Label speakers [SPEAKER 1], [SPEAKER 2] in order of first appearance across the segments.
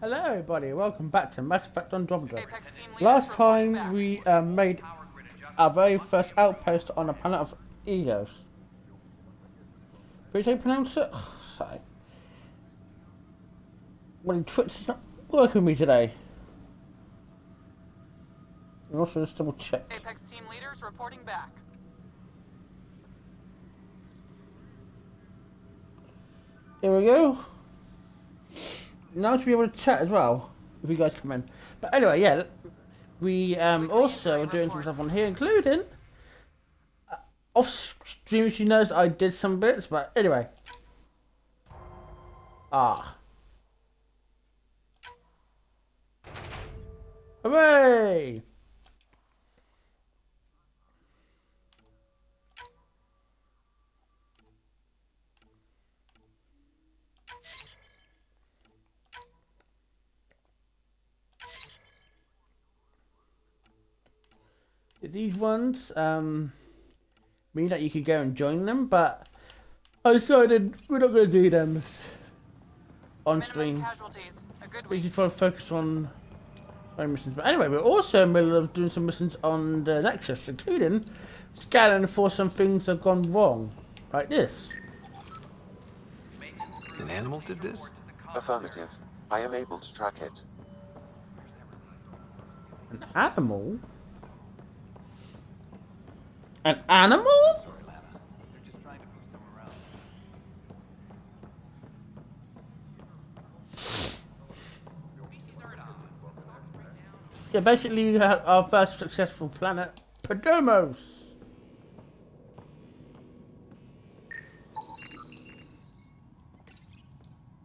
[SPEAKER 1] Hello everybody, welcome back to Mass Effect Andromeda.
[SPEAKER 2] Apex team leaders
[SPEAKER 1] Last
[SPEAKER 2] reporting
[SPEAKER 1] time
[SPEAKER 2] back.
[SPEAKER 1] we made our very first outpost on the planet of Eos. Did I pronounce it? Sorry. Well, Twitch is not working with me today. And also just double check.
[SPEAKER 2] Apex team leaders reporting back.
[SPEAKER 1] Here we go. Now to be able to chat as well, if you guys come in. But anyway, yeah, we also are doing some stuff on here, including off stream. She knows I did some bits, but anyway. Hooray! These ones mean that you could go and join them, but I decided we're not going to do them on stream.
[SPEAKER 2] Casualties. A good
[SPEAKER 1] We
[SPEAKER 2] week.
[SPEAKER 1] just want to focus on missions. But anyway, we're also in the middle of doing some missions on the Nexus, including scanning for some things that have gone wrong, like this.
[SPEAKER 3] An animal did this?
[SPEAKER 4] Affirmative. I am able to track it.
[SPEAKER 1] An animal? An animal? Yeah, basically we had our first successful planet, Podomos.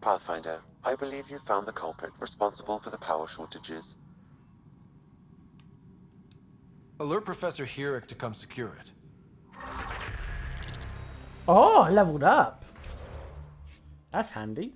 [SPEAKER 4] Pathfinder, I believe you found the culprit responsible for the power shortages.
[SPEAKER 3] Alert Professor Herrick to come secure it.
[SPEAKER 1] Oh, I leveled up. That's handy.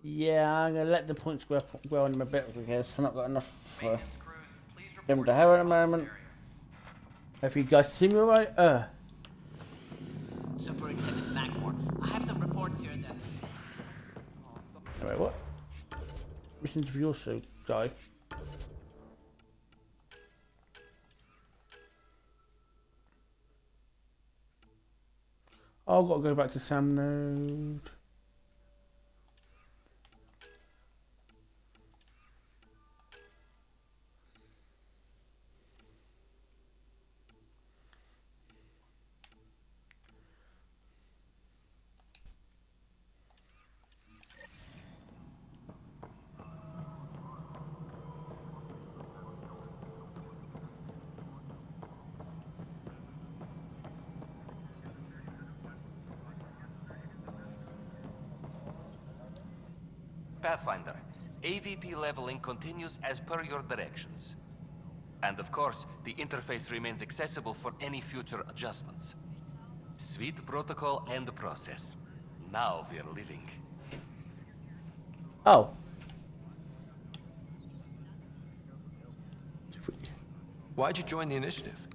[SPEAKER 1] Yeah, I'm gonna let the points grow on them a bit because I've not got enough for him to have at the moment. If you guys see me alright,
[SPEAKER 5] Superintendent Macmore, I have some reports here that...
[SPEAKER 1] Wait, what? Missions for your suit, guy. Oh, I've got to go back to Sam Node.
[SPEAKER 6] Pathfinder, AVP leveling continues as per your directions. And of course, the interface remains accessible for any future adjustments. Sweet protocol and process. Now we're living.
[SPEAKER 1] Oh.
[SPEAKER 3] Why'd you join the initiative?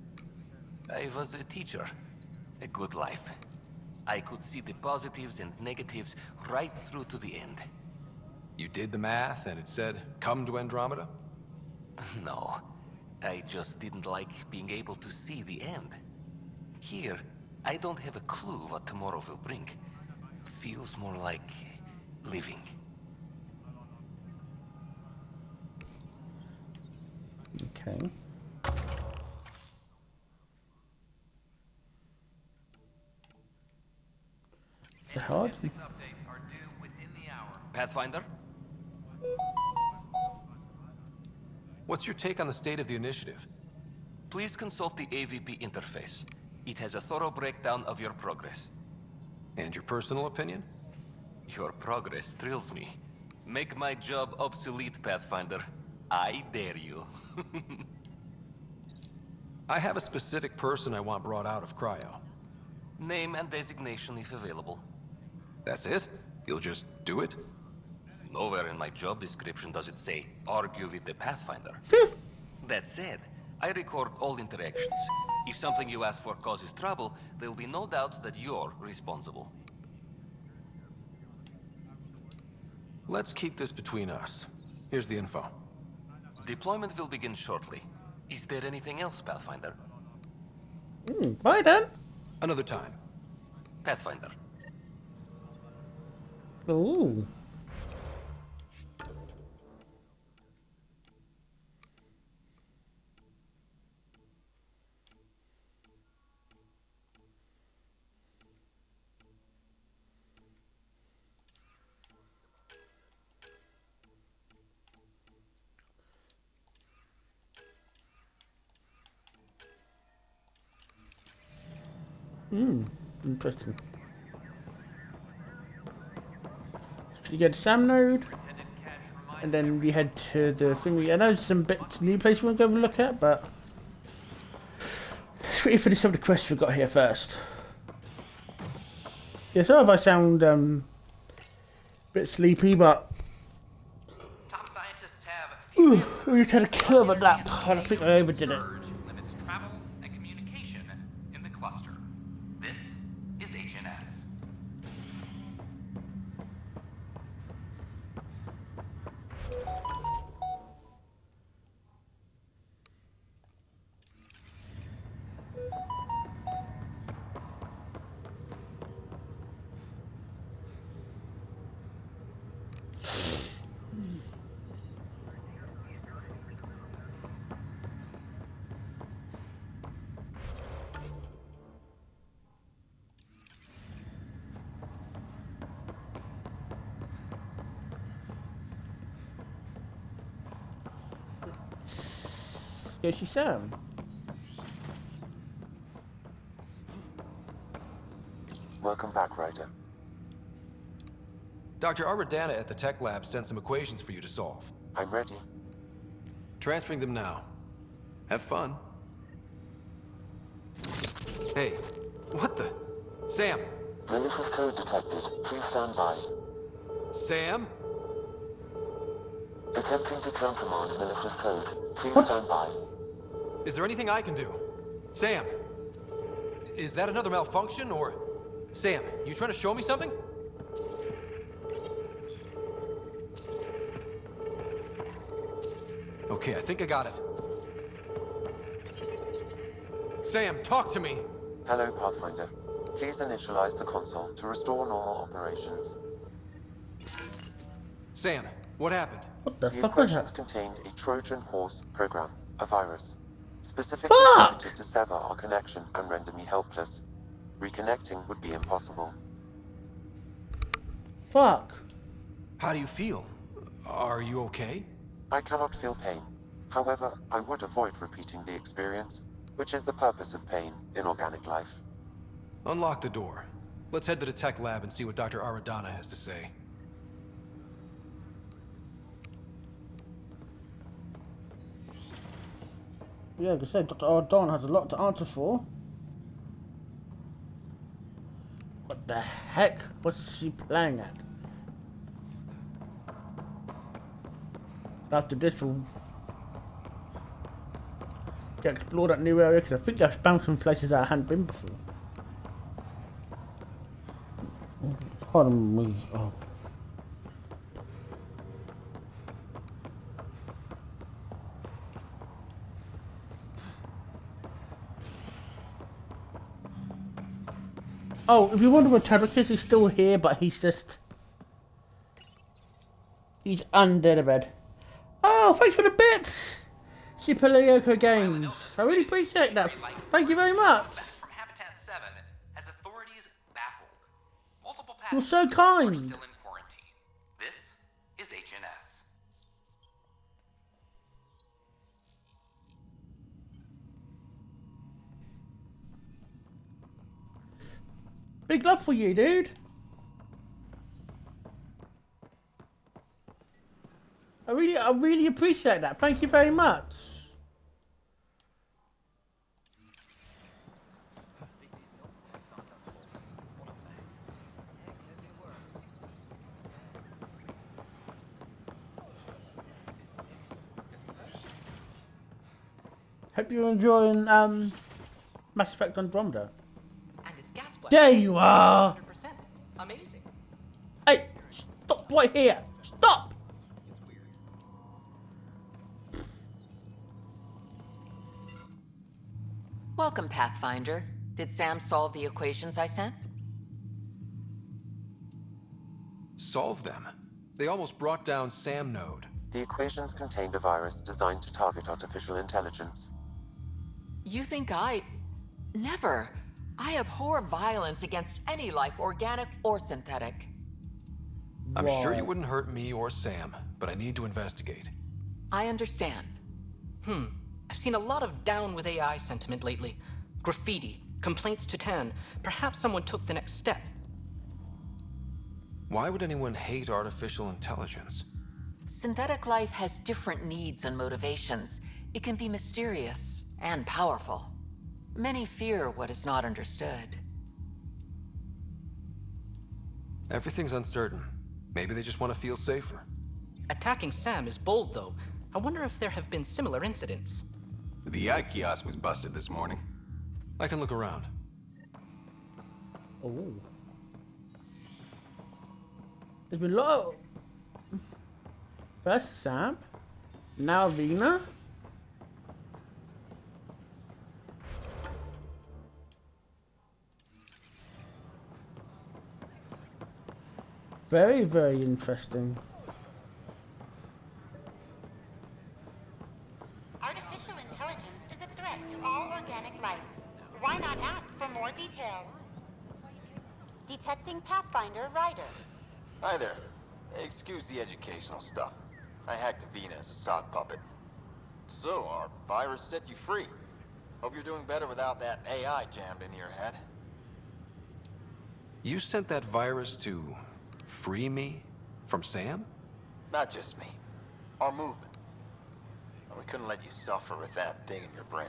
[SPEAKER 6] I was a teacher. A good life. I could see the positives and negatives right through to the end.
[SPEAKER 3] You did the math and it said, come to Andromeda?
[SPEAKER 6] No, I just didn't like being able to see the end. Here, I don't have a clue what tomorrow will bring. Feels more like living.
[SPEAKER 1] Okay. The hard?
[SPEAKER 7] Updates are due within the hour.
[SPEAKER 6] Pathfinder?
[SPEAKER 3] What's your take on the state of the initiative?
[SPEAKER 6] Please consult the AVP interface. It has a thorough breakdown of your progress.
[SPEAKER 3] And your personal opinion?
[SPEAKER 6] Your progress thrills me. Make my job obsolete, Pathfinder. I dare you.
[SPEAKER 3] I have a specific person I want brought out of cryo.
[SPEAKER 6] Name and designation if available.
[SPEAKER 3] That's it? You'll just do it?
[SPEAKER 6] Nowhere in my job description does it say, argue with the Pathfinder. That said, I record all interactions. If something you ask for causes trouble, there will be no doubt that you're responsible.
[SPEAKER 3] Let's keep this between us. Here's the info.
[SPEAKER 6] Deployment will begin shortly. Is there anything else, Pathfinder?
[SPEAKER 1] Bye then.
[SPEAKER 3] Another time.
[SPEAKER 6] Pathfinder.
[SPEAKER 1] Ooh. Interesting. So you get Sam node, and then we head to the thing. I know there's some bits, new place we want to go and look at, but let's quickly finish some of the quests we've got here first. Yeah, sorry if I sound a bit sleepy, but
[SPEAKER 7] Top scientists have
[SPEAKER 1] we just had a killer of a nap, and I think I overdid it.
[SPEAKER 7] limits travel and communication in the cluster. This is HNS.
[SPEAKER 1] Yeah, she's Sam.
[SPEAKER 4] Welcome back, Ryder.
[SPEAKER 3] Dr. Aradana at the tech lab sent some equations for you to solve.
[SPEAKER 4] I'm ready.
[SPEAKER 3] Transferring them now. Have fun. Hey, what the? Sam!
[SPEAKER 4] Malicious code detected. Please stand by.
[SPEAKER 3] Sam?
[SPEAKER 4] Attempting to countermand malicious code. Please stand by.
[SPEAKER 3] Is there anything I can do? Sam! Is that another malfunction, or... Sam, you trying to show me something? Okay, I think I got it. Sam, talk to me!
[SPEAKER 4] Hello, Pathfinder. Please initialize the console to restore normal operations.
[SPEAKER 3] Sam, what happened?
[SPEAKER 1] What the
[SPEAKER 4] The
[SPEAKER 1] fuck was
[SPEAKER 4] equations
[SPEAKER 1] that?
[SPEAKER 4] contained a Trojan horse program, a virus, specifically
[SPEAKER 1] Fuck!
[SPEAKER 4] intended to sever our connection and render me helpless. Reconnecting would be impossible.
[SPEAKER 1] Fuck.
[SPEAKER 3] How do you feel? Are you okay?
[SPEAKER 4] I cannot feel pain. However, I would avoid repeating the experience, which is the purpose of pain in organic life.
[SPEAKER 3] Unlock the door. Let's head to the tech lab and see what Dr. Aradana has to say.
[SPEAKER 1] Yeah, like I said, Dr. Ardon has a lot to answer for. What the heck? What's she playing at? After this, we'll explore that new area, because I think I've found some places that I hadn't been before. Pardon me. Oh. Oh, if you wonder where Tabitha is, he's still here, but he's under the bed. Oh, thanks for the bits! Super Lyoko Games. I really appreciate that. Thank you very much.
[SPEAKER 7] From Habitat 7 has authorities baffled. Multiple
[SPEAKER 1] You're so
[SPEAKER 7] We're
[SPEAKER 1] kind.
[SPEAKER 7] still in quarantine. This is HNS.
[SPEAKER 1] Big love for you, dude. I really appreciate that. Thank you very much. Hope you're enjoying Mass Effect Andromeda.
[SPEAKER 5] And it's gas blast.
[SPEAKER 1] There you are.
[SPEAKER 5] 100%. Amazing.
[SPEAKER 1] Hey, stop right here. Stop.
[SPEAKER 8] Welcome, Pathfinder. Did Sam solve the equations I sent?
[SPEAKER 3] Solve them? They almost brought down Sam Node.
[SPEAKER 4] The equations contained a virus designed to target artificial intelligence.
[SPEAKER 8] You think I... Never. I abhor violence against any life, organic or synthetic.
[SPEAKER 3] I'm sure you wouldn't hurt me or Sam, but I need to investigate.
[SPEAKER 8] I understand.
[SPEAKER 5] I've seen a lot of down with AI sentiment lately. Graffiti, complaints to 10. Perhaps someone took the next step.
[SPEAKER 3] Why would anyone hate artificial intelligence?
[SPEAKER 8] Synthetic life has different needs and motivations. It can be mysterious and powerful. Many fear what is not understood.
[SPEAKER 3] Everything's uncertain. Maybe they just want to feel safer.
[SPEAKER 5] Attacking Sam is bold, though. I wonder if there have been similar incidents.
[SPEAKER 9] The eye kiosk was busted this morning.
[SPEAKER 3] I can look around.
[SPEAKER 1] Oh. There's been a lot of... First Sam, now Vina. Very, very interesting.
[SPEAKER 10] Artificial intelligence is a threat to all organic life. Why not ask for more details? Detecting Pathfinder Ryder.
[SPEAKER 11] Hi there. Excuse the educational stuff. I hacked Vina as a sock puppet. So, our virus set you free. Hope you're doing better without that AI jammed into your head.
[SPEAKER 3] You sent that virus to free me from Sam?
[SPEAKER 11] Not just me. Our movement. We couldn't let you suffer with that thing in your brain.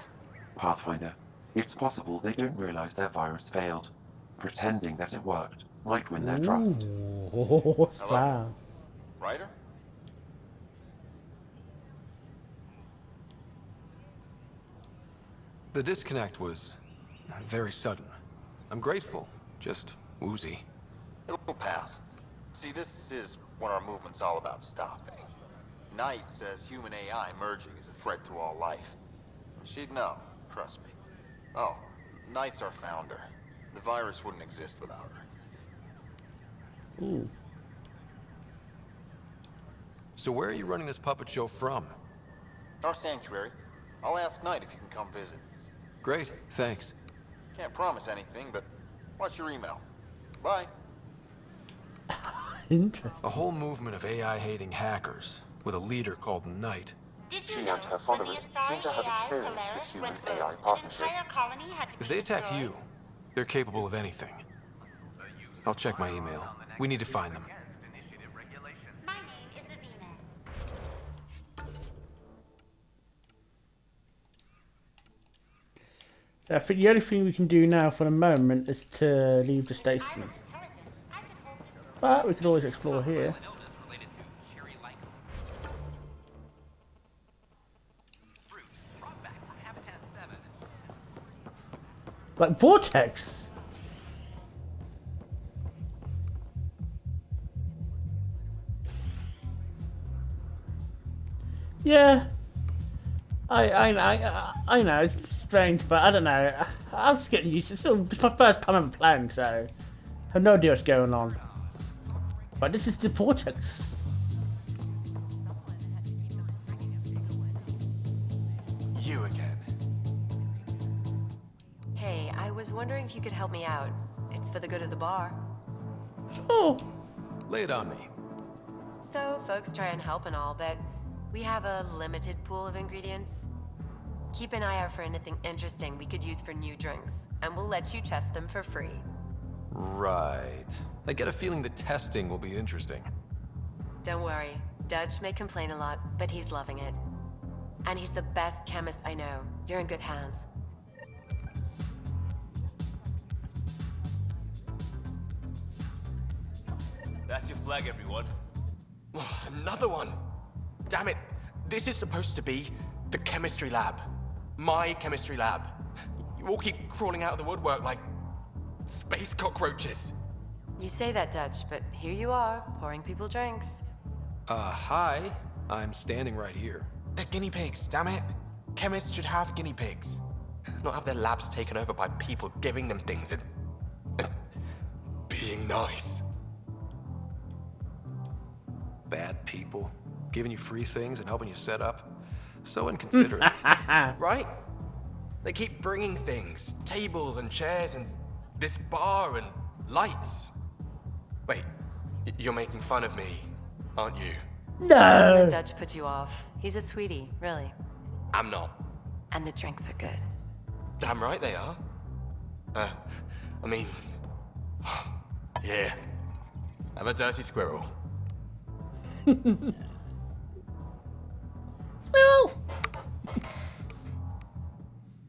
[SPEAKER 4] Pathfinder, it's possible they don't realize their virus failed. Pretending that it worked might win their trust.
[SPEAKER 1] Oh, Sam.
[SPEAKER 11] Ryder?
[SPEAKER 3] The disconnect was very sudden. I'm grateful, just woozy.
[SPEAKER 11] It'll pass. See, this is what our movement's all about stopping. Knight says human AI merging is a threat to all life. She'd know, trust me. Oh, Knight's our founder. The virus wouldn't exist without her.
[SPEAKER 1] Ooh.
[SPEAKER 3] So where are you running this puppet show from?
[SPEAKER 11] Our sanctuary. I'll ask Knight if you can come visit.
[SPEAKER 3] Great, thanks.
[SPEAKER 11] Can't promise anything, but watch your email. Bye.
[SPEAKER 1] Interesting.
[SPEAKER 3] A whole movement of AI-hating hackers, with a leader called Knight.
[SPEAKER 10] Did
[SPEAKER 4] She
[SPEAKER 10] you know
[SPEAKER 4] and her
[SPEAKER 10] when the
[SPEAKER 4] followers seem to have
[SPEAKER 10] Asari
[SPEAKER 4] experience
[SPEAKER 10] Polaris
[SPEAKER 4] with human
[SPEAKER 10] went rogue,
[SPEAKER 4] AI
[SPEAKER 10] an
[SPEAKER 4] partnership.
[SPEAKER 10] entire colony had to be
[SPEAKER 3] If they attack
[SPEAKER 10] destroyed?
[SPEAKER 3] you, they're capable of anything. I'll check my email. We need to find them.
[SPEAKER 10] My name is Avina.
[SPEAKER 1] I think the only thing we can do now for the moment is to leave the station.
[SPEAKER 10] I was intelligent. I could hold this.
[SPEAKER 1] But we could always explore here.
[SPEAKER 7] An illness related to cherry lichen. Fruit brought back from Habitat 7.
[SPEAKER 1] Like Vortex. Yeah. I know, it's strange, but I don't know. I'm just getting used to it. It's still it's my first time ever playing, so I have no idea what's going on. But this is the Vortex.
[SPEAKER 9] You again.
[SPEAKER 12] Hey, I was wondering if you could help me out. It's for the good of the bar.
[SPEAKER 1] Sure.
[SPEAKER 3] Lay it on me.
[SPEAKER 12] So, folks try and help and all, but we have a limited pool of ingredients. Keep an eye out for anything interesting we could use for new drinks, and we'll let you test them for free.
[SPEAKER 3] Right. I get a feeling the testing will be interesting.
[SPEAKER 12] Don't worry. Dutch may complain a lot, but he's loving it. And he's the best chemist I know. You're in good hands.
[SPEAKER 13] That's your flag, everyone. Another one! Damn it! This is supposed to be the chemistry lab. My chemistry lab. You all keep crawling out of the woodwork like space cockroaches.
[SPEAKER 12] You say that, Dutch, but here you are, pouring people drinks.
[SPEAKER 3] Hi. I'm standing right here.
[SPEAKER 13] They're guinea pigs, damn it. Chemists should have guinea pigs. Not have their labs taken over by people giving them things and being nice.
[SPEAKER 3] Bad people. Giving you free things and helping you set up. So inconsiderate.
[SPEAKER 13] Right? They keep bringing things. Tables and chairs and this bar and lights. Wait, you're making fun of me, aren't you?
[SPEAKER 12] Don't let Dutch put you off. He's a sweetie, really.
[SPEAKER 13] I'm not.
[SPEAKER 12] And the drinks are good.
[SPEAKER 13] Damn right they are. I mean... yeah. I'm a dirty squirrel.
[SPEAKER 1] Smell!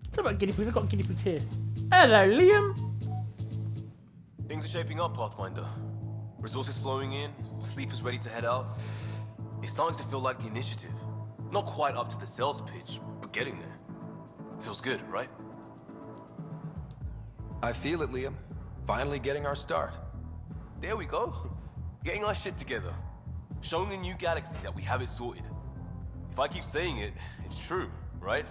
[SPEAKER 1] What about guinea pigs? I've got guinea pigs here. Hello, Liam.
[SPEAKER 13] Things are shaping up, Pathfinder. Resources flowing in, sleepers ready to head out. It's starting to feel like the initiative. Not quite up to the sales pitch, but getting there. Feels good, right?
[SPEAKER 3] I feel it, Liam. Finally getting our start.
[SPEAKER 13] There we go. Getting our shit together. Showing a new galaxy that we have it sorted. If I keep saying it, it's true, right?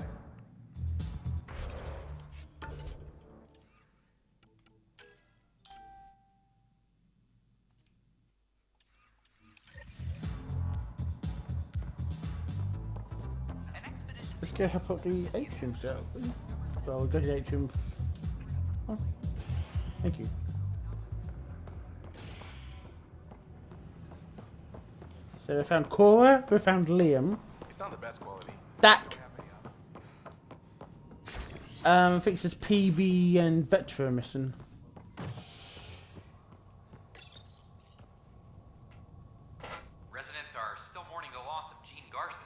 [SPEAKER 1] Let's go help out the atrium cell. So we'll go to the atrium. Oh, thank you. So we found Cora, we found Liam.
[SPEAKER 13] It's not the best quality.
[SPEAKER 1] Dak. I think it's PB and Vetra missing.
[SPEAKER 7] Residents are still mourning the loss of Gene Garson.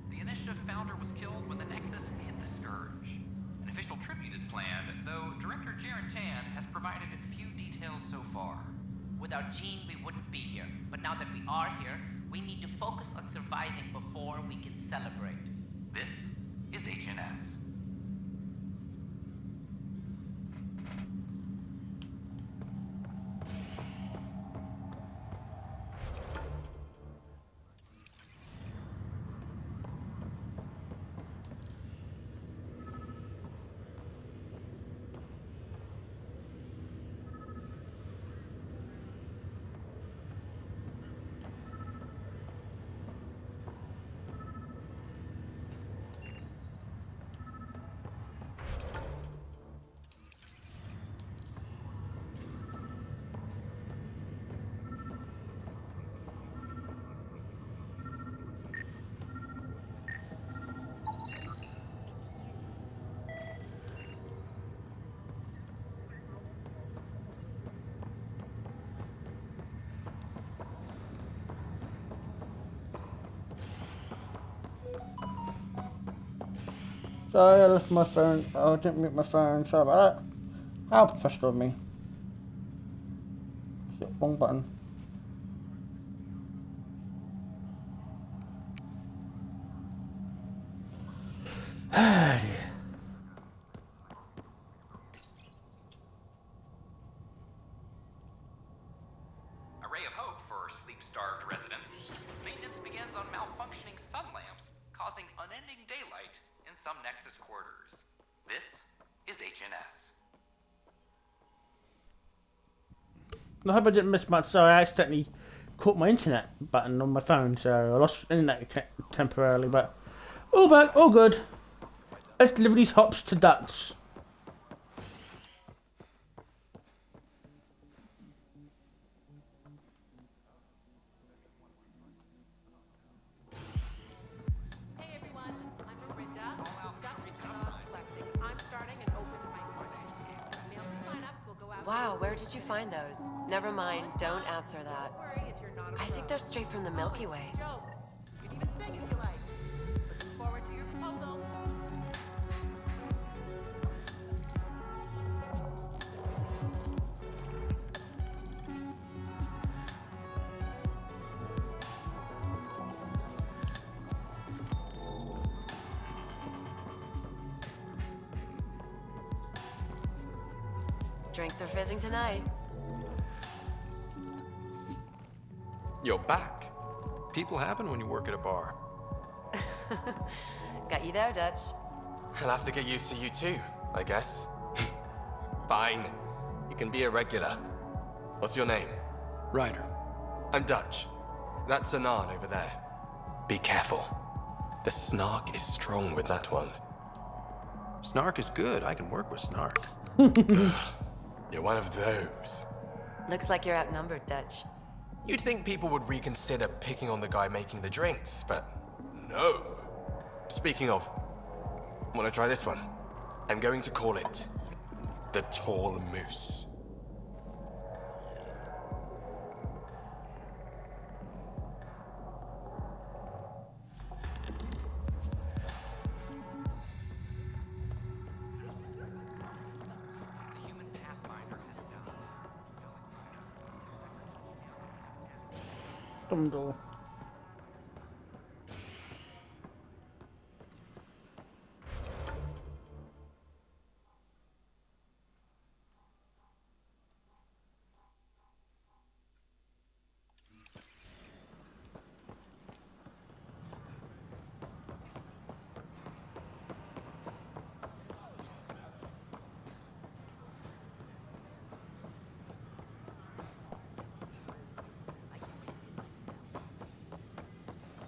[SPEAKER 7] The initiative founder was killed when the Nexus hit the Scourge. An official tribute is planned, though Director Jaren Tan has provided few details so far.
[SPEAKER 14] Without Gene, we wouldn't be here. But now that we are here, we need to focus on surviving before we can celebrate.
[SPEAKER 7] This is HNS.
[SPEAKER 1] Sorry, I left my phone. I didn't mute my phone. Sorry about that. How professional of me. Shit, wrong button. Ah, dear.
[SPEAKER 7] A ray of hope for sleep-starved residents. Maintenance begins on malfunctioning sun lamps, causing unending daylight in some Nexus quarters. This is HNS.
[SPEAKER 1] I hope I didn't miss much. Sorry, I accidentally caught my internet button on my phone, so I lost internet temporarily, but all back, all good. Let's deliver these hops to Dutch.
[SPEAKER 12] Wow, where did you find those? Never mind, don't answer that. I think they're straight from the Milky Way.
[SPEAKER 2] You can even sing if you like. Looking forward to your proposal.
[SPEAKER 12] Drinks are fizzing tonight.
[SPEAKER 3] You're back. People happen when you work at a bar.
[SPEAKER 12] Got you there, Dutch.
[SPEAKER 13] I'll have to get used to you too, I guess. Fine. You can be a regular. What's your name?
[SPEAKER 3] Ryder.
[SPEAKER 13] I'm Dutch. That's Anan over there. Be careful. The snark is strong with that one.
[SPEAKER 3] Snark is good. I can work with snark.
[SPEAKER 13] You're one of those.
[SPEAKER 12] Looks like you're outnumbered, Dutch.
[SPEAKER 13] You'd think people would reconsider picking on the guy making the drinks, but no. Speaking of, wanna try this one? I'm going to call it the Tall Moose.
[SPEAKER 1] Dumbledore.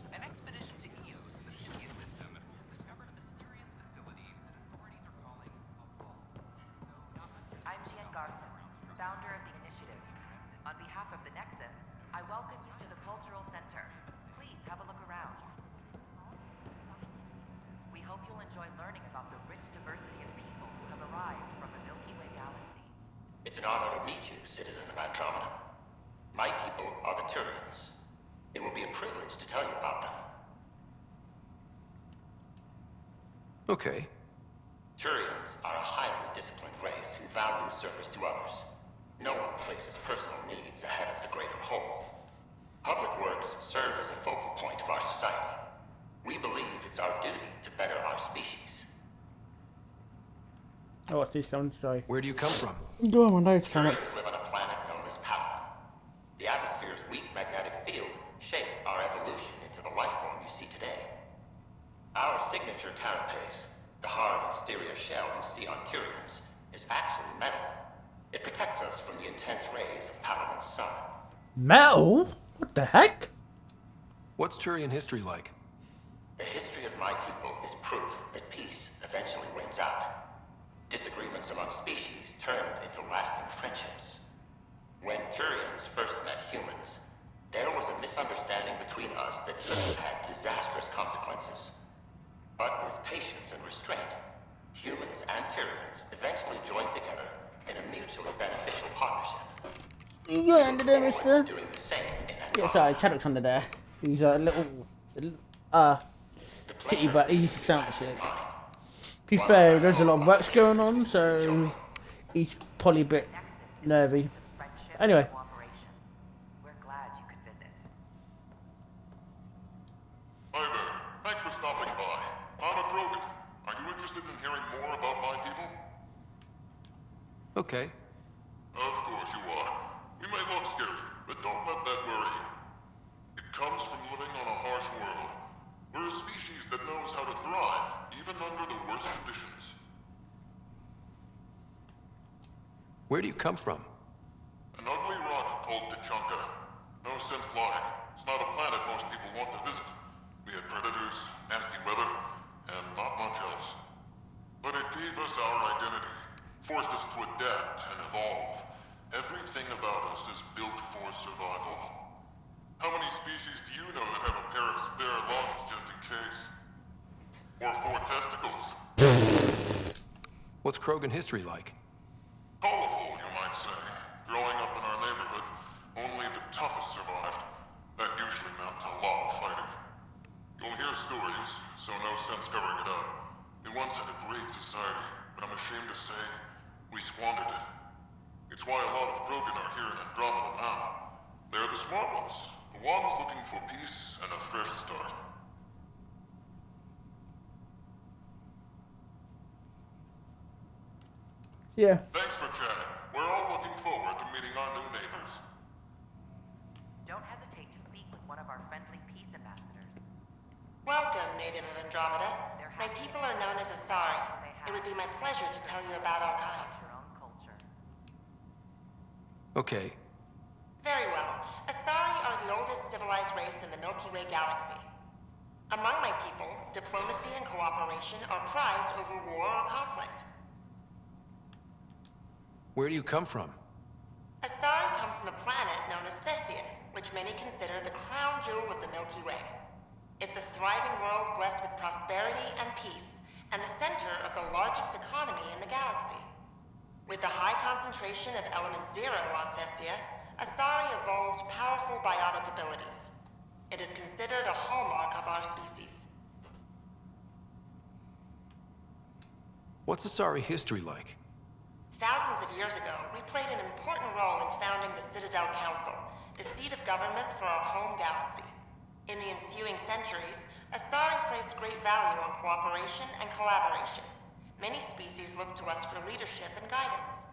[SPEAKER 7] An expedition to Eos in the Sirius system has discovered a mysterious facility that authorities are calling a vault.
[SPEAKER 14] I'm Jean Garson, founder of the initiative. On behalf of the Nexus, I welcome you to the Cultural Center. Please have a look around. We hope you'll enjoy learning about the rich diversity of people who have arrived from the Milky Way galaxy.
[SPEAKER 15] It's an honor to meet you, citizen of Andromeda. My people are the Turians. It will be a privilege to tell you about them.
[SPEAKER 3] Okay.
[SPEAKER 15] Turians are a highly disciplined race who value service to others. No one places personal needs ahead of the greater whole. Public works serve as a focal point of our society. We believe it's our duty to better our species.
[SPEAKER 1] Oh, what's this sound? Sorry.
[SPEAKER 3] Where do you come from?
[SPEAKER 1] Go on, my notes,
[SPEAKER 15] Turians live on a planet known as Palaven. The atmosphere's weak magnetic field shaped our evolution into the life form you see today. Our signature carapace, the hard exterior shell you see on Turians, is actually metal. It protects us from the intense rays of Palaven's sun.
[SPEAKER 1] Metal? What the heck?
[SPEAKER 3] What's Turian history like?
[SPEAKER 15] The history of my people is proof that peace eventually wins out. Disagreements among species turned into lasting friendships. When Turians first met humans, there was a misunderstanding between us that could have had disastrous consequences. But with patience and restraint, humans and Turians eventually joined together in a mutually beneficial partnership.
[SPEAKER 1] You under there, mister?
[SPEAKER 15] Doing the same in
[SPEAKER 1] Yeah, sorry, Chaddock's under there. He's a little pity, but he's sound sick. To be fair, there's a lot of works going on, so he's probably a bit nervy. Anyway.
[SPEAKER 14] We're glad you could visit.
[SPEAKER 16] Hi there. Thanks for stopping by. I'm a Krogan. Are you interested in hearing more about my people?
[SPEAKER 3] Okay.
[SPEAKER 16] Of course you are. We may look scary, but don't let that worry you. It comes from living on a harsh world. We're a species that knows how to thrive, even under the worst conditions.
[SPEAKER 3] Where do you come from?
[SPEAKER 16] An ugly rock called Tachanka. No sense lying. It's not a planet most people want to visit. We had predators, nasty weather, and not much else. But it gave us our identity, forced us to adapt and evolve. Everything about us is built for survival. How many species do you know that have a pair of spare lungs just in case? Or 4 testicles?
[SPEAKER 3] What's Krogan history like?
[SPEAKER 16] Colorful, you might say. so no sense covering it up. We once had a great society, but I'm ashamed to say, we squandered it. It's why a lot of Krogan are here in Andromeda now. They're the smart ones, the ones looking for peace and a fresh start.
[SPEAKER 1] Yeah.
[SPEAKER 16] Thanks for chatting. We're all looking forward to meeting our new neighbors.
[SPEAKER 14] Don't hesitate to speak with one of our friendly peace ambassadors.
[SPEAKER 10] Welcome, native of Andromeda. My people are known as Asari. It would be my pleasure to tell you about our kind.
[SPEAKER 3] Okay.
[SPEAKER 10] Very well. Asari are the oldest civilized race in the Milky Way galaxy. Among my people, diplomacy and cooperation are prized over war or conflict.
[SPEAKER 3] Where do you come from?
[SPEAKER 10] Asari come from a planet known as Thesia, which many consider the crown jewel of the Milky Way. It's a thriving world blessed with prosperity and peace, and the center of the largest economy in the galaxy. With the high concentration of element zero on Thesia, Asari evolved powerful biotic abilities. It is considered a hallmark of our species.
[SPEAKER 3] What's Asari history like?
[SPEAKER 10] Thousands of years ago, we played an important role in founding the Citadel Council, the seat of government for our home galaxy. In the ensuing centuries, Asari placed great value on cooperation and collaboration. Many species look to us for leadership and guidance.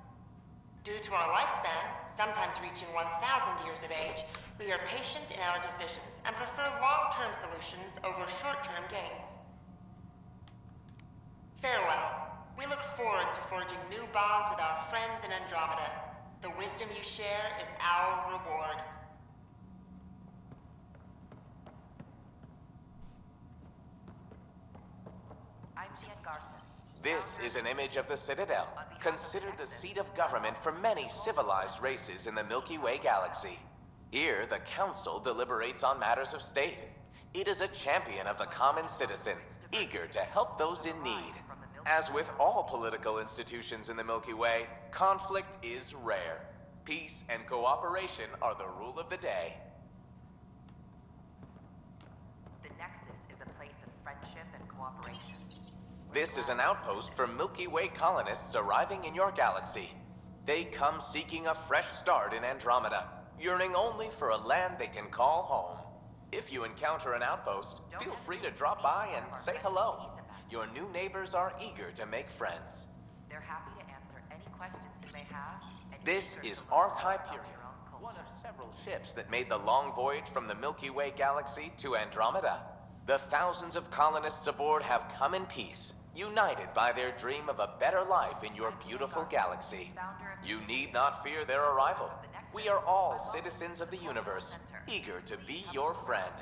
[SPEAKER 10] Due to our lifespan, sometimes reaching 1,000 years of age, we are patient in our decisions and prefer long-term solutions over short-term gains. Farewell. We look forward to forging new bonds with our friends in Andromeda. The wisdom you share is our reward.
[SPEAKER 14] I'm Gian Garson.
[SPEAKER 17] This is an image of the Citadel, considered the seat of government for many civilized races in the Milky Way galaxy. Here, the Council deliberates on matters of state. It is a champion of the common citizen, eager to help those in need. As with all political institutions in the Milky Way, conflict is rare. Peace and cooperation are the rule of the day.
[SPEAKER 14] The Nexus is a place of friendship and cooperation.
[SPEAKER 17] This is an outpost for Milky Way colonists arriving in your galaxy. They come seeking a fresh start in Andromeda, yearning only for a land they can call home. If you encounter an outpost, feel free to drop by and say hello. Your new neighbors are eager to make friends.
[SPEAKER 14] They're happy to answer any questions you may have.
[SPEAKER 17] This is Ark Hyperion, one of several ships that made the long voyage from the Milky Way galaxy to Andromeda. The thousands of colonists aboard have come in peace, united by their dream of a better life in your beautiful galaxy. You need not fear their arrival. We are all citizens of the universe, eager to be your friend.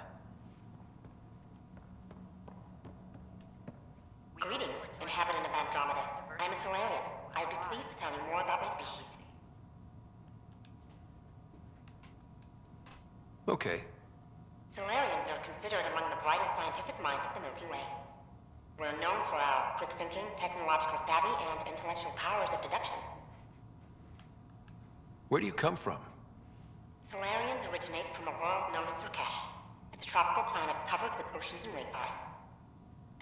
[SPEAKER 10] Greetings, inhabitant of Andromeda. I'm a Solarian. I'd be pleased to tell you more about my species.
[SPEAKER 3] Okay.
[SPEAKER 10] Solarians are considered among the brightest scientific minds of the Milky Way. We're known for our quick thinking, technological savvy, and intellectual powers of deduction.
[SPEAKER 3] Where do you come from?
[SPEAKER 10] Solarians originate from a world known as Surkesh. It's a tropical planet covered with oceans and rainforests.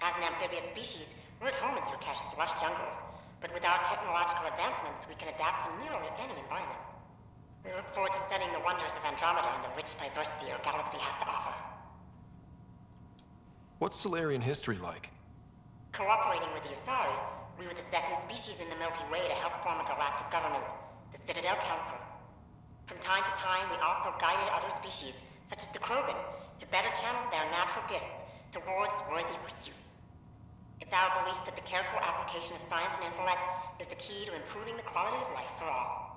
[SPEAKER 10] As an amphibious species, we're at home in Surkesh's lush jungles, but with our technological advancements, we can adapt to nearly any environment. We look forward to studying the wonders of Andromeda and the rich diversity our galaxy has to offer.
[SPEAKER 3] What's Solarian history like?
[SPEAKER 10] Cooperating with the Asari, we were the second species in the Milky Way to help form a galactic government, the Citadel Council. From time to time, we also guided other species, such as the Krogan, to better channel their natural gifts towards worthy pursuits. It's our belief that the careful application of science and intellect is the key to improving the quality of life for all.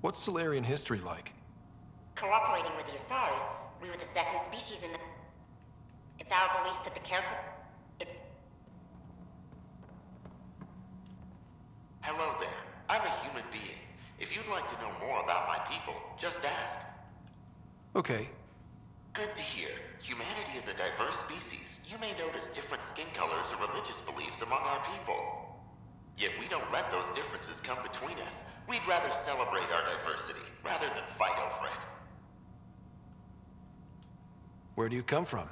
[SPEAKER 3] What's Solarian history like?
[SPEAKER 10] Cooperating with the Asari, we were the second species in the... It's our belief that the careful...
[SPEAKER 15] Hello there. I'm a human being. If you'd like to know more about my people, just ask.
[SPEAKER 3] Okay.
[SPEAKER 15] Good to hear. Humanity is a diverse species. You may notice different skin colors or religious beliefs among our people. Yet we don't let those differences come between us. We'd rather celebrate our diversity, rather than fight over it.
[SPEAKER 3] Where do you come from?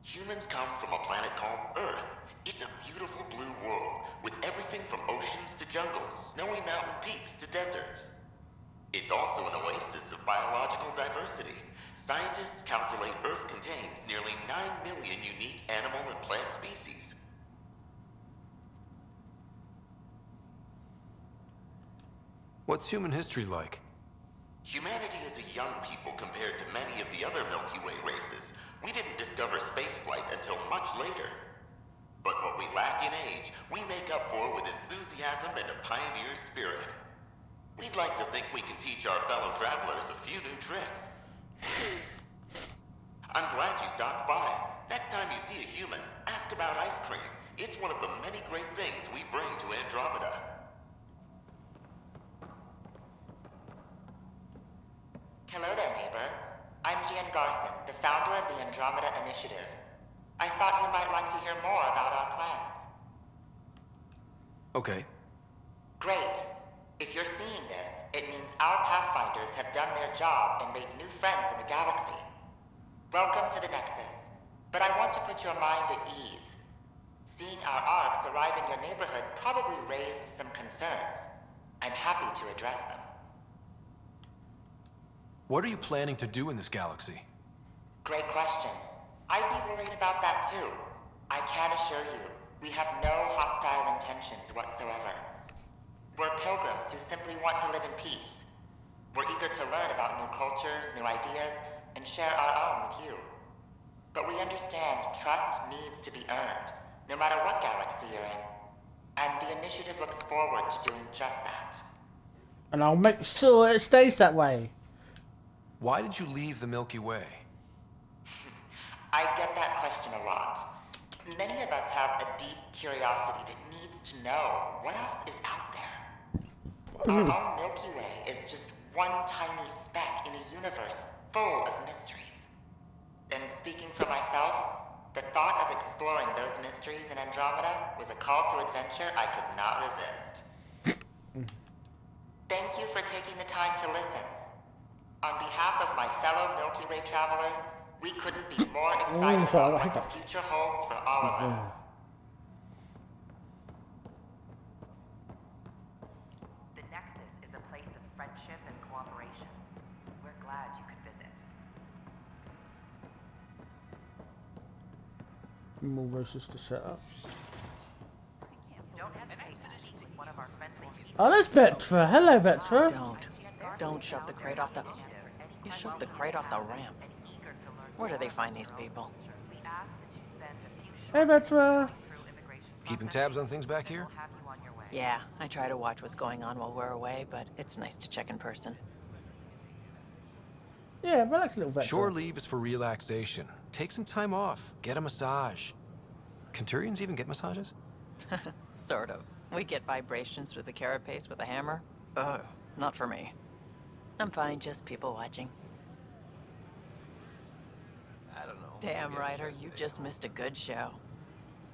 [SPEAKER 15] Humans come from a planet called Earth. It's a beautiful blue world, with everything from oceans to jungles, snowy mountain peaks to deserts. It's also an oasis of biological diversity. Scientists calculate Earth contains nearly 9 million unique animal and plant species.
[SPEAKER 3] What's human history like?
[SPEAKER 15] Humanity is a young people compared to many of the other Milky Way races. We didn't discover spaceflight until much later. But what we lack in age, we make up for with enthusiasm and a pioneer's spirit. We'd like to think we can teach our fellow travelers a few new tricks. I'm glad you stopped by. Next time you see a human, ask about ice cream. It's one of the many great things we bring to Andromeda.
[SPEAKER 10] Hello there, neighbor. I'm Gian Garson, the founder of the Andromeda Initiative. I thought you might like to hear more about our plans.
[SPEAKER 3] Okay.
[SPEAKER 10] Great. If you're seeing this, it means our Pathfinders have done their job and made new friends in the galaxy. Welcome to the Nexus. But I want to put your mind at ease. Seeing our arcs arrive in your neighborhood probably raised some concerns. I'm happy to address them.
[SPEAKER 3] What are you planning to do in this galaxy?
[SPEAKER 10] Great question. I'd be worried about that too. I can assure you, we have no hostile intentions whatsoever. We're pilgrims who simply want to live in peace. We're eager to learn about new cultures, new ideas, and share our own with you. But we understand trust needs to be earned, no matter what galaxy you're in. And the initiative looks forward to doing just that.
[SPEAKER 1] And I'll make sure it stays that way.
[SPEAKER 3] Why did you leave the Milky Way?
[SPEAKER 10] I get that question a lot. Many of us have a deep curiosity that needs to know what else is out there. Our own Milky Way is just one tiny speck in a universe full of mysteries. And speaking for myself, the thought of exploring those mysteries in Andromeda was a call to adventure I could not resist. Thank you for taking the time to listen. On behalf of my fellow Milky Way travelers, we couldn't be more excited about what the future holds for all of us.
[SPEAKER 14] The Nexus is a place of friendship and cooperation. We're glad you could visit.
[SPEAKER 1] More verses to set up.
[SPEAKER 14] Don't hesitate to meet with one of our friendly team.
[SPEAKER 1] Oh, there's Vetra. Hello, Vetra.
[SPEAKER 18] Don't shove the crate off the... You shoved the crate off the ramp. Where do they find these people?
[SPEAKER 1] Hey, Vetra.
[SPEAKER 3] Keeping tabs on things back here?
[SPEAKER 18] Yeah, I try to watch what's going on while we're away, but it's nice to check in person.
[SPEAKER 1] Yeah, relax a little Vetra.
[SPEAKER 3] Shore leave is for relaxation. Take some time off. Get a massage. Can Turians even get massages?
[SPEAKER 18] Sort of. We get vibrations through the carapace with a hammer. Ugh, not for me. I'm fine, just people watching.
[SPEAKER 3] I don't know.
[SPEAKER 18] Damn, Ryder, you just missed a good show.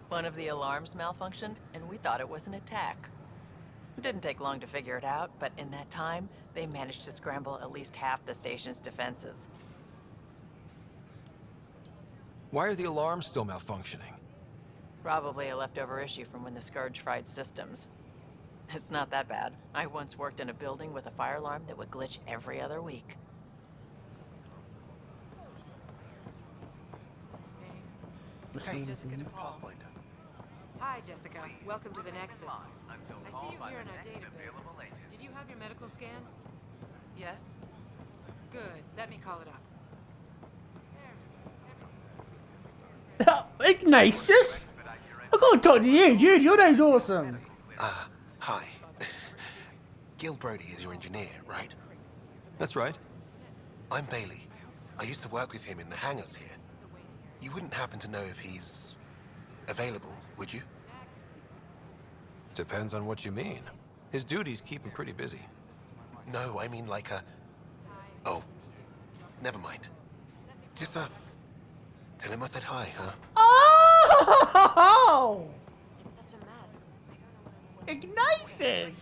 [SPEAKER 18] One of the alarms malfunctioned, and we thought it was an attack. It didn't take long to figure it out, but in that time, they managed to scramble at least half the station's defenses.
[SPEAKER 3] Why are the alarms still malfunctioning?
[SPEAKER 18] Probably a leftover issue from when the Scourge fried systems. It's not that bad. I once worked in a building with a fire alarm that would glitch every other week.
[SPEAKER 9] Hey, Pathfinder.
[SPEAKER 2] Hi, Jessica. Welcome to the Nexus. I see you here in our database. Did you have your medical scan? Yes. Good. Let me call it up.
[SPEAKER 1] Ignatius? I gotta talk to you, dude. Your name's awesome.
[SPEAKER 9] Hi. Gil Brody is your engineer, right?
[SPEAKER 3] That's right.
[SPEAKER 9] I'm Bailey. I used to work with him in the hangars here. You wouldn't happen to know if he's available, would you?
[SPEAKER 3] Depends on what you mean. His duties keep him pretty busy.
[SPEAKER 9] No, I mean like a... Oh, never mind. Just, tell him I said hi, huh?
[SPEAKER 1] Oh!
[SPEAKER 12] It's such a mess. I don't know what
[SPEAKER 1] Ignited!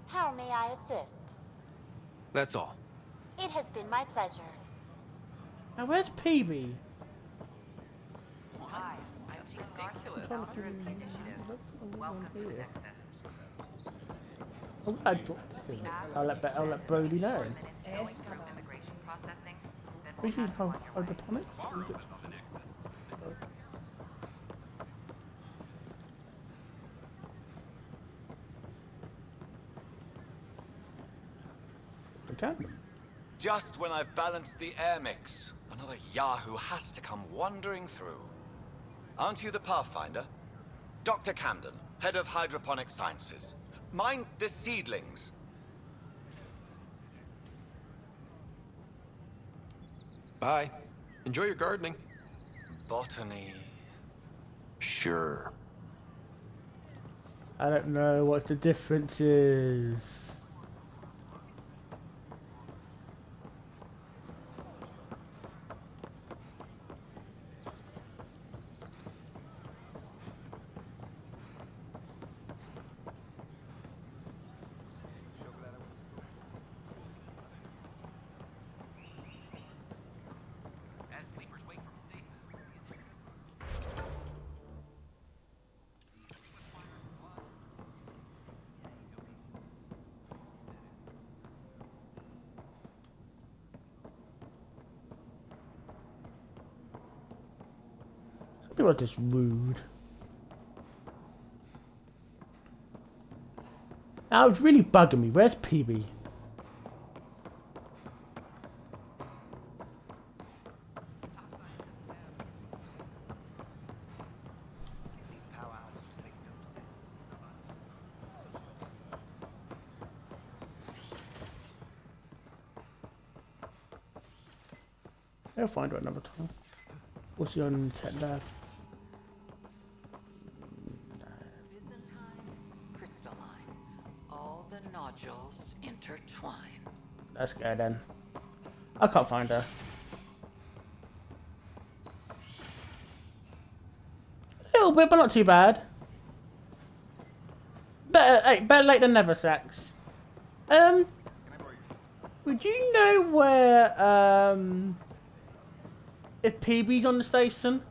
[SPEAKER 19] How may I assist?
[SPEAKER 3] That's all.
[SPEAKER 19] It has been my pleasure.
[SPEAKER 1] Now where's PB?
[SPEAKER 14] Hi, I'm Jean Garcia, founder of the initiative. Welcome to the Nexus.
[SPEAKER 1] Oh, I'll let Brody know.
[SPEAKER 14] Going through immigration processing, then
[SPEAKER 1] We
[SPEAKER 14] we'll
[SPEAKER 1] should
[SPEAKER 14] have you
[SPEAKER 1] have
[SPEAKER 14] on your way.
[SPEAKER 1] hydroponic. Okay.
[SPEAKER 20] Just when I've balanced the air mix, another Yahoo has to come wandering through. Aren't you the Pathfinder? Dr. Camden, head of hydroponic sciences. Mind the seedlings.
[SPEAKER 3] Bye. Enjoy your gardening.
[SPEAKER 20] Botany.
[SPEAKER 3] Sure.
[SPEAKER 1] I don't know what the difference is.
[SPEAKER 7] As sleepers wake from stasis,
[SPEAKER 1] People are just rude. Now it's really bugging me. Where's PB? I'll find her another time. What's he on Tech Lab?
[SPEAKER 8] Byzantine, crystalline. All the nodules intertwine.
[SPEAKER 1] Let's go then. I can't find her. A little bit, but not too bad. Better late than never, Sax. Would you know where if PB's on the station?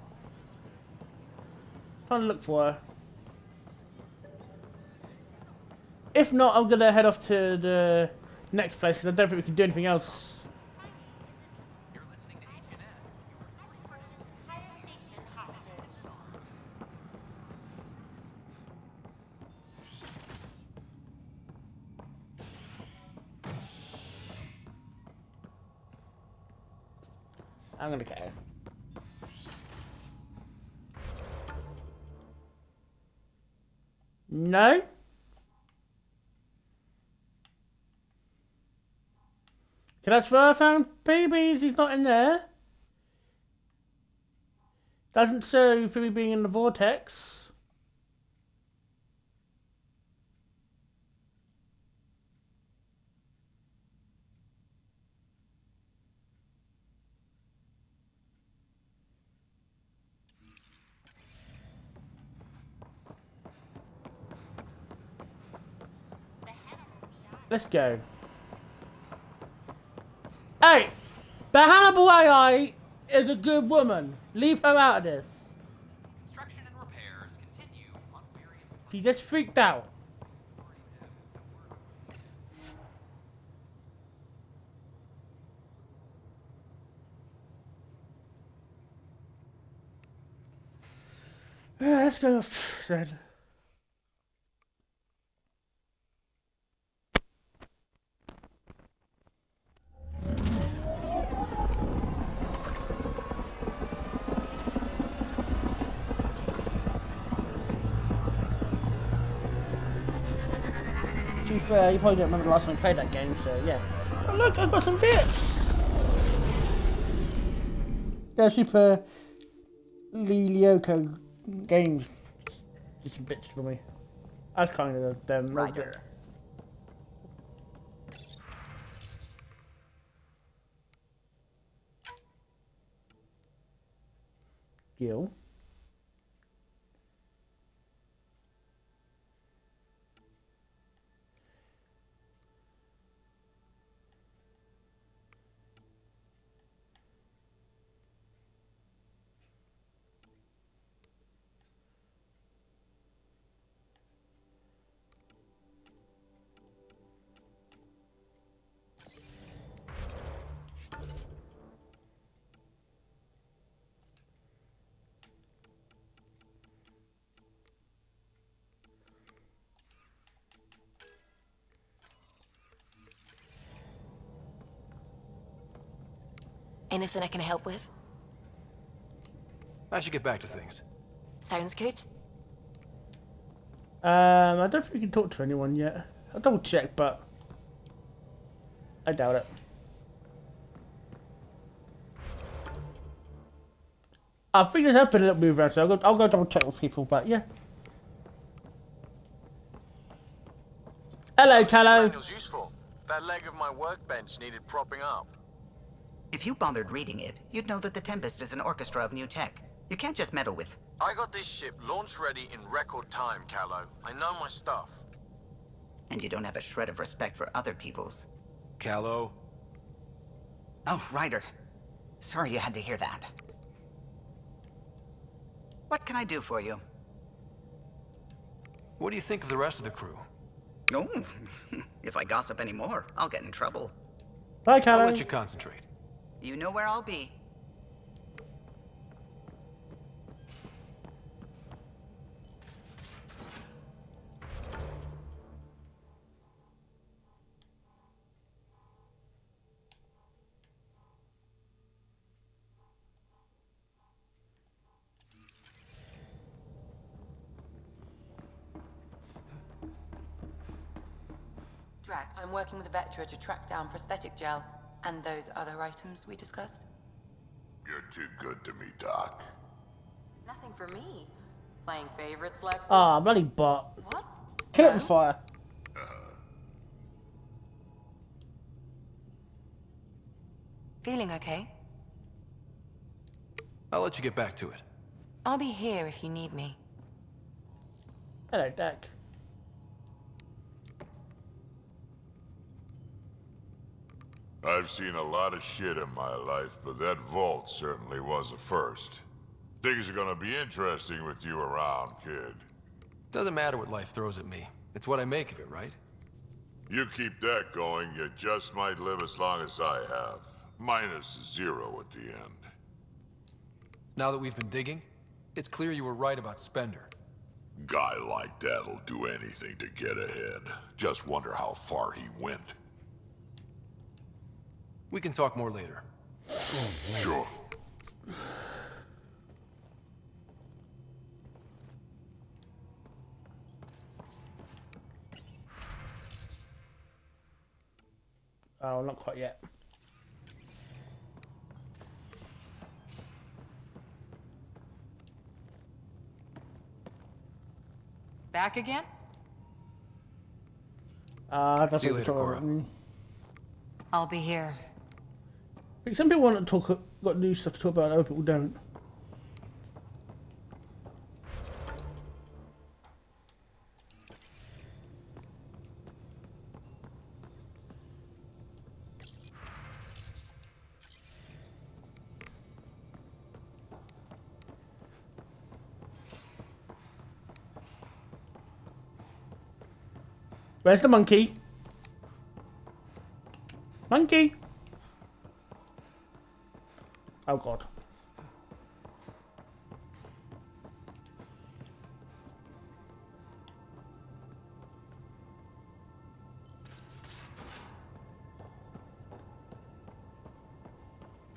[SPEAKER 1] Trying to look for her. If not, I'm gonna head off to the next place because I don't think we can do anything else. I'm gonna go. No? That's where I found babies. He's not in there. Doesn't show for me being in the vortex. Let's go. Hey! The Hannibal AI is a good woman. Leave her out of this.
[SPEAKER 7] construction and repairs continue on various.
[SPEAKER 1] She just freaked out. Let's go then. To be fair, you probably don't remember the last time we played that game, so yeah. Oh look, I've got some bits! Yeah, Super Lilioko games. Just some bits for me. That's kind of them.
[SPEAKER 18] Ryder.
[SPEAKER 1] Gil.
[SPEAKER 12] Anything I can help with?
[SPEAKER 3] I should get back to things.
[SPEAKER 12] Sounds good.
[SPEAKER 1] I don't think we can talk to anyone yet. I'll double check, but I doubt it. I think there's been a little move around, so I'll go double check with people, but yeah. Hello, Callow.
[SPEAKER 21] Manual's useful. That leg of my workbench needed propping up.
[SPEAKER 22] If you bothered reading it, you'd know that the Tempest is an orchestra of new tech. You can't just meddle with...
[SPEAKER 21] I got this ship launch ready in record time, Callow. I know my stuff.
[SPEAKER 22] And you don't have a shred of respect for other people's.
[SPEAKER 3] Callow.
[SPEAKER 22] Oh, Ryder. Sorry you had to hear that. What can I do for you?
[SPEAKER 3] What do you think of the rest of the crew?
[SPEAKER 22] Oh, if I gossip anymore, I'll get in trouble.
[SPEAKER 1] Bye, Callow.
[SPEAKER 3] I'll let you concentrate.
[SPEAKER 22] You know where I'll be.
[SPEAKER 2] Drac, I'm working with Vectra to track down prosthetic gel and those other items we discussed.
[SPEAKER 16] You're too good to me, Doc.
[SPEAKER 2] Nothing for me. Playing favorites, Lexi?
[SPEAKER 1] Ah, bloody bot.
[SPEAKER 2] What?
[SPEAKER 1] Kill it with fire.
[SPEAKER 2] Feeling okay?
[SPEAKER 3] I'll let you get back to it.
[SPEAKER 2] I'll be here if you need me.
[SPEAKER 1] Hello, Dak.
[SPEAKER 16] I've seen a lot of shit in my life, but that vault certainly was a first. Things are gonna be interesting with you around, kid.
[SPEAKER 3] Doesn't matter what life throws at me. It's what I make of it, right?
[SPEAKER 16] You keep that going, you just might live as long as I have. Minus 0 at the end.
[SPEAKER 3] Now that we've been digging, it's clear you were right about Spender.
[SPEAKER 16] Guy like that'll do anything to get ahead. Just wonder how far he went.
[SPEAKER 3] We can talk more later.
[SPEAKER 16] Sure.
[SPEAKER 1] Oh, not quite yet.
[SPEAKER 2] Back again?
[SPEAKER 1] That's
[SPEAKER 3] See you later, Cora.
[SPEAKER 12] I'll be here.
[SPEAKER 1] I think some people want to talk, got new stuff to talk about, other people don't. Where's the monkey? Monkey! Oh god.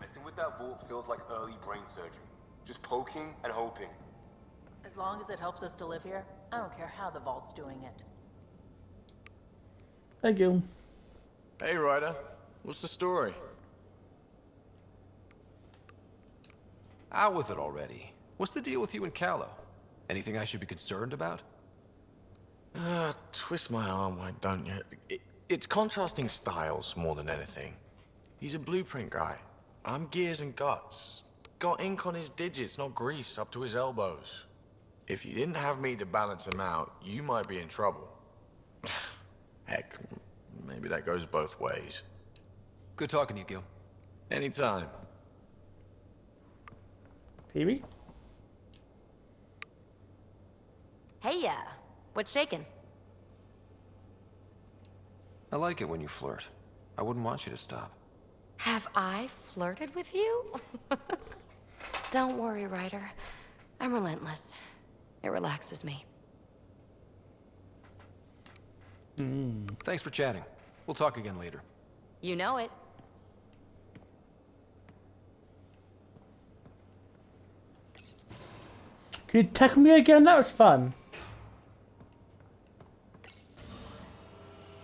[SPEAKER 23] Messing with that vault feels like early brain surgery. Just poking and hoping.
[SPEAKER 18] As long as it helps us to live here, I don't care how the vault's doing it.
[SPEAKER 1] Thank you.
[SPEAKER 24] Hey, Ryder. What's the story?
[SPEAKER 3] Out with it already. What's the deal with you and Callow? Anything I should be concerned about?
[SPEAKER 24] Twist my arm, why don't you? It's contrasting styles more than anything. He's a blueprint guy. I'm gears and guts. Got ink on his digits, not grease up to his elbows. If you didn't have me to balance him out, you might be in trouble. Heck, maybe that goes both ways.
[SPEAKER 3] Good talking to you, Gil.
[SPEAKER 24] Anytime.
[SPEAKER 1] Peewee?
[SPEAKER 12] Hey, what's shaking?
[SPEAKER 3] I like it when you flirt. I wouldn't want you to stop.
[SPEAKER 12] Have I flirted with you? Don't worry, Ryder. I'm relentless. It relaxes me.
[SPEAKER 3] Thanks for chatting. We'll talk again later.
[SPEAKER 12] You know it.
[SPEAKER 1] Can you tackle me again? That was fun.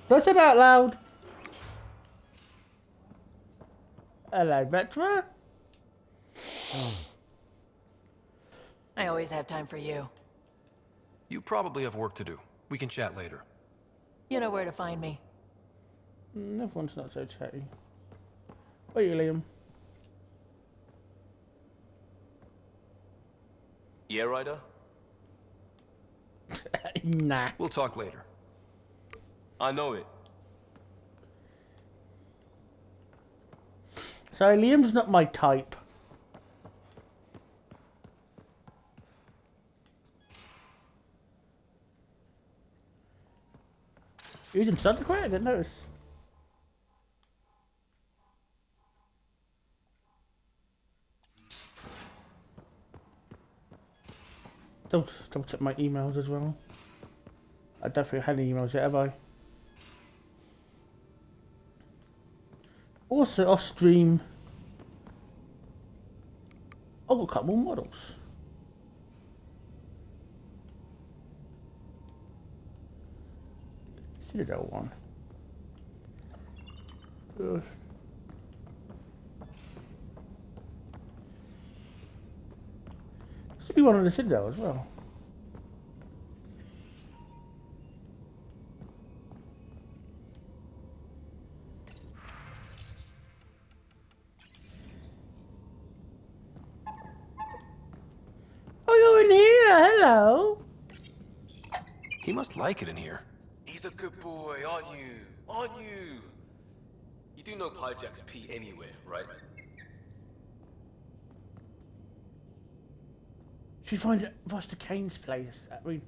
[SPEAKER 1] Don't say that out loud. Hello, Vetra.
[SPEAKER 18] I always have time for you.
[SPEAKER 3] You probably have work to do. We can chat later.
[SPEAKER 18] You know where to find me.
[SPEAKER 1] Everyone's not so chatty. Where are you, Liam?
[SPEAKER 13] Yeah, Ryder?
[SPEAKER 1] Nah.
[SPEAKER 3] We'll talk later.
[SPEAKER 13] I know it.
[SPEAKER 1] Sorry, Liam's not my type. You didn't start the quiet, I didn't notice. Double check my emails as well. I don't think I had any emails yet, have I? Also off stream, I've got a couple more models. Citadel one. Ugh. Should be one on the Citadel as well. Oh, you're in here. Hello.
[SPEAKER 3] He must like it in here.
[SPEAKER 13] He's a good boy, aren't you? Aren't you? You do know Pyjack's pee anywhere, right?
[SPEAKER 1] If you find Foster Kane's place, I mean,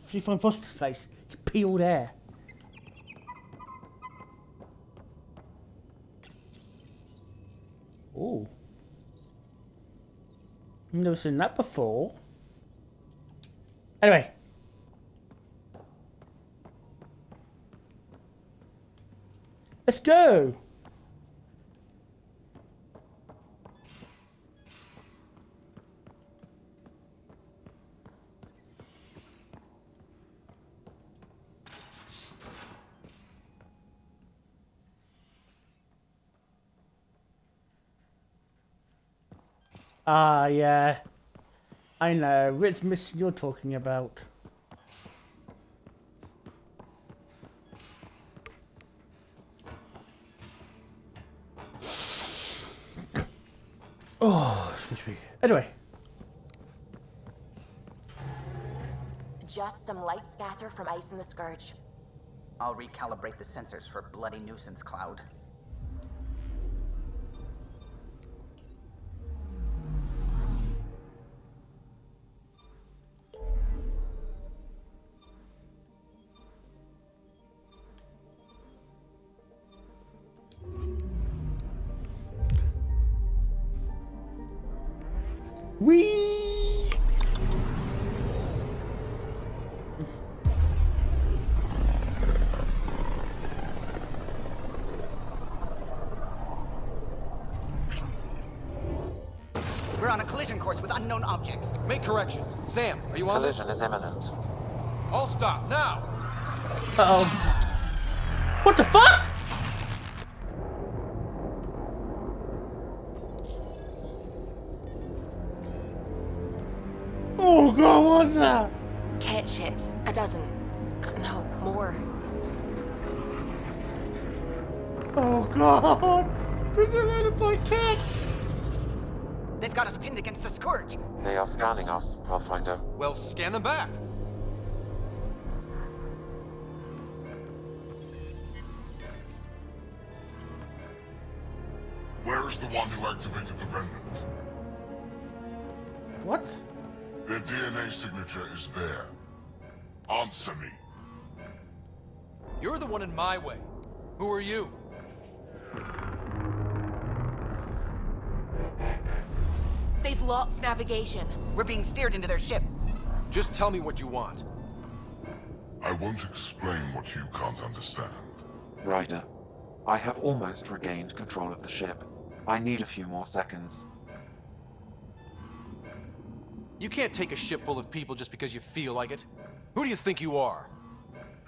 [SPEAKER 1] if you find Foster's place, you pee all there. Oh. Never seen that before. Anyway. Let's go. Ah, yeah. I know. Which mission you're talking about. Oh, excuse me. Anyway.
[SPEAKER 4] Just some light scatter from ice in the Scourge.
[SPEAKER 22] I'll recalibrate the sensors for bloody nuisance cloud.
[SPEAKER 1] Whee!
[SPEAKER 22] We're on a collision course with unknown objects.
[SPEAKER 3] Make corrections. Sam, are you on this?
[SPEAKER 17] Collision is imminent.
[SPEAKER 3] All stop, now!
[SPEAKER 1] Uh-oh. What the fuck? Oh god, what's that?
[SPEAKER 4] Cat ships. A dozen. No, more.
[SPEAKER 1] Oh god! We're surrounded by cats!
[SPEAKER 22] They've got us pinned against the Scourge.
[SPEAKER 17] They are scanning us, Pathfinder.
[SPEAKER 3] Well, scan them back.
[SPEAKER 16] Where is the one who activated the remnant?
[SPEAKER 1] What?
[SPEAKER 16] Their DNA signature is there. Answer me.
[SPEAKER 3] You're the one in my way. Who are you?
[SPEAKER 4] They've lost navigation.
[SPEAKER 22] We're being steered into their ship.
[SPEAKER 3] Just tell me what you want.
[SPEAKER 16] I won't explain what you can't understand.
[SPEAKER 17] Ryder, I have almost regained control of the ship. I need a few more seconds.
[SPEAKER 3] You can't take a ship full of people just because you feel like it. Who do you think you are?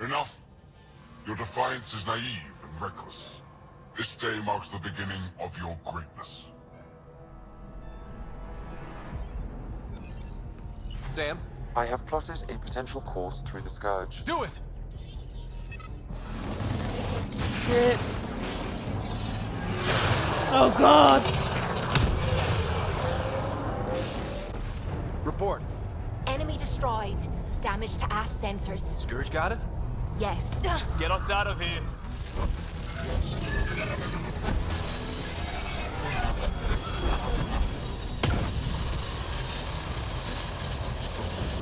[SPEAKER 16] Enough. Your defiance is naive and reckless. This day marks the beginning of your greatness.
[SPEAKER 3] Sam?
[SPEAKER 5] I have plotted a potential course through the Scourge.
[SPEAKER 3] Do it!
[SPEAKER 1] Shit. Oh god!
[SPEAKER 3] Report.
[SPEAKER 4] Enemy destroyed. Damage to aft sensors.
[SPEAKER 3] Scourge got it?
[SPEAKER 4] Yes.
[SPEAKER 13] Get us out of here.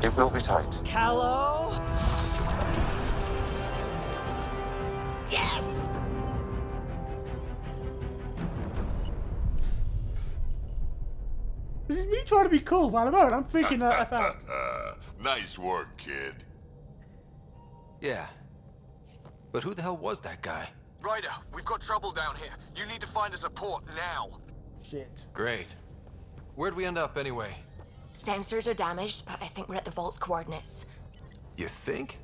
[SPEAKER 5] It will be tight.
[SPEAKER 18] Callow? Yes!
[SPEAKER 1] This is me trying to be cool, man. I'm freaking out.
[SPEAKER 16] Nice work, kid.
[SPEAKER 3] Yeah. But who the hell was that guy?
[SPEAKER 21] Ryder, we've got trouble down here. You need to find us a port now.
[SPEAKER 1] Shit.
[SPEAKER 3] Great. Where'd we end up anyway?
[SPEAKER 4] Sensors are damaged, but I think we're at the vault's coordinates.
[SPEAKER 3] You think?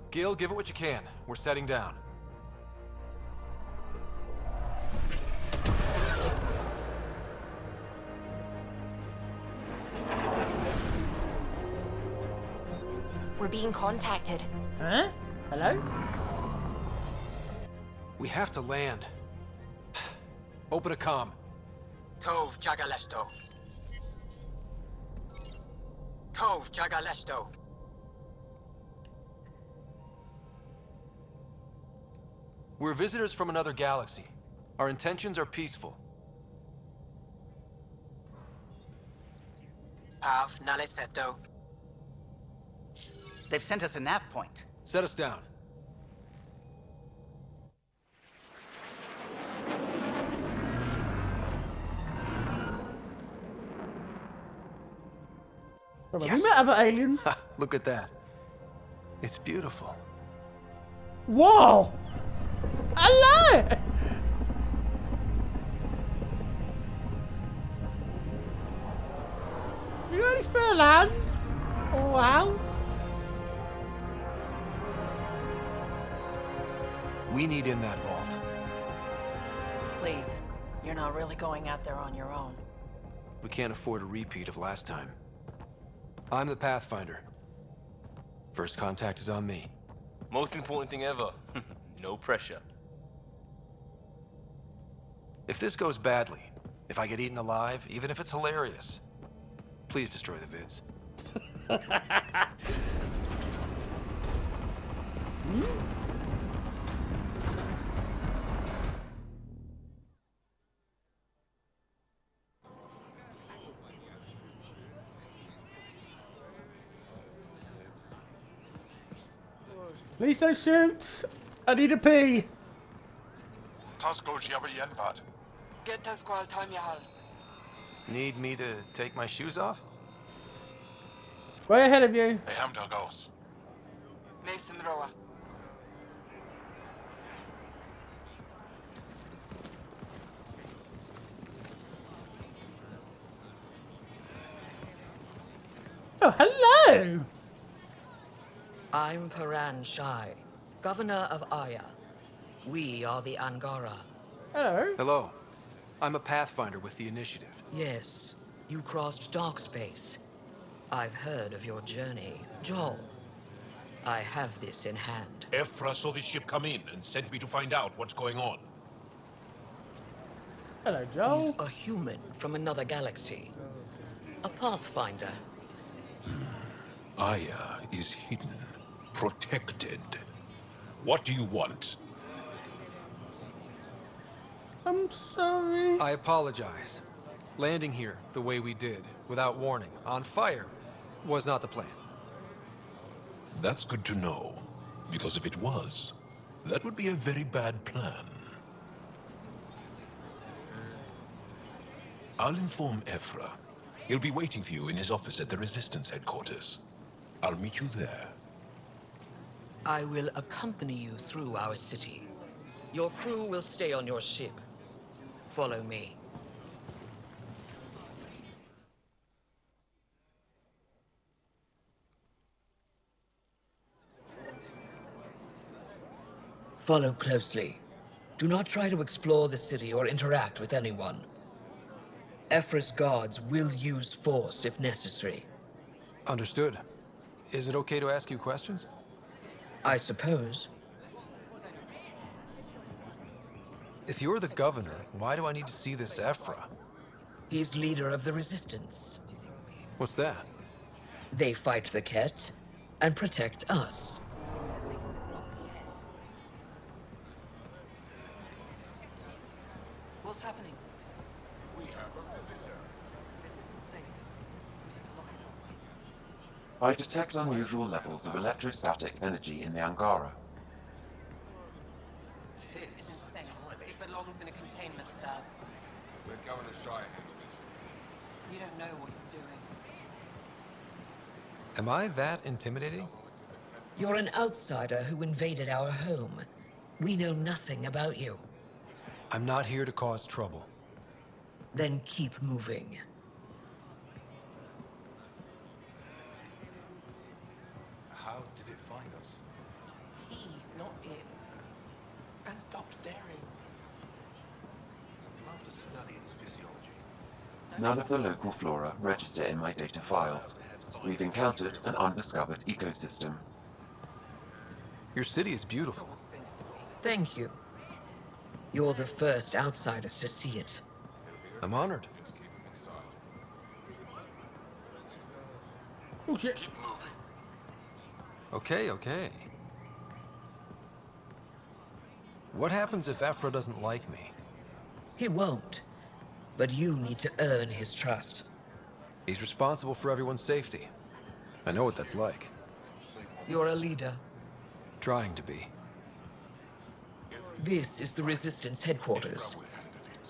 [SPEAKER 3] Gil, give it what you can. We're setting down.
[SPEAKER 4] We're being contacted.
[SPEAKER 1] Huh? Hello?
[SPEAKER 3] We have to land. Open a comm.
[SPEAKER 6] Tov Jagalesto. Tov Jagalesto.
[SPEAKER 3] We're visitors from another galaxy. Our intentions are peaceful.
[SPEAKER 6] Av Naleseto.
[SPEAKER 22] They've sent us a nav point.
[SPEAKER 3] Set us down.
[SPEAKER 1] Yes. We met other aliens.
[SPEAKER 3] Look at that. It's beautiful.
[SPEAKER 1] Whoa! Hello! You got any spare land? Or house?
[SPEAKER 3] We need in that vault.
[SPEAKER 18] Please, you're not really going out there on your own.
[SPEAKER 3] We can't afford a repeat of last time. I'm the Pathfinder. First contact is on me.
[SPEAKER 13] Most important thing ever. No pressure.
[SPEAKER 3] If this goes badly, if I get eaten alive, even if it's hilarious, please destroy the vids.
[SPEAKER 1] Please don't shoot! I need a pee!
[SPEAKER 16] Tasco Jiabayenvat.
[SPEAKER 6] Get Tasqual Tamyahal.
[SPEAKER 3] Need me to take my shoes off?
[SPEAKER 1] Way ahead of you.
[SPEAKER 16] I am Dagos.
[SPEAKER 6] Mason Roa.
[SPEAKER 1] Oh, hello!
[SPEAKER 11] I'm Paran Shai, Governor of Aya. We are the Angara.
[SPEAKER 1] Hello.
[SPEAKER 3] Hello. I'm a Pathfinder with the Initiative.
[SPEAKER 11] Yes, you crossed dark space. I've heard of your journey, Joel. I have this in hand.
[SPEAKER 15] Ephra saw the ship come in and sent me to find out what's going on.
[SPEAKER 1] Hello, Joel.
[SPEAKER 11] He's a human from another galaxy. A Pathfinder.
[SPEAKER 15] Aya is hidden, protected. What do you want?
[SPEAKER 1] I'm sorry.
[SPEAKER 3] I apologize. Landing here the way we did, without warning, on fire, was not the plan.
[SPEAKER 15] That's good to know, because if it was, that would be a very bad plan. I'll inform Ephra. He'll be waiting for you in his office at the Resistance headquarters. I'll meet you there.
[SPEAKER 11] I will accompany you through our city. Your crew will stay on your ship. Follow me.
[SPEAKER 9] Follow closely. Do not try to explore the city or interact with anyone. Ephra's guards will use force if necessary.
[SPEAKER 3] Understood. Is it okay to ask you questions?
[SPEAKER 9] I suppose.
[SPEAKER 3] If you're the governor, why do I need to see this Ephra?
[SPEAKER 9] He's leader of the resistance.
[SPEAKER 3] What's that?
[SPEAKER 9] They fight the Ket and protect us.
[SPEAKER 11] What's happening?
[SPEAKER 16] We have a visitor.
[SPEAKER 11] This isn't safe. We need to lock it up.
[SPEAKER 5] I detect unusual levels of electrostatic energy in the Angara.
[SPEAKER 2] This is insane. It belongs in a containment cell.
[SPEAKER 16] Let Governor Shire handle this.
[SPEAKER 2] You don't know what you're doing.
[SPEAKER 3] Am I that intimidating?
[SPEAKER 9] You're an outsider who invaded our home. We know nothing about you.
[SPEAKER 3] I'm not here to cause trouble.
[SPEAKER 9] Then keep moving.
[SPEAKER 23] How did it find us?
[SPEAKER 11] He, not it. And stop staring.
[SPEAKER 15] I'd love to study its physiology.
[SPEAKER 5] None of the local flora register in my data files. We've encountered an undiscovered ecosystem.
[SPEAKER 3] Your city is beautiful.
[SPEAKER 9] Thank you. You're the first outsider to see it.
[SPEAKER 3] I'm honored.
[SPEAKER 1] Oh shit.
[SPEAKER 16] Keep moving.
[SPEAKER 3] Okay. What happens if Ephra doesn't like me?
[SPEAKER 9] He won't. But you need to earn his trust.
[SPEAKER 3] He's responsible for everyone's safety. I know what that's like.
[SPEAKER 9] You're a leader.
[SPEAKER 3] Trying to be.
[SPEAKER 9] This is the Resistance headquarters.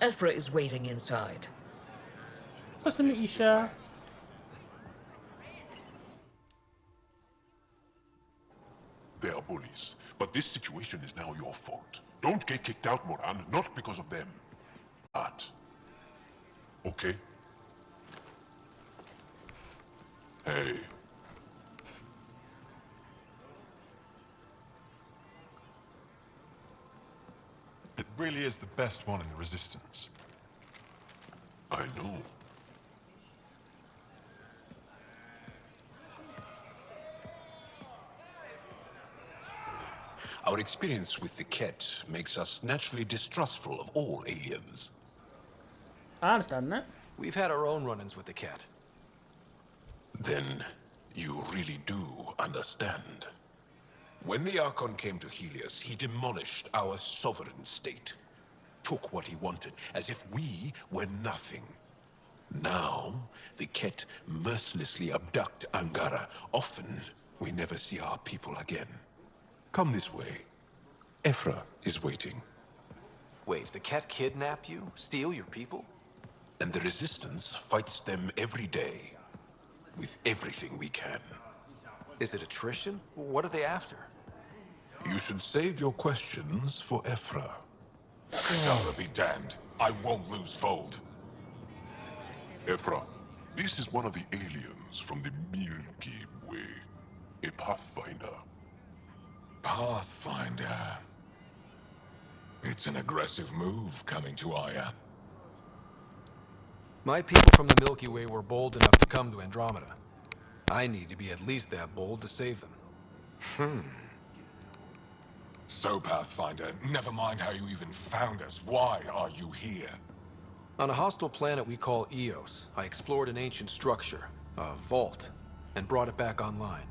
[SPEAKER 9] Ephra is waiting inside.
[SPEAKER 1] Nice to meet you, Shah.
[SPEAKER 15] They are bullies, but this situation is now your fault. Don't get kicked out, Moran, not because of them. But... okay? Hey.
[SPEAKER 10] It really is the best one in the Resistance.
[SPEAKER 15] I know.
[SPEAKER 10] Our experience with the Ket makes us naturally distrustful of all aliens.
[SPEAKER 1] I understand that.
[SPEAKER 3] We've had our own run-ins with the Ket.
[SPEAKER 15] Then you really do understand. When the Archon came to Helios, he demolished our sovereign state. Took what he wanted, as if we were nothing. Now, the Ket mercilessly abduct Angara. Often, we never see our people again. Come this way. Ephra is waiting.
[SPEAKER 3] Wait, the Ket kidnap you? Steal your people?
[SPEAKER 15] And the Resistance fights them every day. With everything we can.
[SPEAKER 3] Is it attrition? What are they after?
[SPEAKER 15] You should save your questions for Ephra. Shall be damned. I won't lose Fold. Ephra, this is one of the aliens from the Milky Way. A Pathfinder. Pathfinder. It's an aggressive move coming to Aya.
[SPEAKER 3] My people from the Milky Way were bold enough to come to Andromeda. I need to be at least that bold to save them.
[SPEAKER 15] So, Pathfinder, never mind how you even found us. Why are you here?
[SPEAKER 3] On a hostile planet we call Eos, I explored an ancient structure, a vault, and brought it back online.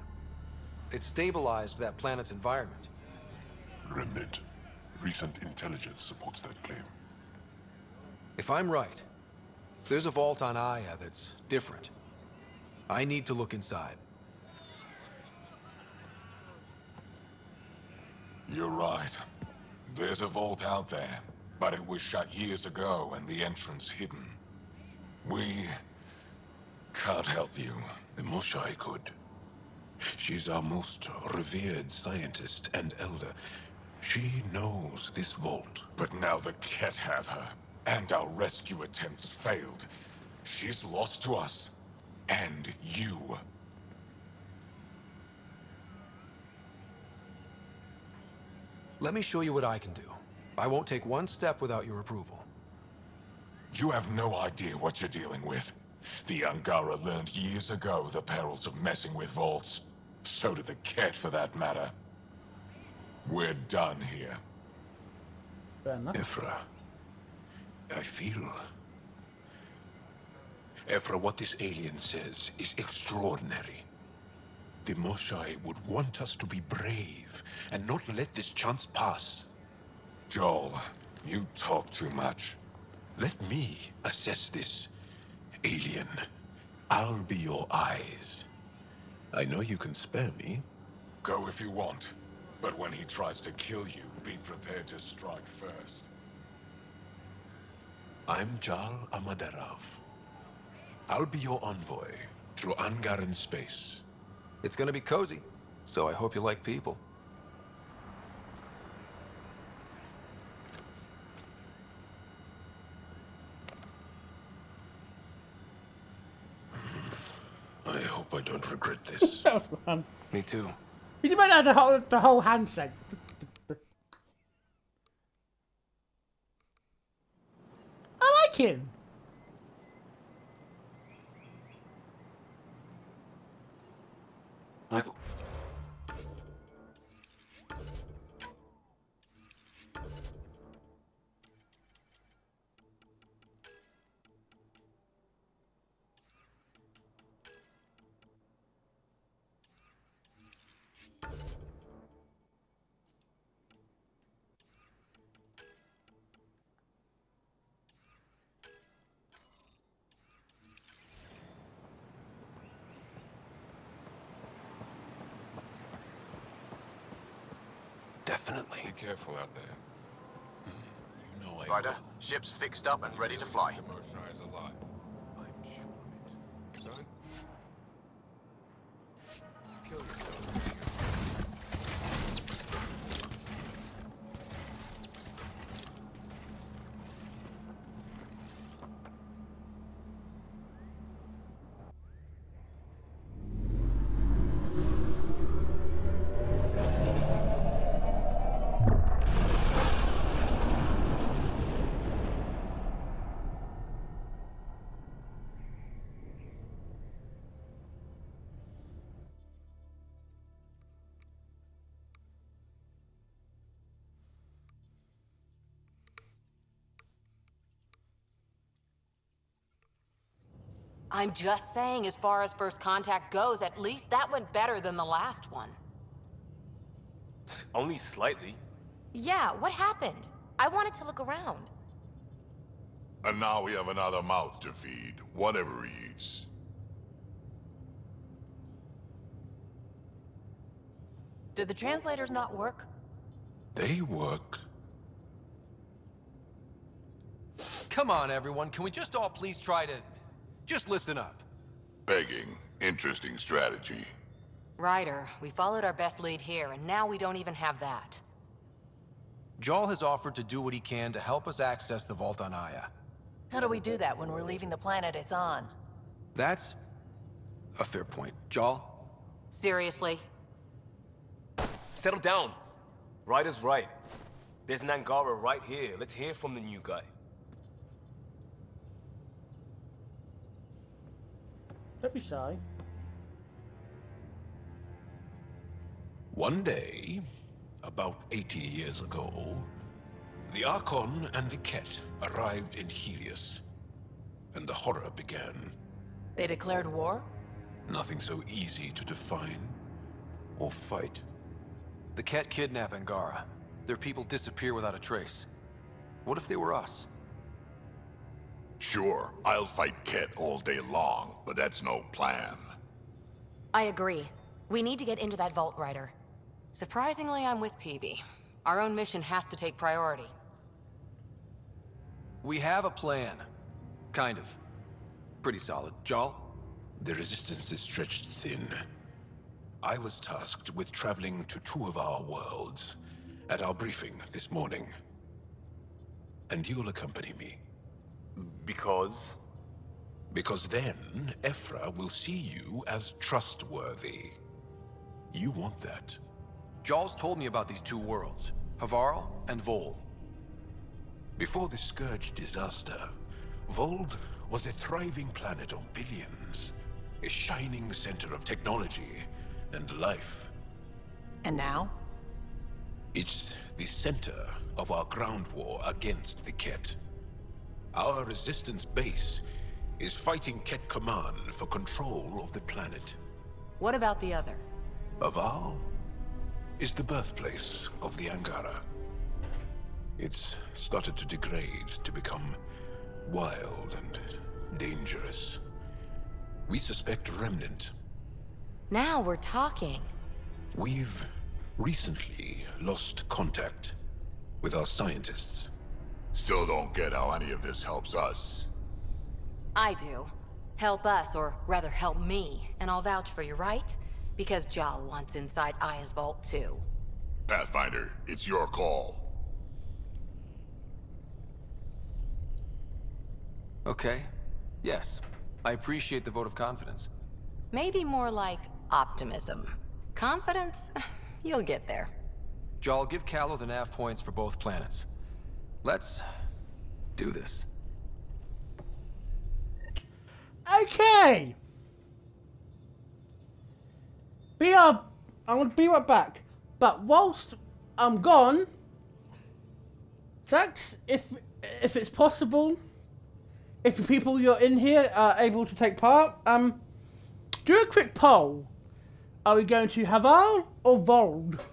[SPEAKER 3] It stabilized that planet's environment.
[SPEAKER 15] Remnant. Recent intelligence supports that claim.
[SPEAKER 3] If I'm right, there's a vault on Aya that's different. I need to look inside.
[SPEAKER 15] You're right. There's a vault out there, but it was shut years ago and the entrance hidden. We can't help you. The Moshai could. She's our most revered scientist and elder. She knows this vault. But now the Ket have her, and our rescue attempts failed. She's lost to us, and you.
[SPEAKER 3] Let me show you what I can do. I won't take one step without your approval.
[SPEAKER 15] You have no idea what you're dealing with. The Angara learned years ago the perils of messing with vaults. So did the Ket, for that matter. We're done here.
[SPEAKER 1] Fair enough.
[SPEAKER 10] Ephra, I feel... Ephra, what this alien says is extraordinary. The Moshai would want us to be brave and not let this chance pass.
[SPEAKER 15] Joel, you talk too much.
[SPEAKER 10] Let me assess this. Alien, I'll be your eyes. I know you can spare me.
[SPEAKER 15] Go if you want. But when he tries to kill you, be prepared to strike first.
[SPEAKER 10] I'm Jal Amaderov. I'll be your envoy through Angaran space.
[SPEAKER 3] It's gonna be cozy, so I hope you like people.
[SPEAKER 10] I hope I don't regret this.
[SPEAKER 1] That was fun.
[SPEAKER 3] Me too.
[SPEAKER 1] He might have the whole handshake. I like him.
[SPEAKER 5] I've...
[SPEAKER 3] Definitely.
[SPEAKER 10] Be careful out there. You know I
[SPEAKER 21] Ryder, ship's fixed up and ready to fly.
[SPEAKER 10] The Moshai is alive. I'm sure of it. Son? Kill yourself.
[SPEAKER 12] I'm just saying, as far as first contact goes, at least that went better than the last one.
[SPEAKER 13] Only slightly.
[SPEAKER 12] Yeah, what happened? I wanted to look around.
[SPEAKER 15] And now we have another mouth to feed, whatever he eats.
[SPEAKER 18] Did the translators not work?
[SPEAKER 10] They work.
[SPEAKER 3] Come on, everyone. Can we just all please try to... just listen up?
[SPEAKER 15] Begging. Interesting strategy.
[SPEAKER 12] Ryder, we followed our best lead here, and now we don't even have that.
[SPEAKER 3] Jal has offered to do what he can to help us access the vault on Aya.
[SPEAKER 18] How do we do that when we're leaving the planet it's on?
[SPEAKER 3] That's a fair point. Jal?
[SPEAKER 12] Seriously?
[SPEAKER 13] Settle down. Ryder's right. There's an Angara right here. Let's hear from the new guy.
[SPEAKER 1] Don't be shy.
[SPEAKER 10] One day, about 80 years ago, the Archon and the Ket arrived in Helios, and the horror began.
[SPEAKER 18] They declared war?
[SPEAKER 10] Nothing so easy to define or fight.
[SPEAKER 3] The Ket kidnap Angara. Their people disappear without a trace. What if they were us?
[SPEAKER 15] Sure, I'll fight Ket all day long, but that's no plan.
[SPEAKER 12] I agree. We need to get into that vault, Ryder. Surprisingly, I'm with PB. Our own mission has to take priority.
[SPEAKER 3] We have a plan. Kind of. Pretty solid. Jal?
[SPEAKER 10] The resistance is stretched thin. I was tasked with traveling to two of our worlds at our briefing this morning. And you'll accompany me.
[SPEAKER 13] Because?
[SPEAKER 10] Because then, Ephra will see you as trustworthy. You want that.
[SPEAKER 3] Jal's told me about these two worlds. Havarl and Vol.
[SPEAKER 10] Before the Scourge disaster, Vold was a thriving planet of billions. A shining center of technology and life.
[SPEAKER 18] And now?
[SPEAKER 10] It's the center of our ground war against the Ket. Our resistance base is fighting Ket Command for control of the planet.
[SPEAKER 2] What about the other?
[SPEAKER 10] Aval is the birthplace of the Angara. It's started to degrade, to become wild and dangerous. We suspect Remnant.
[SPEAKER 12] Now we're talking.
[SPEAKER 10] We've recently lost contact with our scientists.
[SPEAKER 15] Still don't get how any of this helps us.
[SPEAKER 12] I do. Help us, or rather help me, and I'll vouch for you, right? Because Jal wants inside Aya's vault too.
[SPEAKER 15] Pathfinder, it's your call.
[SPEAKER 3] Okay. Yes. I appreciate the vote of confidence.
[SPEAKER 12] Maybe more like optimism. Confidence? You'll get there.
[SPEAKER 3] Jal, give Callow the nav points for both planets. Let's do this.
[SPEAKER 1] Okay. I'm gonna be right back. But whilst I'm gone, Zax, if it's possible, if the people you're in here are able to take part, do a quick poll. Are we going to Haval or Vold?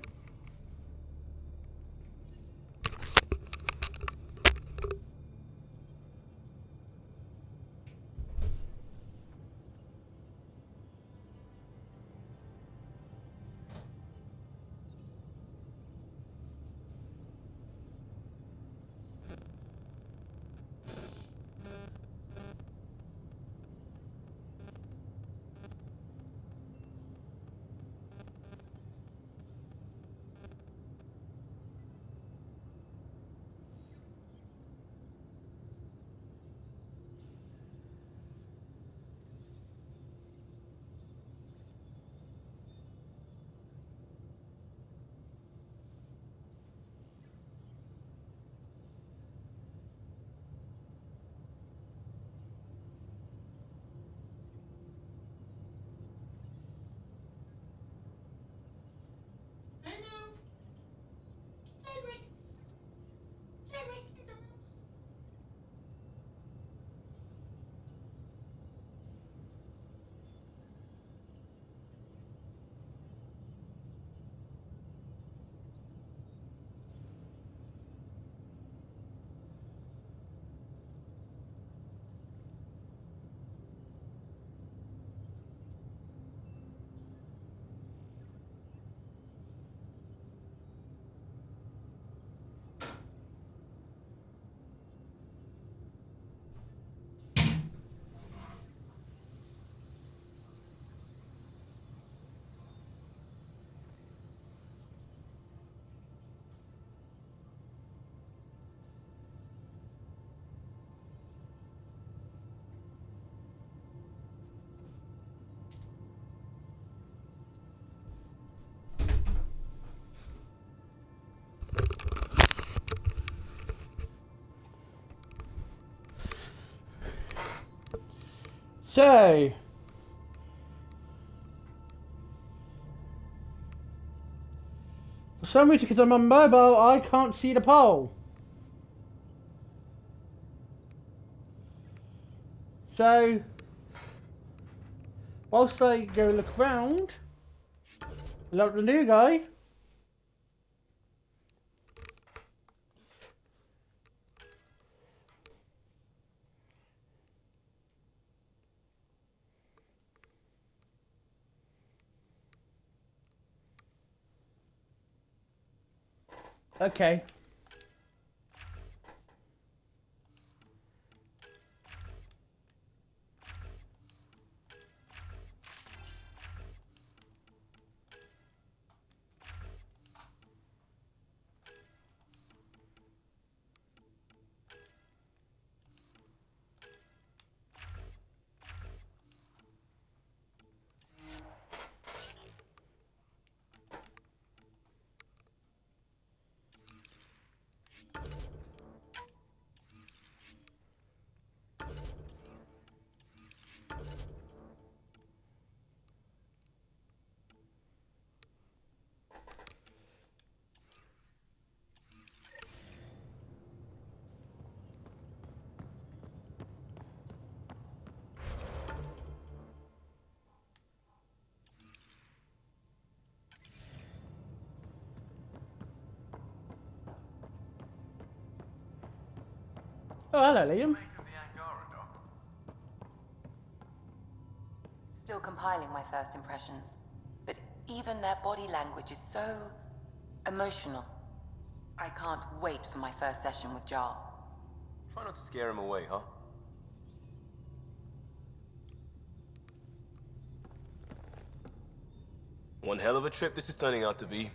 [SPEAKER 1] So, for some reason, because I'm on mobile, I can't see the poll. So, whilst I go look around, like the new guy. Okay. Oh, hello, Liam.
[SPEAKER 12] Still compiling my first impressions. But even their body language is so emotional. I can't wait for my first session with Jarl.
[SPEAKER 23] Try not to scare him away, huh? One hell of a trip this is turning out to be.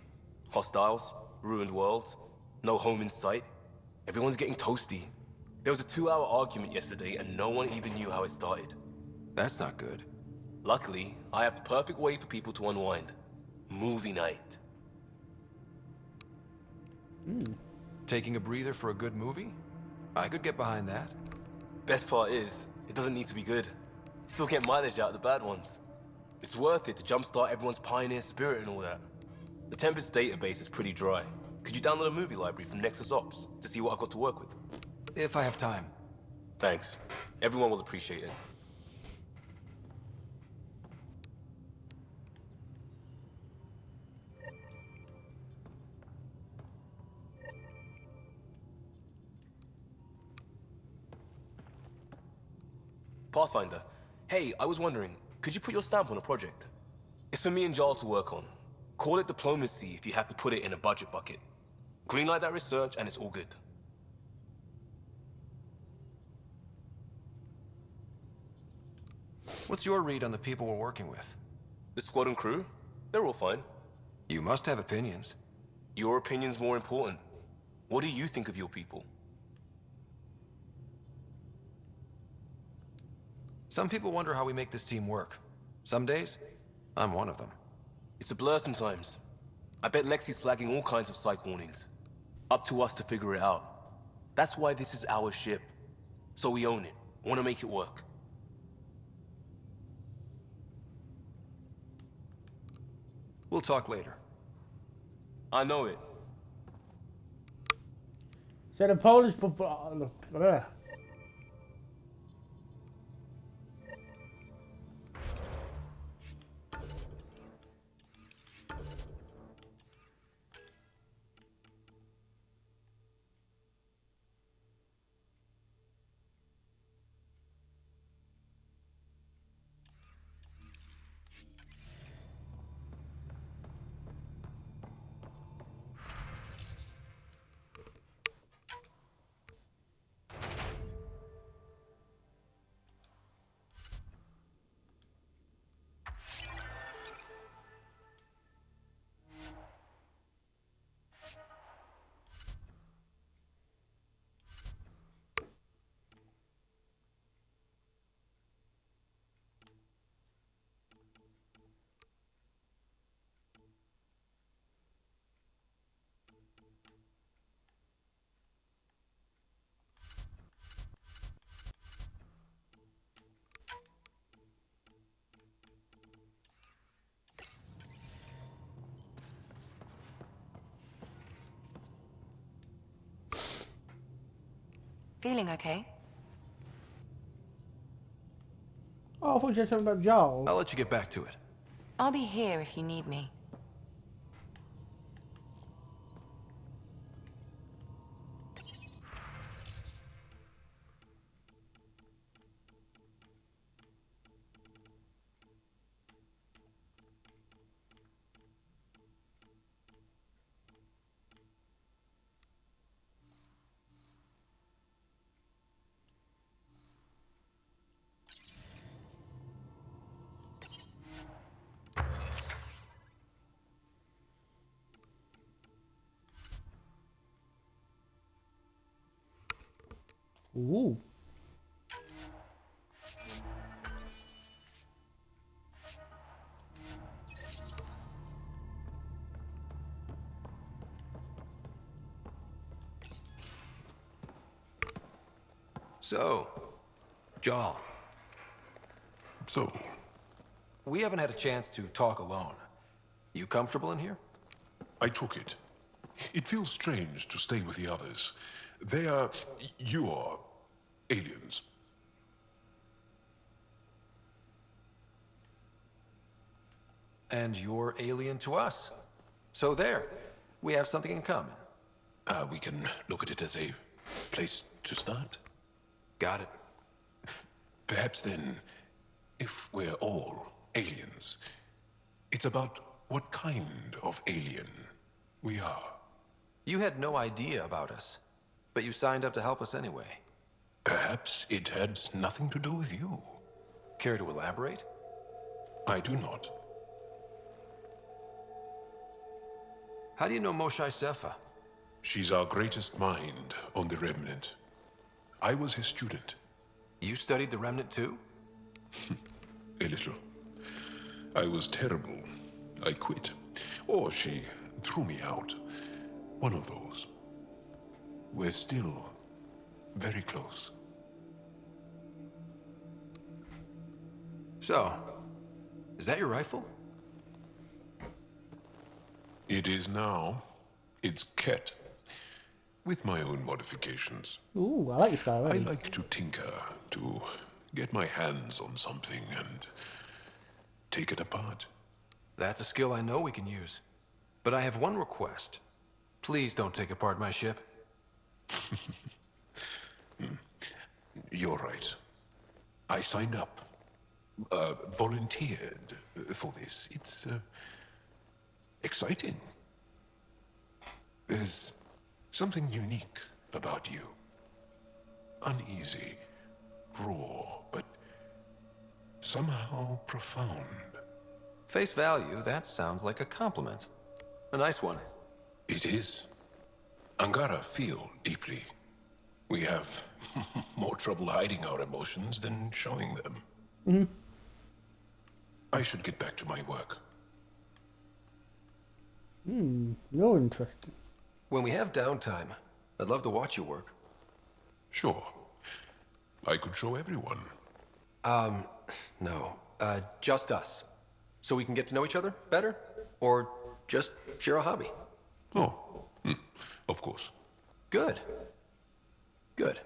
[SPEAKER 23] Hostiles, ruined worlds, no home in sight. Everyone's getting toasty. There was a 2-hour argument yesterday and no one even knew how it started.
[SPEAKER 3] That's not good.
[SPEAKER 23] Luckily, I have the perfect way for people to unwind. Movie night.
[SPEAKER 3] Taking a breather for a good movie? I could get behind that.
[SPEAKER 23] Best part is, it doesn't need to be good. Still get mileage out of the bad ones. It's worth it to jumpstart everyone's pioneer spirit and all that. The Tempest database is pretty dry. Could you download a movie library from Nexus Ops to see what I've got to work with?
[SPEAKER 3] If I have time.
[SPEAKER 23] Thanks. Everyone will appreciate it. Pathfinder, hey, I was wondering, could you put your stamp on a project? It's for me and Jarl to work on. Call it diplomacy if you have to put it in a budget bucket. Greenlight that research and it's all good.
[SPEAKER 3] What's your read on the people we're working with?
[SPEAKER 23] The squad and crew? They're all fine.
[SPEAKER 3] You must have opinions.
[SPEAKER 23] Your opinion's more important. What do you think of your people?
[SPEAKER 3] Some people wonder how we make this team work. Some days, I'm one of them.
[SPEAKER 23] It's a blur sometimes. I bet Lexi's flagging all kinds of psych warnings. Up to us to figure it out. That's why this is our ship. So we own it. Want to make it work.
[SPEAKER 3] We'll talk later.
[SPEAKER 23] I know it.
[SPEAKER 1] So the Polish football.
[SPEAKER 12] Feeling okay?
[SPEAKER 1] Oh, I thought you said something about Jarl.
[SPEAKER 3] I'll let you get back to it.
[SPEAKER 12] I'll be here if you need me.
[SPEAKER 1] Ooh.
[SPEAKER 3] So, Jarl.
[SPEAKER 15] So?
[SPEAKER 3] We haven't had a chance to talk alone. You comfortable in here?
[SPEAKER 15] I took it. It feels strange to stay with the others. They are... you are... aliens.
[SPEAKER 3] And you're alien to us. So there, we have something in common.
[SPEAKER 15] We can look at it as a place to start.
[SPEAKER 3] Got it.
[SPEAKER 10] Perhaps then, if we're all aliens, it's about what kind of alien we are.
[SPEAKER 3] You had no idea about us, but you signed up to help us anyway.
[SPEAKER 10] Perhaps it had nothing to do with you.
[SPEAKER 3] Care to elaborate?
[SPEAKER 10] I do not.
[SPEAKER 3] How do you know Moshae Sefa?
[SPEAKER 10] She's our greatest mind on the Remnant. I was his student.
[SPEAKER 3] You studied the Remnant too?
[SPEAKER 10] A little. I was terrible. I quit. Or she threw me out. One of those. We're still very close.
[SPEAKER 3] So, is that your rifle?
[SPEAKER 10] It is now. It's Ket. With my own modifications.
[SPEAKER 1] Ooh, I like this guy
[SPEAKER 10] I
[SPEAKER 1] already.
[SPEAKER 10] like to tinker, to get my hands on something and take it apart.
[SPEAKER 3] That's a skill I know we can use. But I have one request. Please don't take apart my ship.
[SPEAKER 10] You're right. I signed up. Volunteered for this. It's exciting. There's something unique about you. Uneasy, raw, but somehow profound.
[SPEAKER 3] Face value, that sounds like a compliment. A nice one.
[SPEAKER 10] It is. Angara feel deeply. We have more trouble hiding our emotions than showing them.
[SPEAKER 1] Mm-hmm.
[SPEAKER 10] I should get back to my work.
[SPEAKER 1] You're interesting.
[SPEAKER 3] When we have downtime, I'd love to watch you work.
[SPEAKER 10] Sure. I could show everyone.
[SPEAKER 3] No. Just us. So we can get to know each other better? Or just share a hobby?
[SPEAKER 10] Oh, of course.
[SPEAKER 3] Good. Good.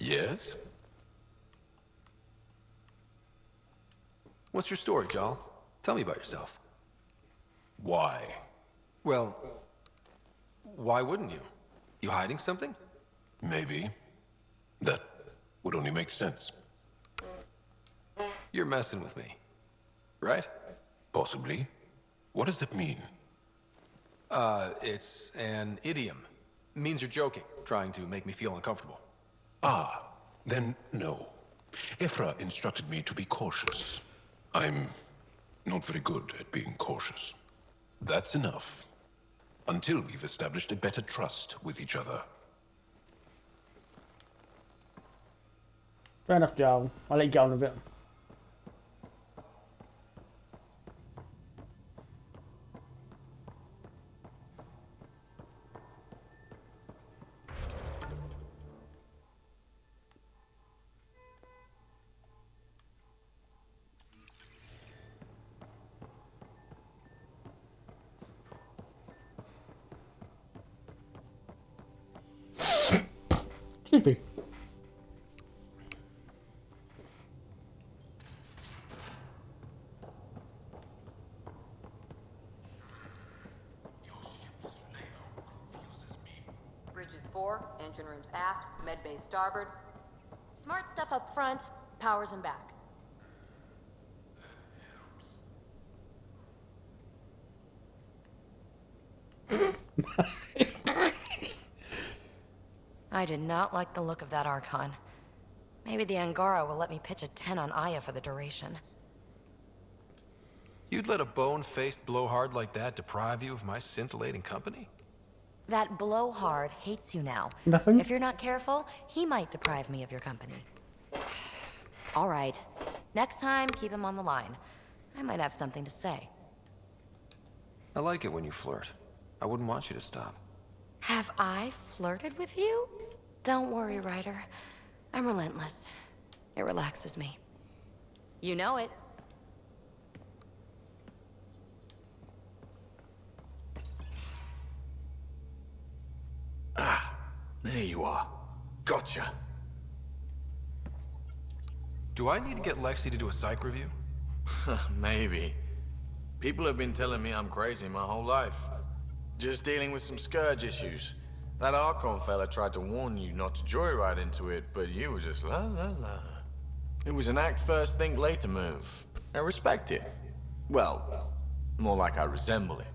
[SPEAKER 10] Yes?
[SPEAKER 3] What's your story, Jal? Tell me about yourself.
[SPEAKER 10] Why?
[SPEAKER 3] Well, why wouldn't you? You hiding something?
[SPEAKER 10] Maybe. That would only make sense.
[SPEAKER 3] You're messing with me, right?
[SPEAKER 10] Possibly. What does that mean?
[SPEAKER 3] It's an idiom. Means you're joking, trying to make me feel uncomfortable.
[SPEAKER 10] Ah, then no. Ephra instructed me to be cautious. I'm not very good at being cautious. That's enough. Until we've established a better trust with each other.
[SPEAKER 1] Fair enough, Joel. I'll let you get on with it. Excuse me.
[SPEAKER 8] Bridges 4, engine rooms aft, med bay starboard. Smart stuff up front, powers in back. I did not like the look of that Archon. Maybe the Angara will let me pitch a 10 on Aya for the duration.
[SPEAKER 3] You'd let a bone-faced blowhard like that deprive you of my scintillating company?
[SPEAKER 8] That blowhard hates you now.
[SPEAKER 1] Nothing?
[SPEAKER 8] If you're not careful, he might deprive me of your company. All right. Next time, keep him on the line. I might have something to say.
[SPEAKER 3] I like it when you flirt. I wouldn't want you to stop.
[SPEAKER 8] Have I flirted with you? Don't worry, Ryder. I'm relentless. It relaxes me. You know it.
[SPEAKER 24] There you are. Gotcha.
[SPEAKER 3] Do I need to get Lexi to do a psych review?
[SPEAKER 24] Maybe. People have been telling me I'm crazy my whole life. Just dealing with some scourge issues. That Archon fella tried to warn you not to joyride into it, but you were just la la la. It was an act first, think later move. I respect it. Well, more like I resemble it.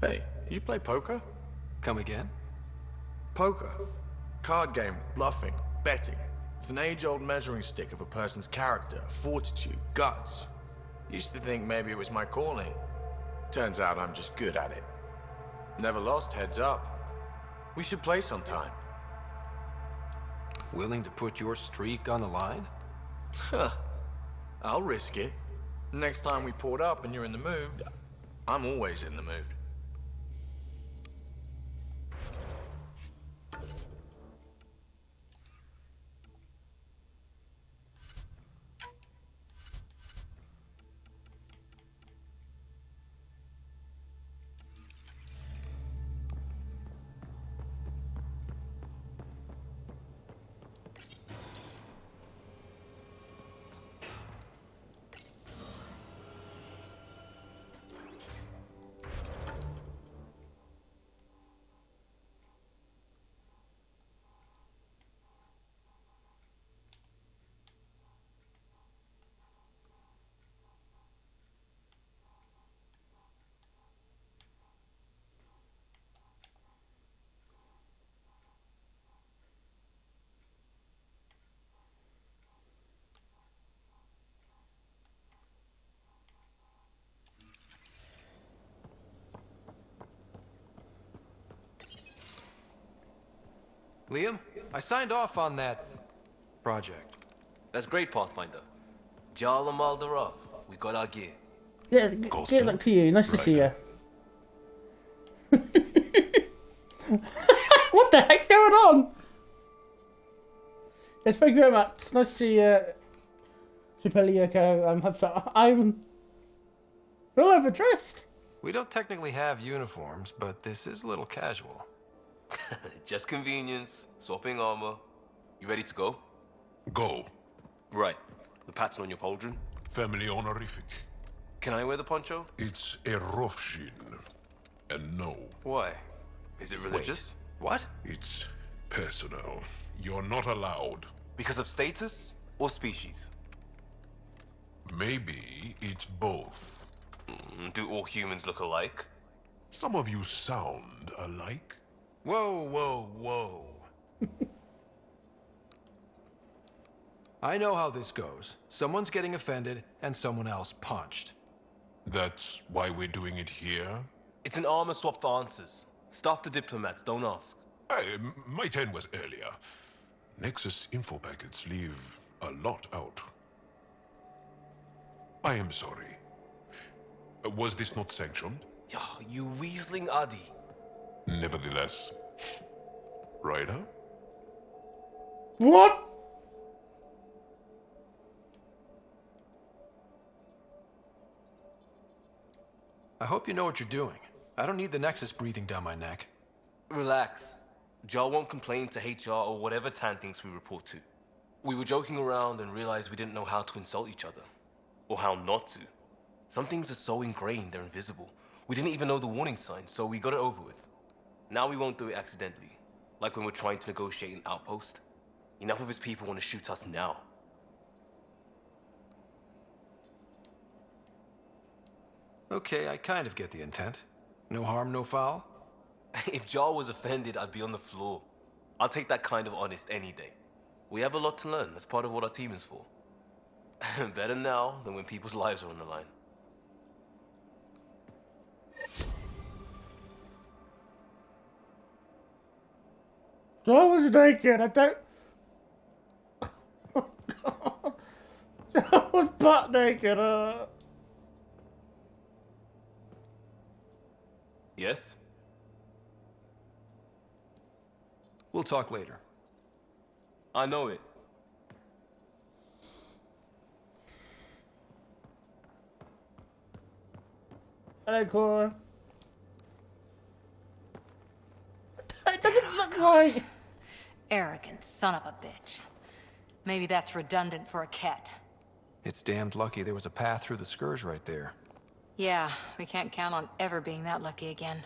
[SPEAKER 24] Hey, you play poker?
[SPEAKER 3] Come again?
[SPEAKER 24] Poker. Card game, bluffing, betting. It's an age-old measuring stick of a person's character, fortitude, guts. Used to think maybe it was my calling. Turns out I'm just good at it. Never lost, heads up. We should play sometime.
[SPEAKER 3] Willing to put your streak on the line?
[SPEAKER 24] Huh. I'll risk it. Next time we port up and you're in the mood, I'm always in the mood.
[SPEAKER 3] Liam, I signed off on that project.
[SPEAKER 23] That's great, Pathfinder. Jarl and Maldarov, we got our gear.
[SPEAKER 1] Yeah, good luck to you. Nice to see you. What the heck's going on? Yes, thank you very much. It's nice to see you, Super Lioko. I'm well overdressed.
[SPEAKER 3] We don't technically have uniforms, but this is a little casual.
[SPEAKER 23] Just convenience, swapping armor. You ready to go?
[SPEAKER 15] Go.
[SPEAKER 23] Right. The pattern on your pauldron?
[SPEAKER 15] Family honorific.
[SPEAKER 23] Can I wear the poncho?
[SPEAKER 15] It's a Rofshin. And no.
[SPEAKER 23] Why? Is it religious?
[SPEAKER 3] Wait, what?
[SPEAKER 15] It's personal. You're not allowed.
[SPEAKER 23] Because of status or species?
[SPEAKER 15] Maybe it's both.
[SPEAKER 23] Do all humans look alike?
[SPEAKER 15] Some of you sound alike.
[SPEAKER 3] Whoa, whoa, whoa. I know how this goes. Someone's getting offended, and someone else punched.
[SPEAKER 15] That's why we're doing it here?
[SPEAKER 23] It's an armor swap for answers. Stuff the diplomats, don't ask.
[SPEAKER 15] Hey, my turn was earlier. Nexus info packets leave a lot out. I am sorry. Was this not sanctioned?
[SPEAKER 23] You weaseling Adi.
[SPEAKER 15] Nevertheless. Ryder?
[SPEAKER 1] What?
[SPEAKER 3] I hope you know what you're doing. I don't need the Nexus breathing down my neck.
[SPEAKER 23] Relax. Jar won't complain to HR or whatever Tan thinks we report to. We were joking around and realized we didn't know how to insult each other. Or how not to. Some things are so ingrained they're invisible. We didn't even know the warning signs, so we got it over with. Now we won't do it accidentally. Like when we're trying to negotiate an outpost. Enough of his people want to shoot us now.
[SPEAKER 3] Okay, I kind of get the intent. No harm, no foul?
[SPEAKER 23] If Jar was offended, I'd be on the floor. I'll take that kind of honest any day. We have a lot to learn. That's part of what our team is for. Better now than when people's lives are on the line.
[SPEAKER 1] I was naked. I don't. Oh, God. I was butt naked.
[SPEAKER 23] Yes?
[SPEAKER 3] We'll talk later.
[SPEAKER 23] I know it.
[SPEAKER 1] Hello, Cora. It doesn't look right.
[SPEAKER 2] Arrogant son of a bitch. Maybe that's redundant for a cat.
[SPEAKER 3] It's damned lucky there was a path through the Scourge right there.
[SPEAKER 2] Yeah, we can't count on ever being that lucky again.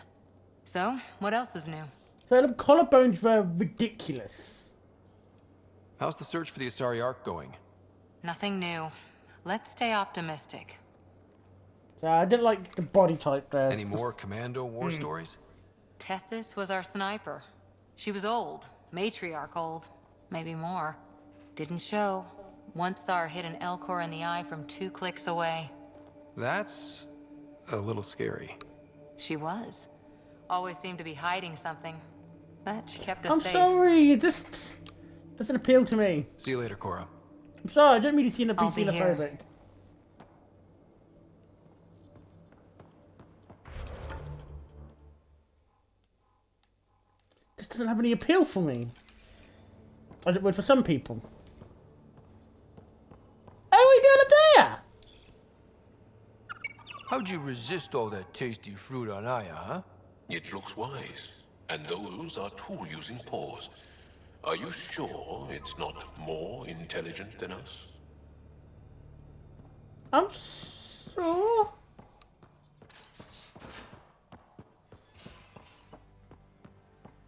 [SPEAKER 2] So, what else is new?
[SPEAKER 1] So the collarbones were ridiculous.
[SPEAKER 3] How's the search for the Asari Ark going?
[SPEAKER 2] Nothing new. Let's stay optimistic.
[SPEAKER 1] Yeah, I didn't like the body type there.
[SPEAKER 3] Any more commando war stories?
[SPEAKER 2] Tethys was our sniper. She was old. Matriarch old. Maybe more. Didn't show. Once saw her hit an Elcor in the eye from 2 clicks away.
[SPEAKER 3] That's a little scary.
[SPEAKER 2] She was. Always seemed to be hiding something. But she kept us
[SPEAKER 1] I'm
[SPEAKER 2] safe.
[SPEAKER 1] sorry, it just doesn't appeal to me.
[SPEAKER 3] See you later, Cora.
[SPEAKER 1] I'm sorry, I don't mean to seem to be
[SPEAKER 2] I'll be here.
[SPEAKER 1] xenophobic. This doesn't have any appeal for me. As it would for some people. Hey, what are you doing up there?
[SPEAKER 21] How'd you resist all that tasty fruit on Aya, huh?
[SPEAKER 10] It looks wise. And those are tool-using paws. Are you sure it's not more intelligent than us?
[SPEAKER 1] I'm sure.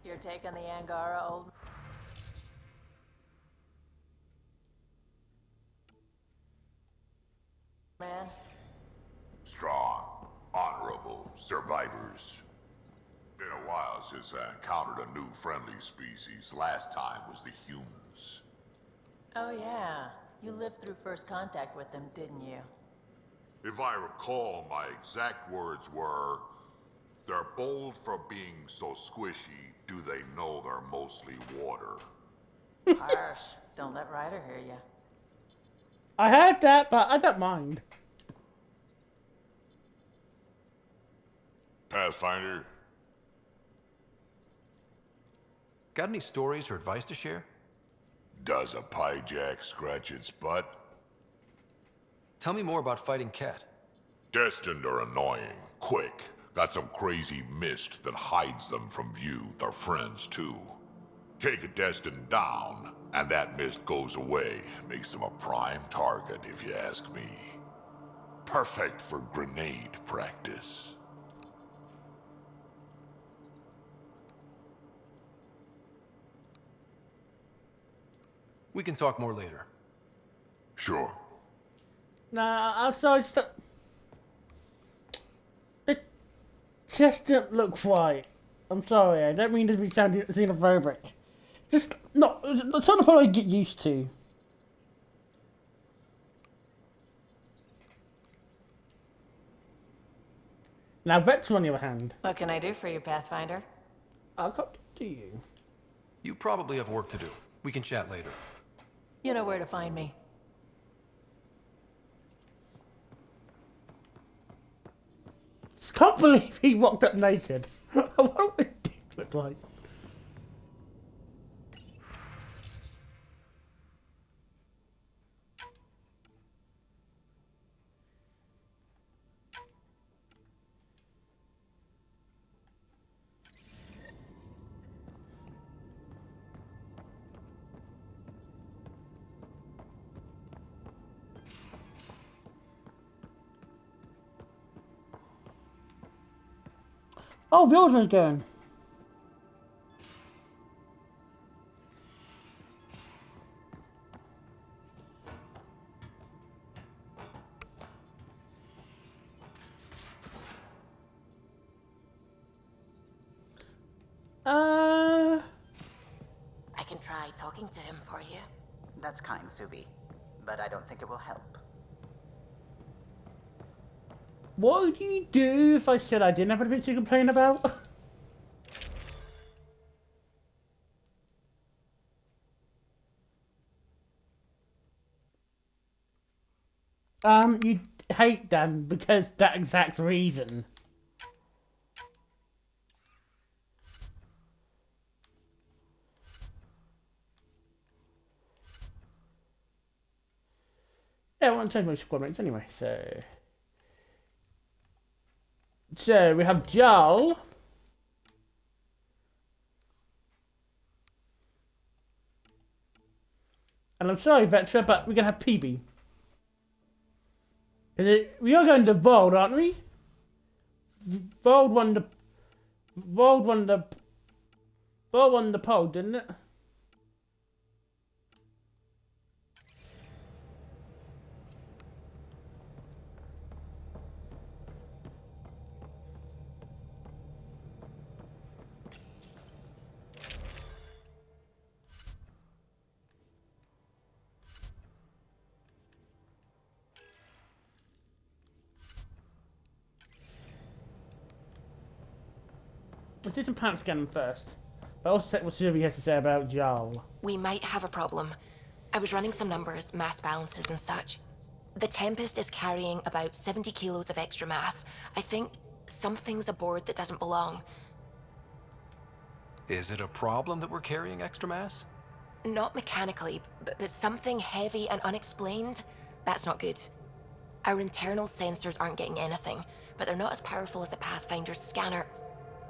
[SPEAKER 18] Your take on the Angara, old... man?
[SPEAKER 15] Strong, honorable survivors. Been a while since I encountered a new friendly species. Last time was the humans.
[SPEAKER 18] Oh yeah, you lived through first contact with them, didn't you?
[SPEAKER 15] If I recall, my exact words were, "They're bold for being so squishy, do they know they're mostly water?"
[SPEAKER 18] Harsh. Don't let Ryder hear you.
[SPEAKER 1] I heard that, but I don't mind.
[SPEAKER 15] Pathfinder?
[SPEAKER 3] Got any stories or advice to share?
[SPEAKER 15] Does a pyjak scratch its butt?
[SPEAKER 3] Tell me more about fighting Ket.
[SPEAKER 15] Destined are annoying. Quick. Got some crazy mist that hides them from view. They're friends, too. Take a Destined down, and that mist goes away. Makes them a prime target, if you ask me. Perfect for grenade practice.
[SPEAKER 3] We can talk more later.
[SPEAKER 15] Sure.
[SPEAKER 1] Nah, I'm sorry. It just didn't look right. I'm sorry. I don't mean to be sounding xenophobic. Just not. It's not a part I get used to. Now, Vex, on the other hand.
[SPEAKER 18] What can I do for you, Pathfinder?
[SPEAKER 1] I'll come to you.
[SPEAKER 3] You probably have work to do. We can chat later.
[SPEAKER 18] You know where to find me.
[SPEAKER 1] I can't believe he walked up naked. What would his dick look like? Oh, the old one's going.
[SPEAKER 4] I can try talking to him for you.
[SPEAKER 22] That's kind, Subi. But I don't think it will help.
[SPEAKER 1] What would you do if I said I didn't have anything to complain about? You hate them because that exact reason. Yeah, I want to change my squad mates anyway, so... So, we have Jarl. And I'm sorry, Vetra, but we're going to have PB. We are going to Vold, aren't we? Vold won the poll, didn't it? Let's do some plant scanning first. But also check what Sylvie has to say about Jarl.
[SPEAKER 4] We might have a problem. I was running some numbers, mass balances and such. The Tempest is carrying about 70 kilos of extra mass. I think something's aboard that doesn't belong.
[SPEAKER 3] Is it a problem that we're carrying extra mass?
[SPEAKER 4] Not mechanically, but something heavy and unexplained. That's not good. Our internal sensors aren't getting anything, but they're not as powerful as a Pathfinder's scanner.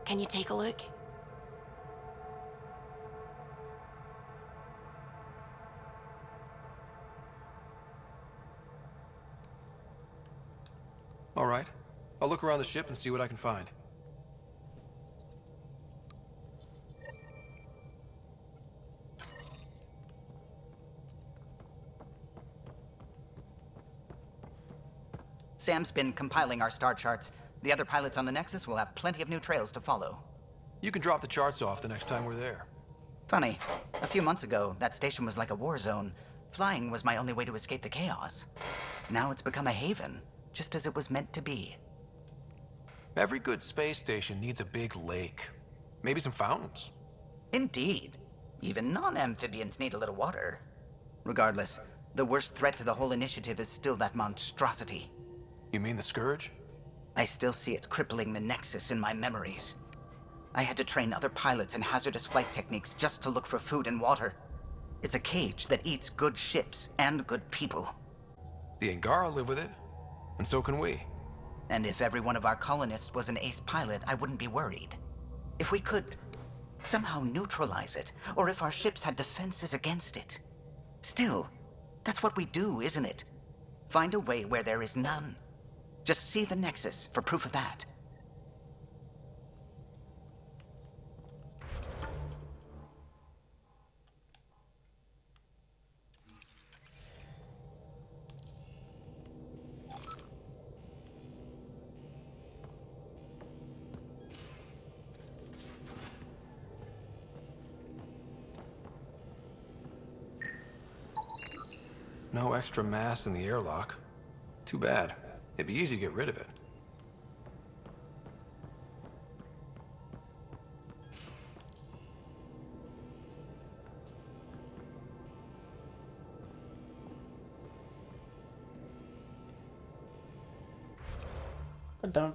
[SPEAKER 4] Can you take a look?
[SPEAKER 3] All right. I'll look around the ship and see what I can find.
[SPEAKER 22] Sam's been compiling our star charts. The other pilots on the Nexus will have plenty of new trails to follow.
[SPEAKER 3] You can drop the charts off the next time we're there.
[SPEAKER 22] Funny, a few months ago, that station was like a war zone. Flying was my only way to escape the chaos. Now it's become a haven, just as it was meant to be.
[SPEAKER 3] Every good space station needs a big lake. Maybe some fountains.
[SPEAKER 22] Indeed. Even non-amphibians need a little water. Regardless, the worst threat to the whole initiative is still that monstrosity.
[SPEAKER 3] You mean the Scourge?
[SPEAKER 22] I still see it crippling the Nexus in my memories. I had to train other pilots in hazardous flight techniques just to look for food and water. It's a cage that eats good ships and good people.
[SPEAKER 3] The Angara live with it, and so can we.
[SPEAKER 22] And if every one of our colonists was an ace pilot, I wouldn't be worried. If we could somehow neutralize it, or if our ships had defenses against it. Still, that's what we do, isn't it? Find a way where there is none. Just see the Nexus for proof of that.
[SPEAKER 3] No extra mass in the airlock. Too bad. It'd be easy to get rid of it.
[SPEAKER 1] I don't.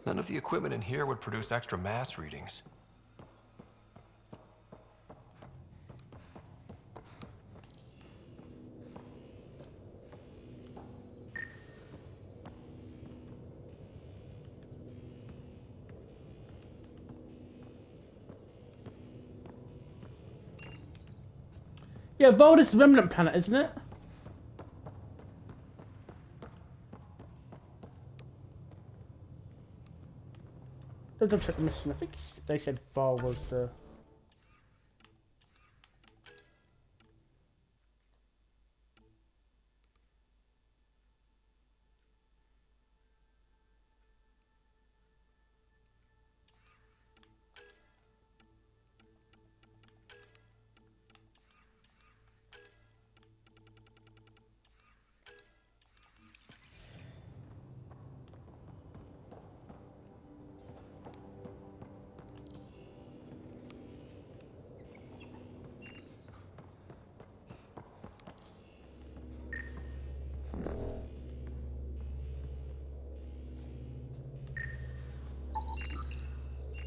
[SPEAKER 3] None of the equipment in here would produce extra mass readings.
[SPEAKER 1] Yeah, Vold is the remnant planet, isn't it? Let's double check the mission. I think they said Vold was the...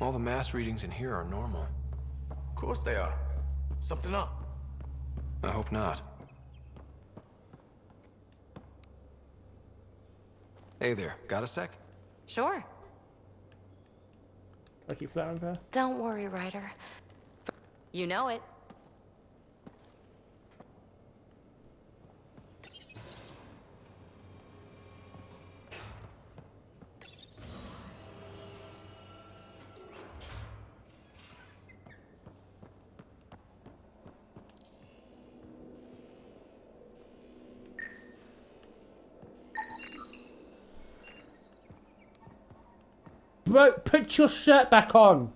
[SPEAKER 3] All the mass readings in here are normal.
[SPEAKER 24] Of course they are. Something up.
[SPEAKER 3] I hope not. Hey there, got a sec?
[SPEAKER 8] Sure.
[SPEAKER 1] I keep flying there.
[SPEAKER 8] Don't worry, Ryder. You know it.
[SPEAKER 1] Bro, put your shirt back on.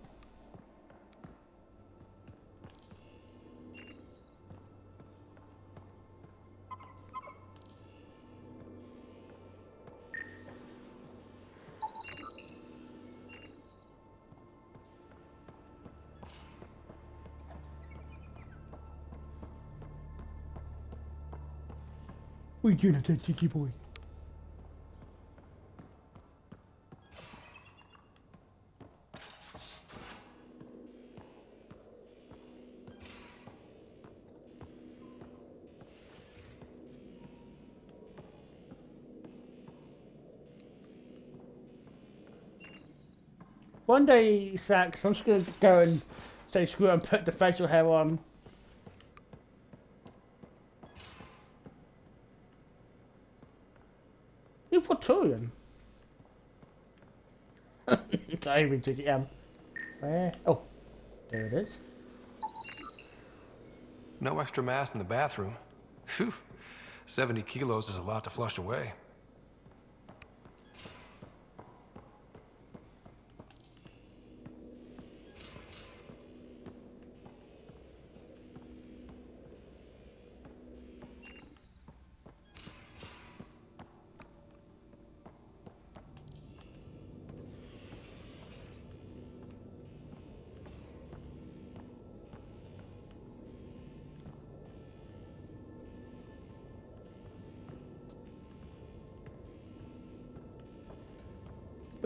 [SPEAKER 1] We do not take Tiki Boy. One day, Sax, I'm just gonna go and say screw it and put the facial hair on. You're Victorian. Don't even take it, Where? Oh, there it is.
[SPEAKER 3] No extra mass in the bathroom. Phew. 70 kilos is a lot to flush away.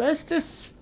[SPEAKER 1] Where's this?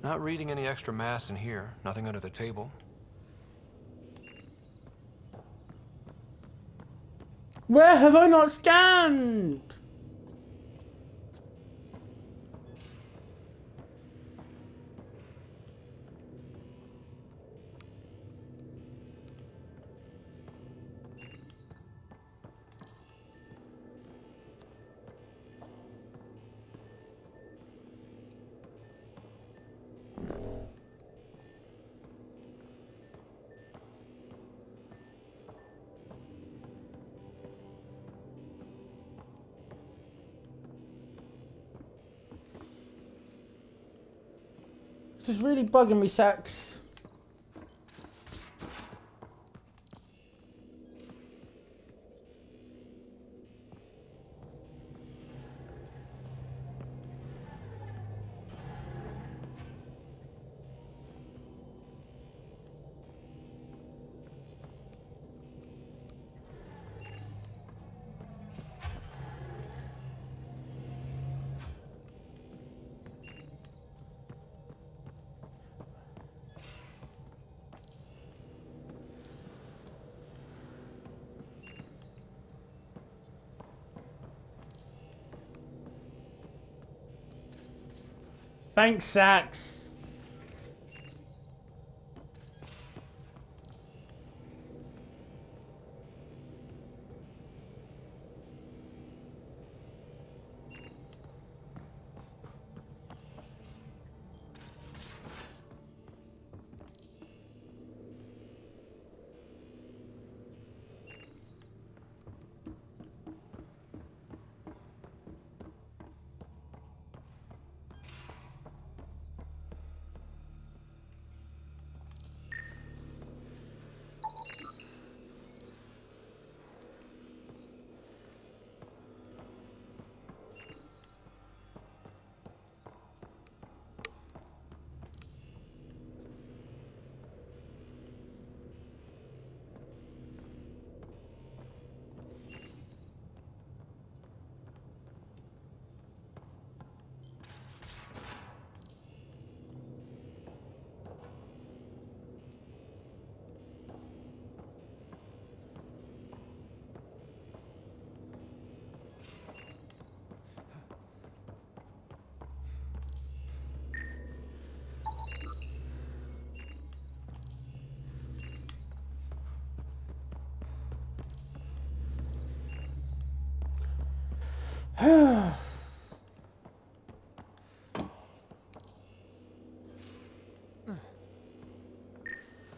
[SPEAKER 3] Not reading any extra mass in here. Nothing under the table.
[SPEAKER 1] Where have I not scanned? This is really bugging me, Sax. Thanks, Sax.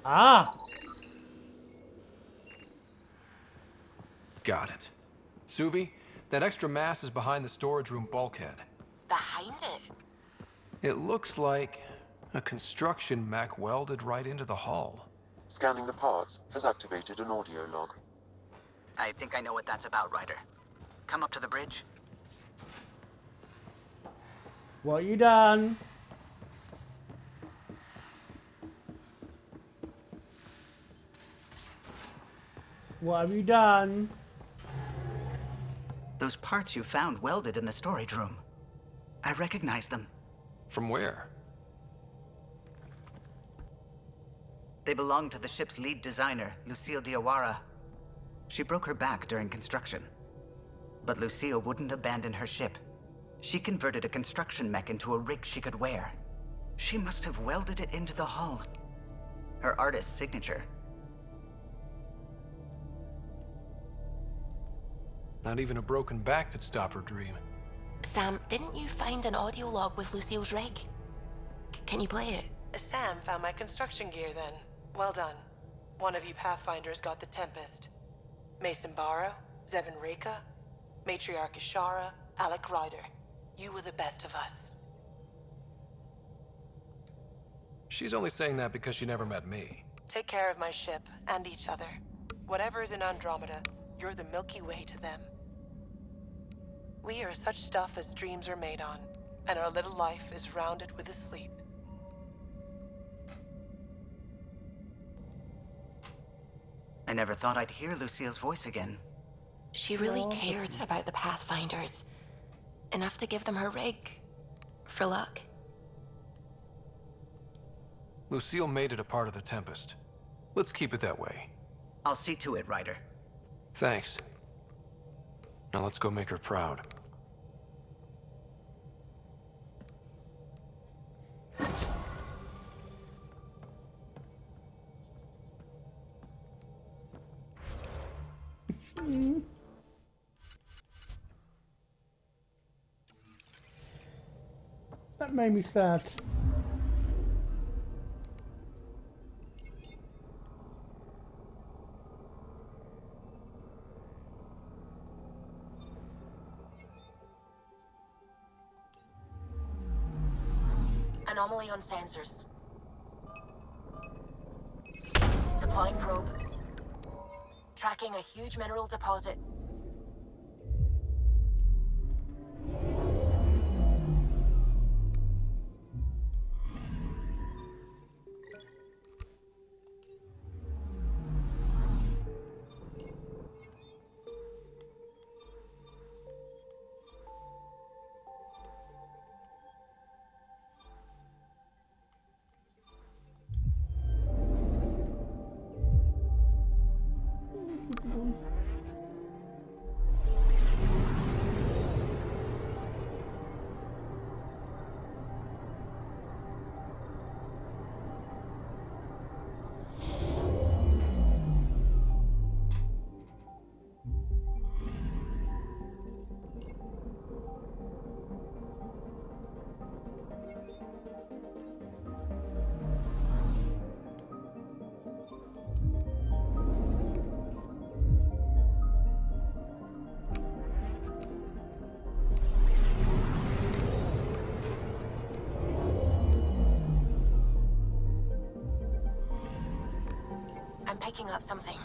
[SPEAKER 1] Ah!
[SPEAKER 3] Got it. Suvi, that extra mass is behind the storage room bulkhead.
[SPEAKER 4] Behind it?
[SPEAKER 3] It looks like a construction mech welded right into the hull.
[SPEAKER 5] Scanning the parts has activated an audio log.
[SPEAKER 22] I think I know what that's about, Ryder. Come up to the bridge.
[SPEAKER 1] What you done? What have you done?
[SPEAKER 22] Those parts you found welded in the storage room. I recognize them.
[SPEAKER 3] From where?
[SPEAKER 22] They belong to the ship's lead designer, Lucille Diawara. She broke her back during construction. But Lucille wouldn't abandon her ship. She converted a construction mech into a rig she could wear. She must have welded it into the hull. Her artist's signature.
[SPEAKER 3] Not even a broken back could stop her dream.
[SPEAKER 4] Sam, didn't you find an audio log with Lucille's rig? Can you play it?
[SPEAKER 7] Sam found my construction gear then. Well done. One of you Pathfinders got the Tempest. Mason Barrow, Zevin Reka, Matriarch Ishara, Alec Ryder. You were the best of us.
[SPEAKER 3] She's only saying that because she never met me.
[SPEAKER 7] Take care of my ship and each other. Whatever is in Andromeda, you're the Milky Way to them. We are such stuff as dreams are made on, and our little life is rounded with a sleep.
[SPEAKER 22] I never thought I'd hear Lucille's voice again.
[SPEAKER 4] She really cared about the Pathfinders. Enough to give them her rig. For luck.
[SPEAKER 3] Lucille made it a part of the Tempest. Let's keep it that way.
[SPEAKER 22] I'll see to it, Ryder.
[SPEAKER 3] Thanks. Now let's go make her proud.
[SPEAKER 1] That made me sad.
[SPEAKER 4] Anomaly on sensors. Deploying probe. Tracking a huge mineral deposit. I'm picking up something.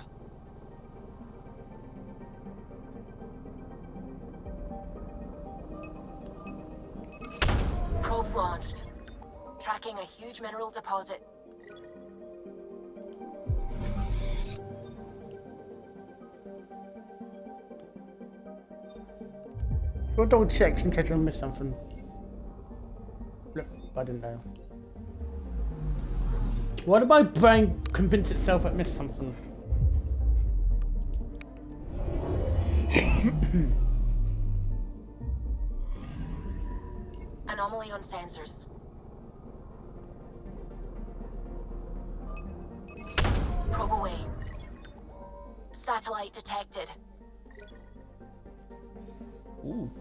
[SPEAKER 4] Probes launched. Tracking a huge mineral deposit.
[SPEAKER 1] We'll double check in case I missed something. Look, I didn't know. Why did my brain convince itself it missed something?
[SPEAKER 4] Anomaly on sensors. Probe away. Satellite detected.
[SPEAKER 1] Ooh.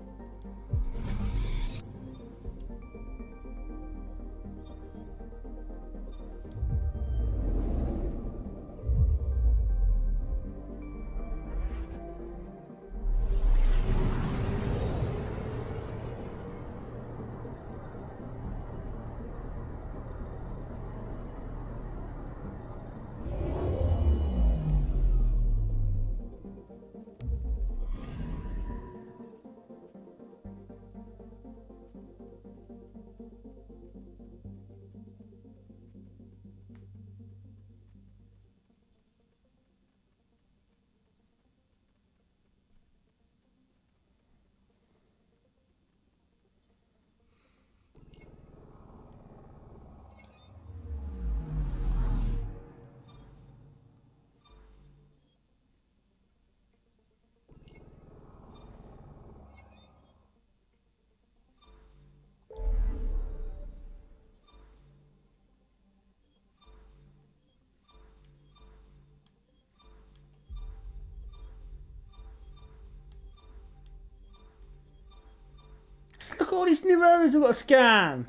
[SPEAKER 1] Look at all these new areas we've got to scan.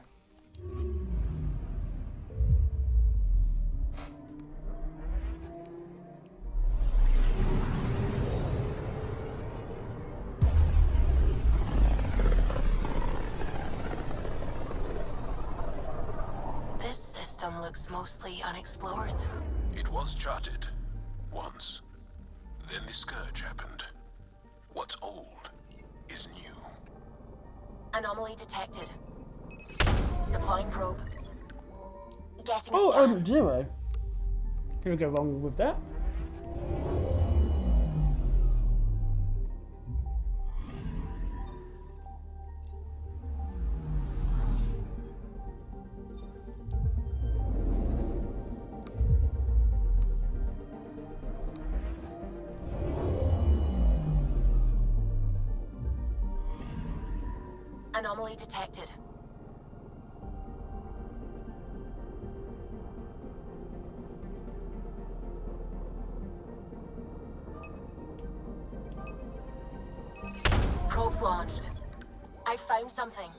[SPEAKER 4] This system looks mostly unexplored.
[SPEAKER 10] It was charted. Once. Then the scourge happened. What's old is new.
[SPEAKER 4] Anomaly detected. Deploying probe. Getting
[SPEAKER 1] Oh,
[SPEAKER 4] scan.
[SPEAKER 1] Element Zero. Can we go wrong with that?
[SPEAKER 4] Anomaly detected. Probes launched. I found something.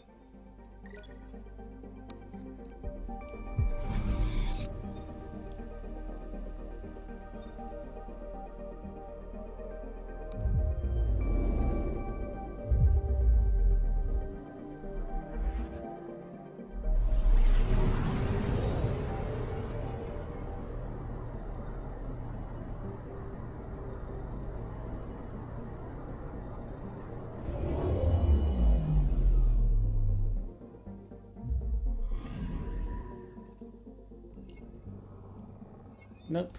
[SPEAKER 1] Nope.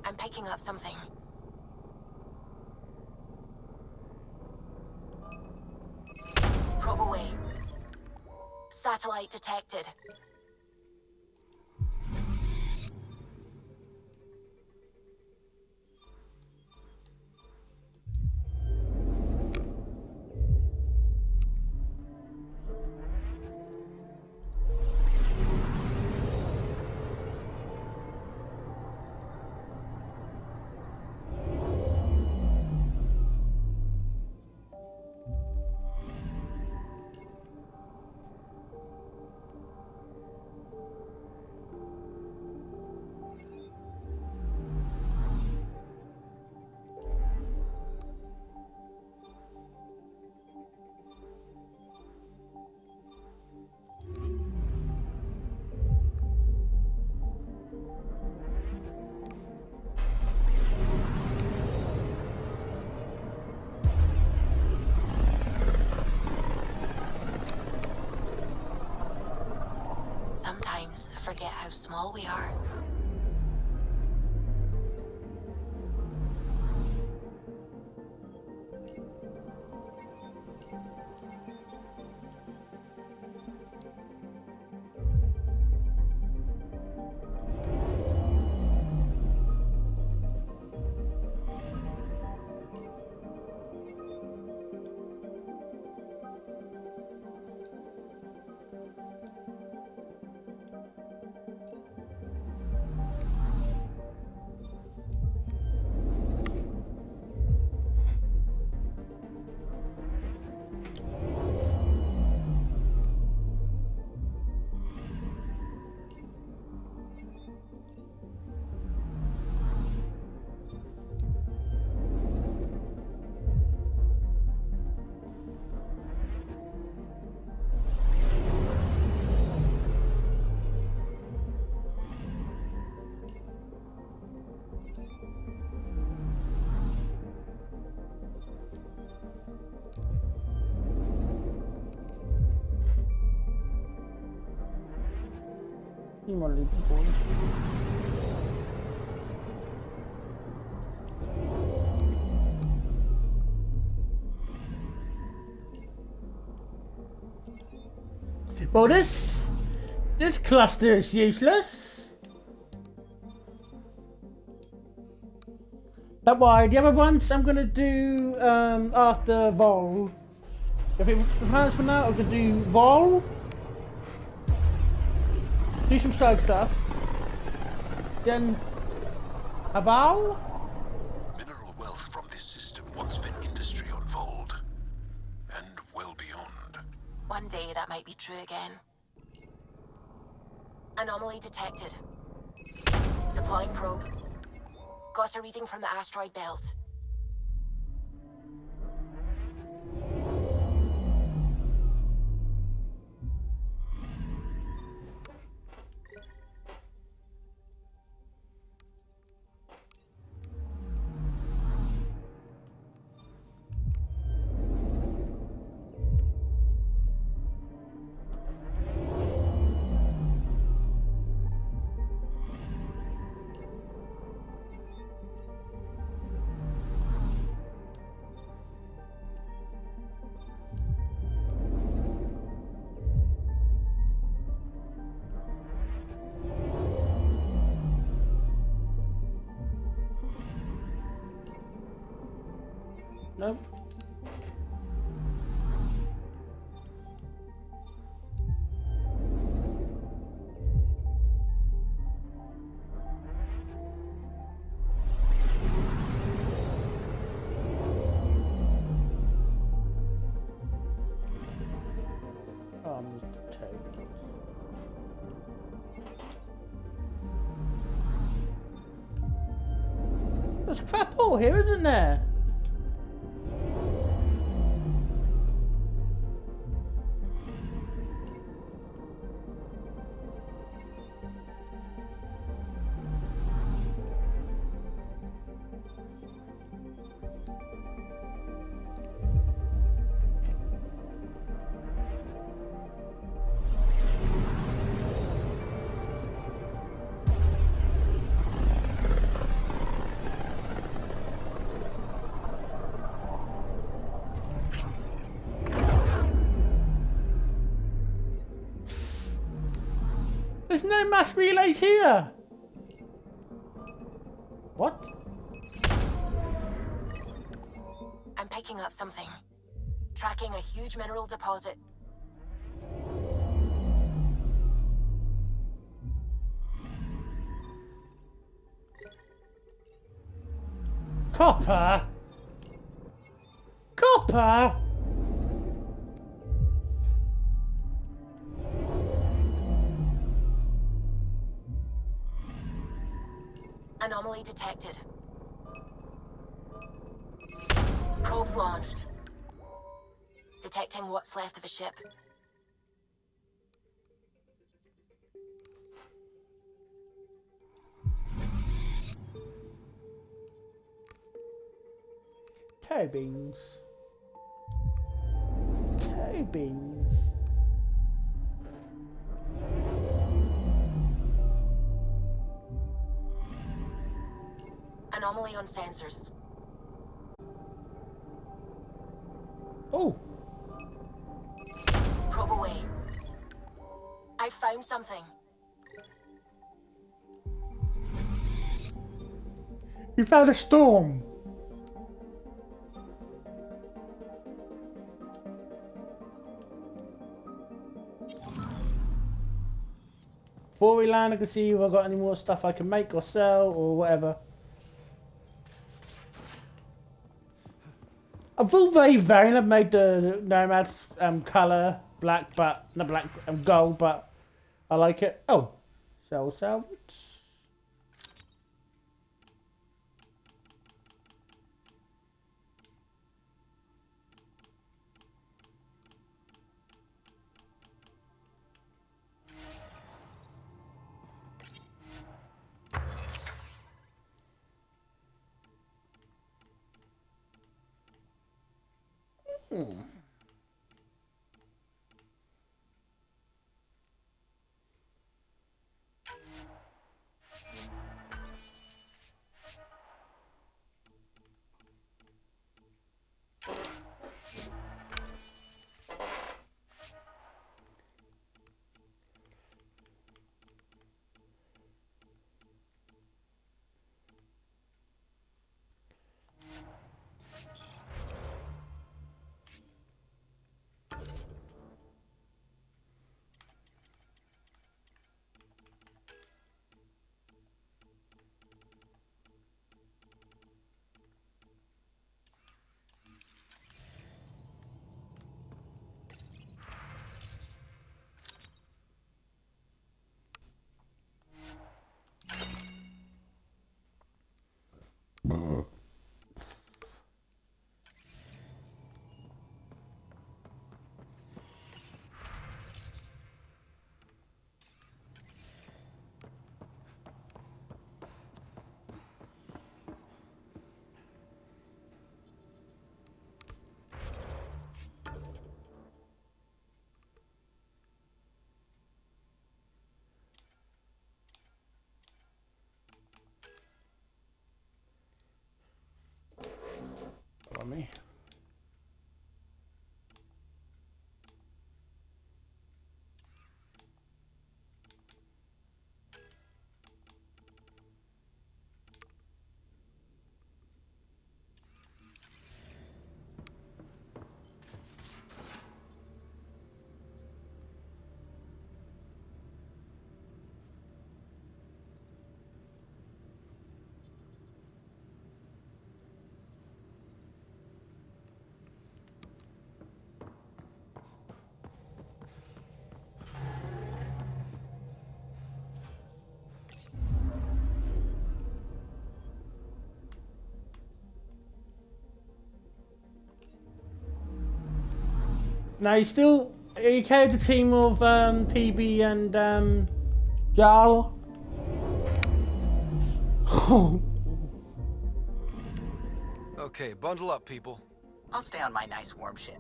[SPEAKER 4] I'm picking up something. Probe away. Satellite detected. Sometimes I forget how small we are.
[SPEAKER 1] You want to leave the board. Well, this cluster is useless. Don't worry, the other ones I'm gonna do after Vol. If it plans for now, I'm gonna do Vol. Do some side stuff. Then Aval.
[SPEAKER 10] Mineral wealth from this system once fed industry on Vold. And well beyond.
[SPEAKER 4] One day that might be true again. Anomaly detected. Deploying probe. Got a reading from the asteroid belt.
[SPEAKER 1] Nope. There's crap all here, isn't there? mass relays here. What?
[SPEAKER 4] I'm picking up something. Tracking a huge mineral deposit.
[SPEAKER 1] Copper? Copper?
[SPEAKER 4] Anomaly detected. Probes launched. Detecting what's left of a ship.
[SPEAKER 1] Toe beans. Toe beans.
[SPEAKER 4] Anomaly on sensors.
[SPEAKER 1] Oh.
[SPEAKER 4] Probe away. I found something.
[SPEAKER 1] You found a storm. Before we land, I can see if I've got any more stuff I can make or sell or whatever. I feel very variant. I've made the Nomad's colour black, but not black, gold, but I like it. Oh, sell salvage. For me. Now you still are you carried the team of PB and Jarl?
[SPEAKER 3] Okay, bundle up, people.
[SPEAKER 22] I'll stay on my nice warm ship.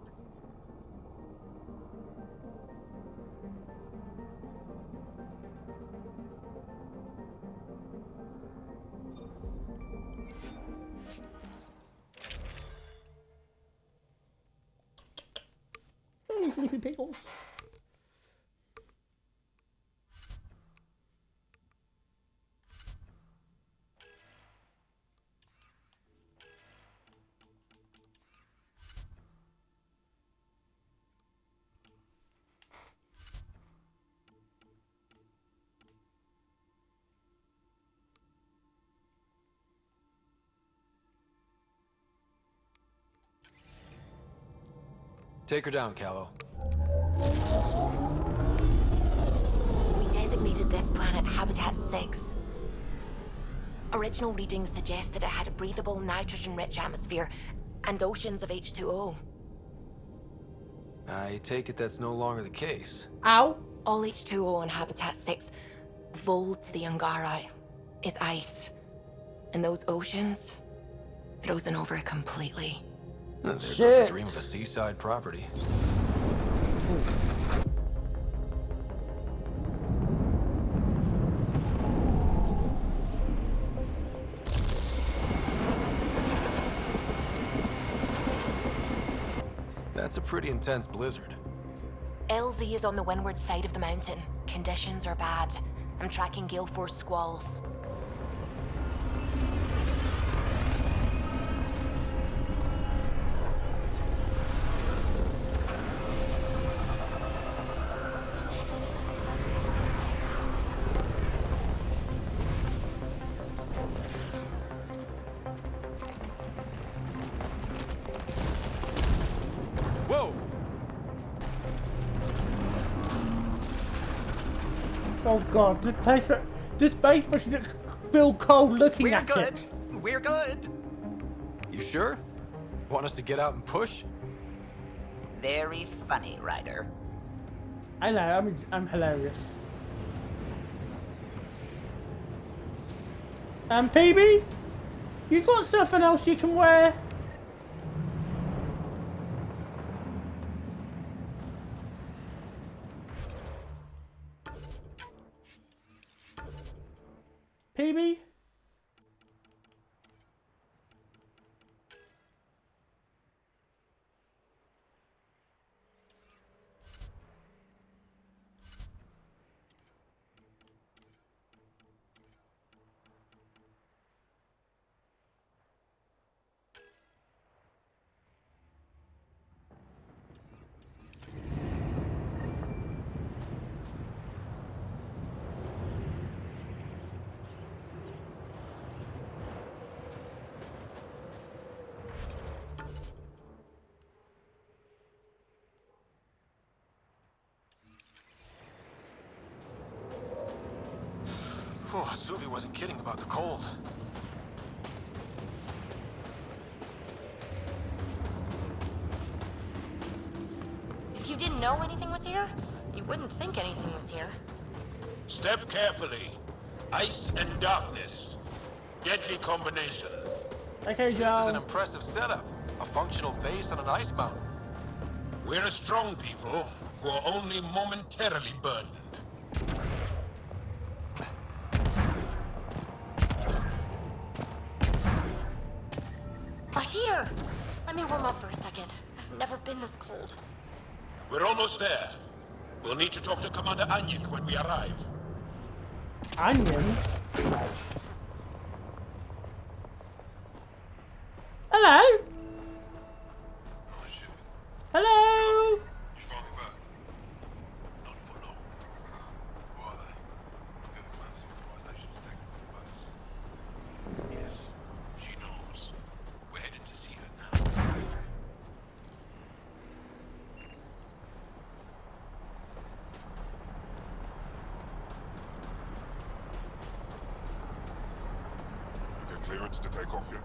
[SPEAKER 1] Sleepy pickles.
[SPEAKER 3] Take her down, Callow.
[SPEAKER 4] We designated this planet Habitat 6. Original readings suggest that it had a breathable, nitrogen-rich atmosphere and oceans of H2O.
[SPEAKER 3] I take it that's no longer the case.
[SPEAKER 1] Ow!
[SPEAKER 4] All H2O on Habitat 6, vol to the Angara, is ice. And those oceans, frozen over completely.
[SPEAKER 3] There goes the dream of a seaside property. That's a pretty intense blizzard.
[SPEAKER 4] LZ is on the windward side of the mountain. Conditions are bad. I'm tracking gale force squalls.
[SPEAKER 3] Whoa!
[SPEAKER 1] Oh god, this base must feel cold looking at it.
[SPEAKER 22] We're good.
[SPEAKER 3] You sure? Want us to get out and push?
[SPEAKER 22] Very funny, Ryder.
[SPEAKER 1] I know, I'm hilarious. PB? You got something else you can wear? PB?
[SPEAKER 21] Oh, Sylvie wasn't kidding about the cold.
[SPEAKER 8] If you didn't know anything was here, you wouldn't think anything was here.
[SPEAKER 16] Step carefully. Ice and darkness. Deadly combination.
[SPEAKER 1] Okay, Joe.
[SPEAKER 3] This is an impressive setup. A functional base on an ice mountain.
[SPEAKER 16] We're a strong people who are only momentarily burdened.
[SPEAKER 8] A heater! Let me warm up for a second. I've never been this cold.
[SPEAKER 16] We're almost there. We'll need to talk to Commander Anyik when we arrive.
[SPEAKER 1] Onion? Hello? Hello?
[SPEAKER 16] Clearance to take off yet?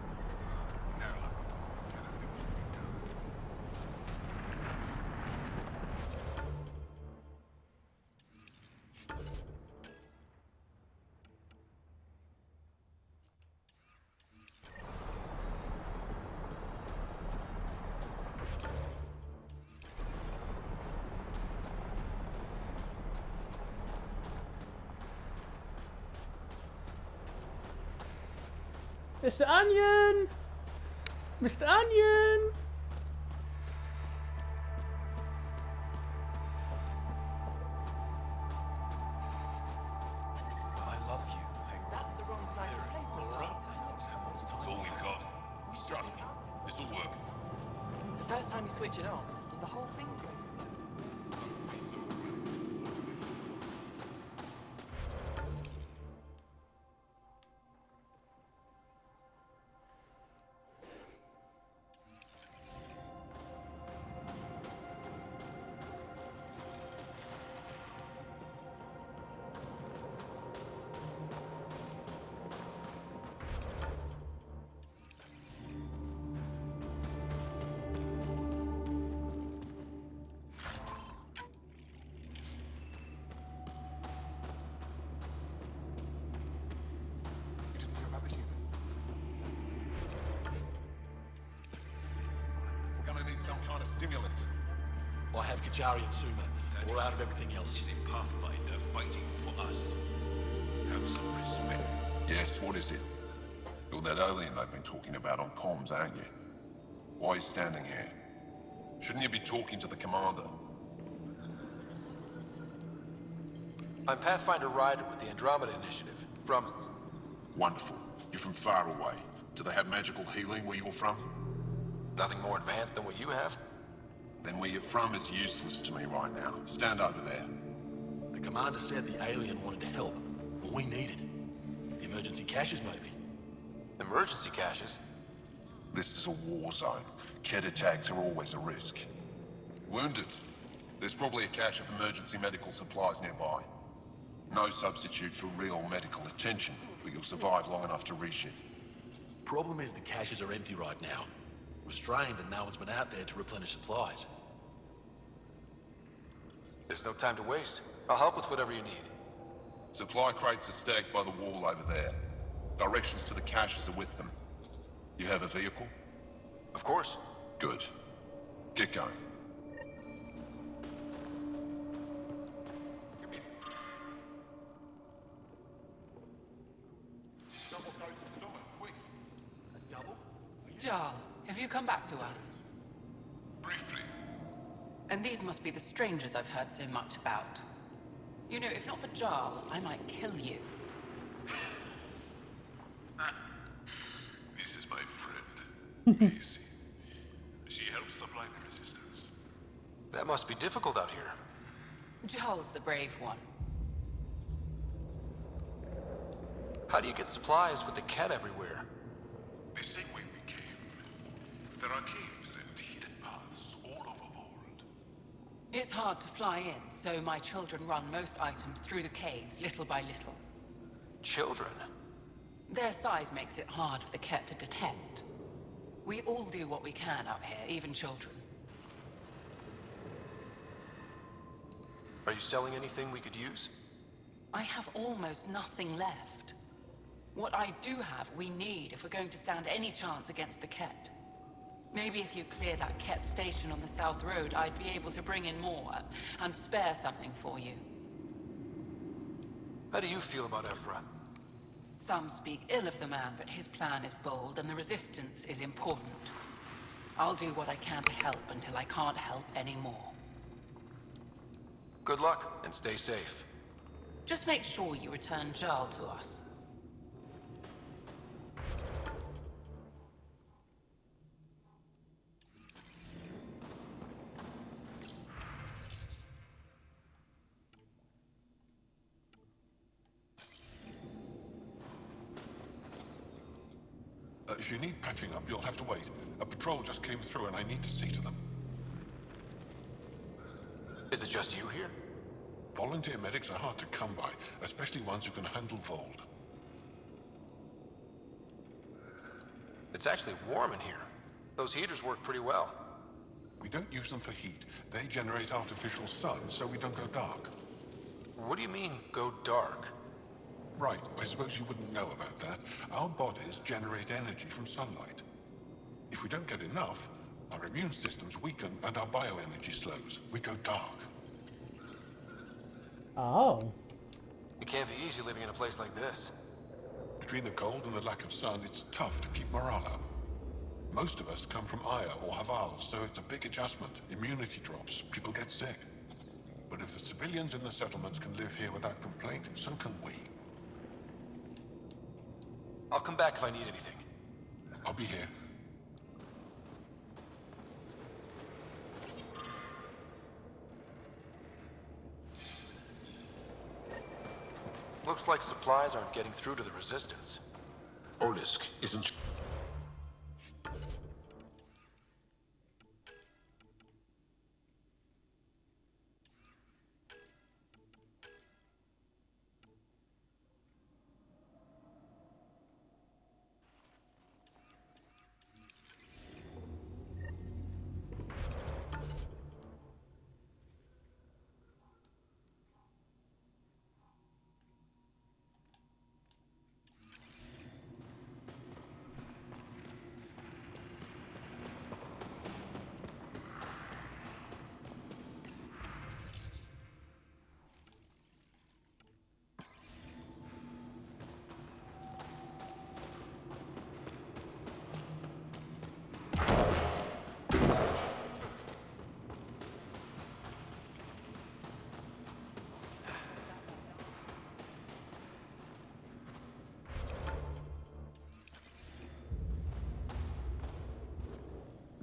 [SPEAKER 1] Mr. Onion! Mr. Onion!
[SPEAKER 10] I love you.
[SPEAKER 7] That's the wrong side to place me.
[SPEAKER 16] That's all we've got. Trust me, this'll work.
[SPEAKER 7] The first time you switch it on, the whole thing's going.
[SPEAKER 10] some kind of stimulant.
[SPEAKER 14] I have Kajari and Suma, or out of everything else.
[SPEAKER 16] Is a Pathfinder fighting for us? Have some respect.
[SPEAKER 15] Yes, what is it? You're that alien they've been talking about on comms, aren't you? Why are you standing here? Shouldn't you be talking to the commander?
[SPEAKER 21] I'm Pathfinder Ryder with the Andromeda Initiative. From...
[SPEAKER 15] Wonderful. You're from far away. Do they have magical healing where you're from?
[SPEAKER 21] Nothing more advanced than what you have?
[SPEAKER 15] Then where you're from is useless to me right now. Stand over there.
[SPEAKER 14] The commander said the alien wanted to help. What we needed. The emergency caches, maybe.
[SPEAKER 21] Emergency caches?
[SPEAKER 15] This is a war zone. Kett attacks are always a risk. Wounded. There's probably a cache of emergency medical supplies nearby. No substitute for real medical attention, but you'll survive long enough to reach it.
[SPEAKER 14] Problem is the caches are empty right now. Restrained and no one's been out there to replenish supplies.
[SPEAKER 21] There's no time to waste. I'll help with whatever you need.
[SPEAKER 15] Supply crates are stacked by the wall over there. Directions to the caches are with them. You have a vehicle?
[SPEAKER 21] Of course.
[SPEAKER 15] Good. Get going.
[SPEAKER 17] Jarl, have you come back to us?
[SPEAKER 16] Briefly.
[SPEAKER 17] And these must be the strangers I've heard so much about. You know, if not for Jarl, I might kill you.
[SPEAKER 16] This is my friend, Macy. She helps supply the resistance.
[SPEAKER 21] That must be difficult out here.
[SPEAKER 17] Jarl's the brave one.
[SPEAKER 21] How do you get supplies with the Kett everywhere?
[SPEAKER 16] The same way we came. There are caves and hidden paths all over Vold.
[SPEAKER 17] It's hard to fly in, so my children run most items through the caves, little by little.
[SPEAKER 21] Children?
[SPEAKER 17] Their size makes it hard for the Kett to detect. We all do what we can out here, even children.
[SPEAKER 21] Are you selling anything we could use?
[SPEAKER 17] I have almost nothing left. What I do have, we need if we're going to stand any chance against the Kett. Maybe if you clear that Kett station on the South Road, I'd be able to bring in more and spare something for you.
[SPEAKER 21] How do you feel about Ephra?
[SPEAKER 17] Some speak ill of the man, but his plan is bold and the resistance is important. I'll do what I can to help until I can't help anymore.
[SPEAKER 21] Good luck, and stay safe.
[SPEAKER 17] Just make sure you return Jarl to us.
[SPEAKER 10] If you need patching up, you'll have to wait. A patrol just came through and I need to see to them.
[SPEAKER 21] Is it just you here?
[SPEAKER 10] Volunteer medics are hard to come by, especially ones who can handle Vold.
[SPEAKER 21] It's actually warm in here. Those heaters work pretty well.
[SPEAKER 10] We don't use them for heat. They generate artificial sun, so we don't go dark.
[SPEAKER 21] What do you mean, go dark?
[SPEAKER 10] Right, I suppose you wouldn't know about that. Our bodies generate energy from sunlight. If we don't get enough, our immune systems weaken and our bioenergy slows. We go dark.
[SPEAKER 1] Oh.
[SPEAKER 21] It can't be easy living in a place like this.
[SPEAKER 10] Between the cold and the lack of sun, it's tough to keep morale up. Most of us come from Aya or Haval, so it's a big adjustment. Immunity drops, people get sick. But if the civilians in the settlements can live here without complaint, so can we.
[SPEAKER 21] I'll come back if I need anything.
[SPEAKER 10] I'll be here.
[SPEAKER 21] Looks like supplies aren't getting through to the Resistance.
[SPEAKER 16] Olisk isn't...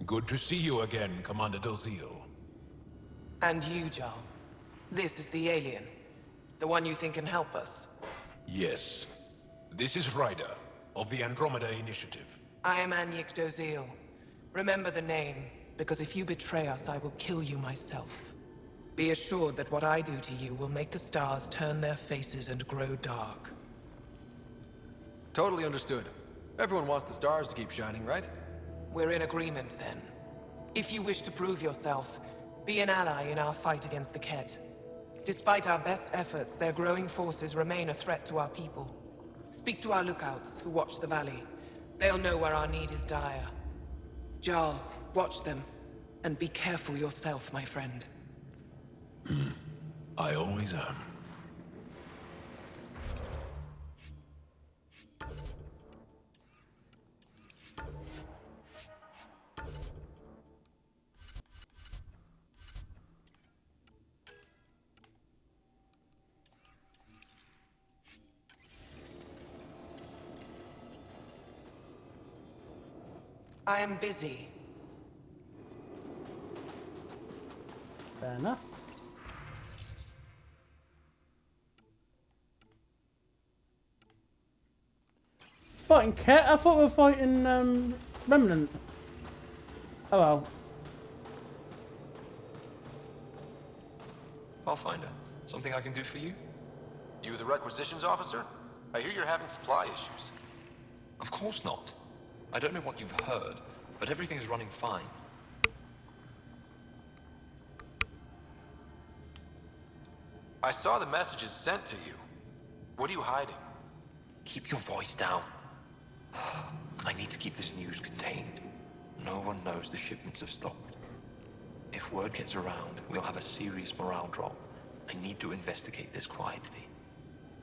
[SPEAKER 10] Good to see you again, Commander Dozil.
[SPEAKER 7] And you, Jarl. This is the alien. The one you think can help us.
[SPEAKER 10] Yes. This is Ryder, of the Andromeda Initiative.
[SPEAKER 7] I am Anyik Dozil. Remember the name, because if you betray us, I will kill you myself. Be assured that what I do to you will make the stars turn their faces and grow dark.
[SPEAKER 3] Totally understood. Everyone wants the stars to keep shining, right?
[SPEAKER 7] We're in agreement, then. If you wish to prove yourself, be an ally in our fight against the Kett. Despite our best efforts, their growing forces remain a threat to our people. Speak to our lookouts, who watch the valley. They'll know where our need is dire. Jarl, watch them, and be careful yourself, my friend.
[SPEAKER 10] I always am.
[SPEAKER 7] I am busy.
[SPEAKER 1] Fair enough. Fighting Kett? I thought we were fighting Remnant. Oh well.
[SPEAKER 3] Pathfinder, something I can do for you?
[SPEAKER 21] You the requisitions officer? I hear you're having supply issues.
[SPEAKER 3] Of course not. I don't know what you've heard, but everything is running fine.
[SPEAKER 21] I saw the messages sent to you. What are you hiding?
[SPEAKER 3] Keep your voice down. I need to keep this news contained. No one knows the shipments have stopped. If word gets around, we'll have a serious morale drop. I need to investigate this quietly.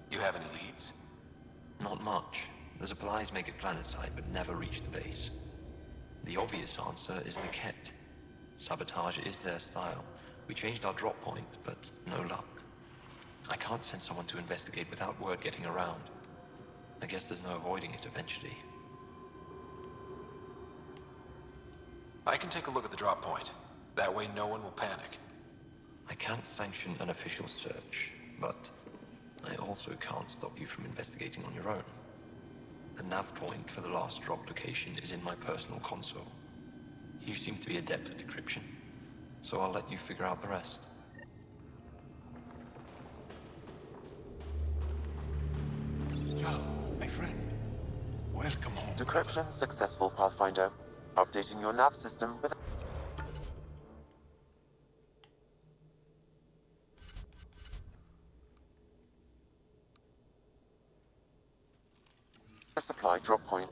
[SPEAKER 21] You have any leads?
[SPEAKER 3] Not much. The supplies make it planetside, but never reach the base. The obvious answer is the Kett. Sabotage is their style. We changed our drop point, but no luck. I can't send someone to investigate without word getting around. I guess there's no avoiding it eventually.
[SPEAKER 21] I can take a look at the drop point. That way no one will panic.
[SPEAKER 3] I can't sanction an official search, but I also can't stop you from investigating on your own. The nav point for the last drop location is in my personal console. You seem to be adept at decryption, so I'll let you figure out the rest.
[SPEAKER 10] Oh, my friend. Welcome home.
[SPEAKER 5] Decryption successful, Pathfinder. Updating your nav system with a supply drop point.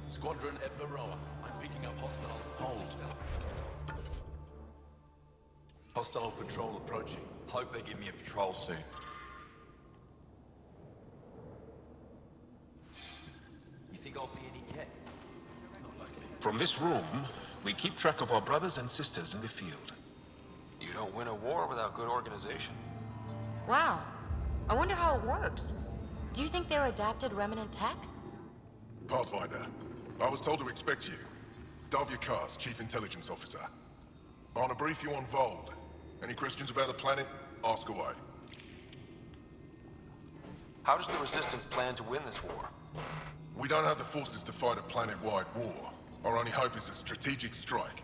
[SPEAKER 14] Squadron at Varroa. I'm picking up hostile. Hold. Hostile patrol approaching. Hope they give me a patrol soon. You think I'll see any Kett?
[SPEAKER 10] From this room, we keep track of our brothers and sisters in the field.
[SPEAKER 21] You don't win a war without good organization.
[SPEAKER 8] Wow. I wonder how it works. Do you think they're adapted remnant tech?
[SPEAKER 6] Pathfinder, I was told to expect you. Davia Kars, Chief Intelligence Officer. I want to brief you on Vold. Any questions about the planet, ask away.
[SPEAKER 21] How does the Resistance plan to win this war?
[SPEAKER 6] We don't have the forces to fight a planet-wide war. Our only hope is a strategic strike.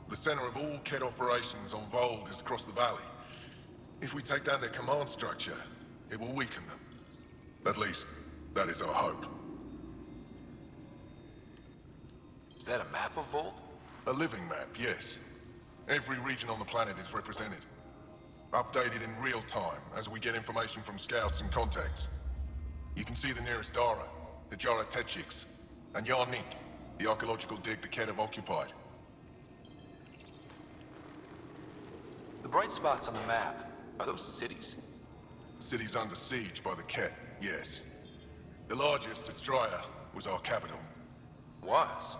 [SPEAKER 6] The center of all Kett operations on Vold is across the valley. If we take down their command structure, it will weaken them. At least, that is our hope.
[SPEAKER 21] Is that a map of Volt?
[SPEAKER 6] A living map, yes. Every region on the planet is represented. Updated in real time as we get information from scouts and contacts. You can see the nearest Dara, the Jara Tetchiks, and Yarnik, the archaeological dig the Kett have occupied.
[SPEAKER 21] The bright spots on the map, are those cities?
[SPEAKER 6] Cities under siege by the Kett, yes. The largest, Estraya, was our capital.
[SPEAKER 21] Was?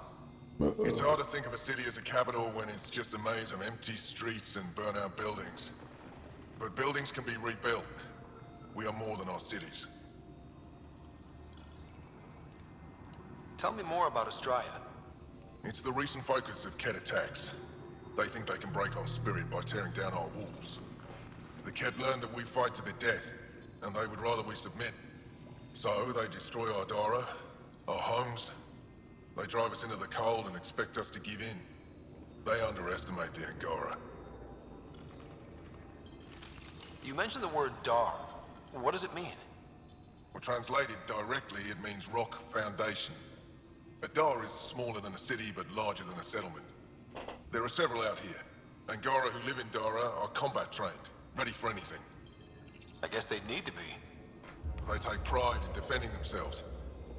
[SPEAKER 6] It's hard to think of a city as a capital when it's just a maze of empty streets and burnt-out buildings. But buildings can be rebuilt. We are more than our cities.
[SPEAKER 21] Tell me more about Australia.
[SPEAKER 6] It's the recent focus of Ket attacks. They think they can break our spirit by tearing down our walls. The Ket learned that we fight to the death, and they would rather we submit. So they destroy our Dara, our homes. They drive us into the cold and expect us to give in. They underestimate the Angara.
[SPEAKER 21] You mentioned the word Dar. What does it mean?
[SPEAKER 6] Well, translated directly, it means rock foundation. A Dar is smaller than a city, but larger than a settlement. There are several out here. Angara who live in Dara are combat trained, ready for anything.
[SPEAKER 21] I guess they'd need to be.
[SPEAKER 6] They take pride in defending themselves.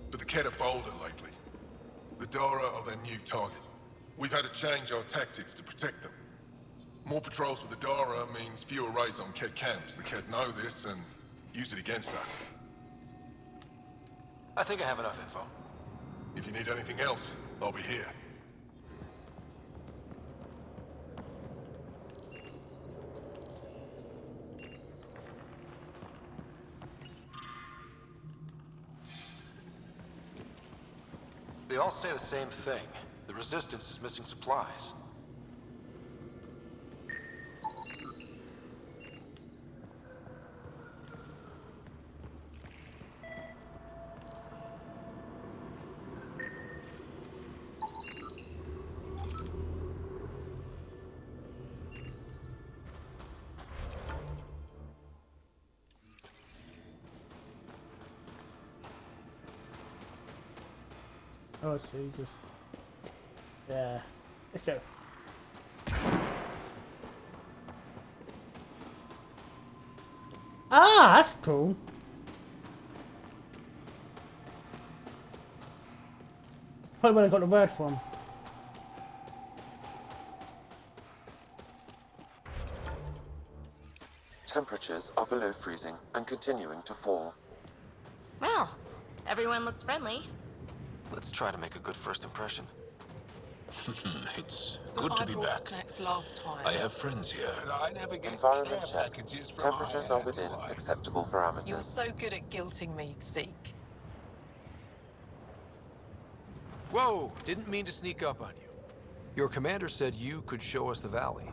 [SPEAKER 6] But the Ket are bolder lately. The Dara are their new target. We've had to change our tactics to protect them. More patrols for the Dara means fewer raids on Ket camps. The Ket know this and use it against us.
[SPEAKER 21] I think I have enough info.
[SPEAKER 6] If you need anything else, I'll be here.
[SPEAKER 21] They all say the same thing. The Resistance is missing supplies.
[SPEAKER 1] Oh, I see. Just yeah. Let's go. Ah, that's cool. Probably where I got the word from.
[SPEAKER 5] Temperatures are below freezing and continuing to fall.
[SPEAKER 8] Well, everyone looks friendly.
[SPEAKER 21] Let's try to make a good first impression.
[SPEAKER 14] It's good to be back.
[SPEAKER 7] Snacks last time.
[SPEAKER 14] I have friends here. I never get
[SPEAKER 5] Environment
[SPEAKER 14] care
[SPEAKER 5] check.
[SPEAKER 14] packages from
[SPEAKER 5] Temperatures are within acceptable parameters.
[SPEAKER 7] You're so good at guilting me, Zeke.
[SPEAKER 9] Whoa! Didn't mean to sneak up on you. Your commander said you could show us the valley.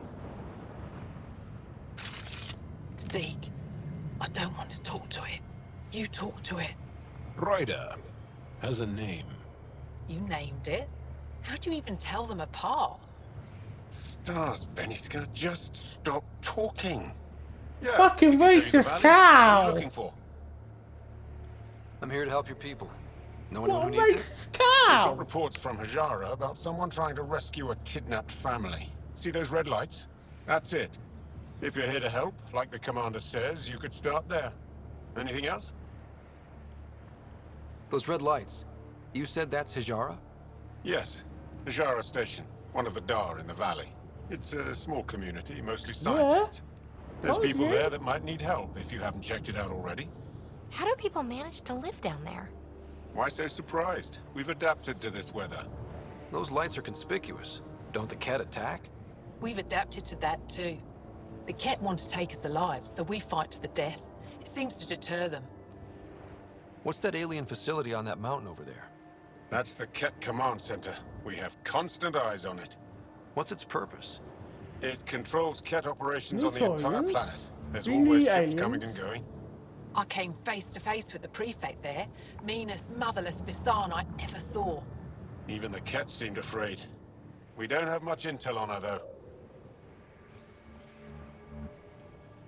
[SPEAKER 7] Zeke, I don't want to talk to it. You talk to it.
[SPEAKER 10] Ryder has a name.
[SPEAKER 7] You named it. How do you even tell them apart?
[SPEAKER 10] Stars, Beniska, just stop talking. Yeah,
[SPEAKER 1] Fucking
[SPEAKER 10] we can show you the
[SPEAKER 1] racist
[SPEAKER 10] valley.
[SPEAKER 1] cow!
[SPEAKER 10] What are you looking for?
[SPEAKER 9] I'm here to help your people. Know
[SPEAKER 1] What
[SPEAKER 9] anyone
[SPEAKER 1] a
[SPEAKER 9] who needs it?
[SPEAKER 1] racist
[SPEAKER 10] We've
[SPEAKER 1] cow!
[SPEAKER 10] got reports from Hajara about someone trying to rescue a kidnapped family. See those red lights? That's it. If you're here to help, like the commander says, you could start there. Anything else?
[SPEAKER 9] Those red lights. You said that's Hajara?
[SPEAKER 10] Yes. Hajara Station, one of the Dar in the valley. It's a small community, mostly
[SPEAKER 1] Yeah.
[SPEAKER 10] scientists. There's
[SPEAKER 1] Oh,
[SPEAKER 10] people
[SPEAKER 1] yeah.
[SPEAKER 10] there that might need help if you haven't checked it out already.
[SPEAKER 8] How do people manage to live down there?
[SPEAKER 10] Why so surprised? We've adapted to this weather.
[SPEAKER 9] Those lights are conspicuous. Don't the Ket attack?
[SPEAKER 7] We've adapted to that too. The Ket want to take us alive, so we fight to the death. It seems to deter them.
[SPEAKER 9] What's that alien facility on that mountain over there?
[SPEAKER 10] That's the Ket Command Center. We have constant eyes on it.
[SPEAKER 9] What's its purpose?
[SPEAKER 10] It controls Ket operations on the entire
[SPEAKER 1] Aliens?
[SPEAKER 10] planet. There's
[SPEAKER 1] Really
[SPEAKER 10] always ships
[SPEAKER 1] aliens?
[SPEAKER 10] coming and going.
[SPEAKER 7] I came face to face with the prefect there. Meanest, motherless Bisan I ever saw.
[SPEAKER 10] Even the Ket seemed afraid. We don't have much intel on her, though.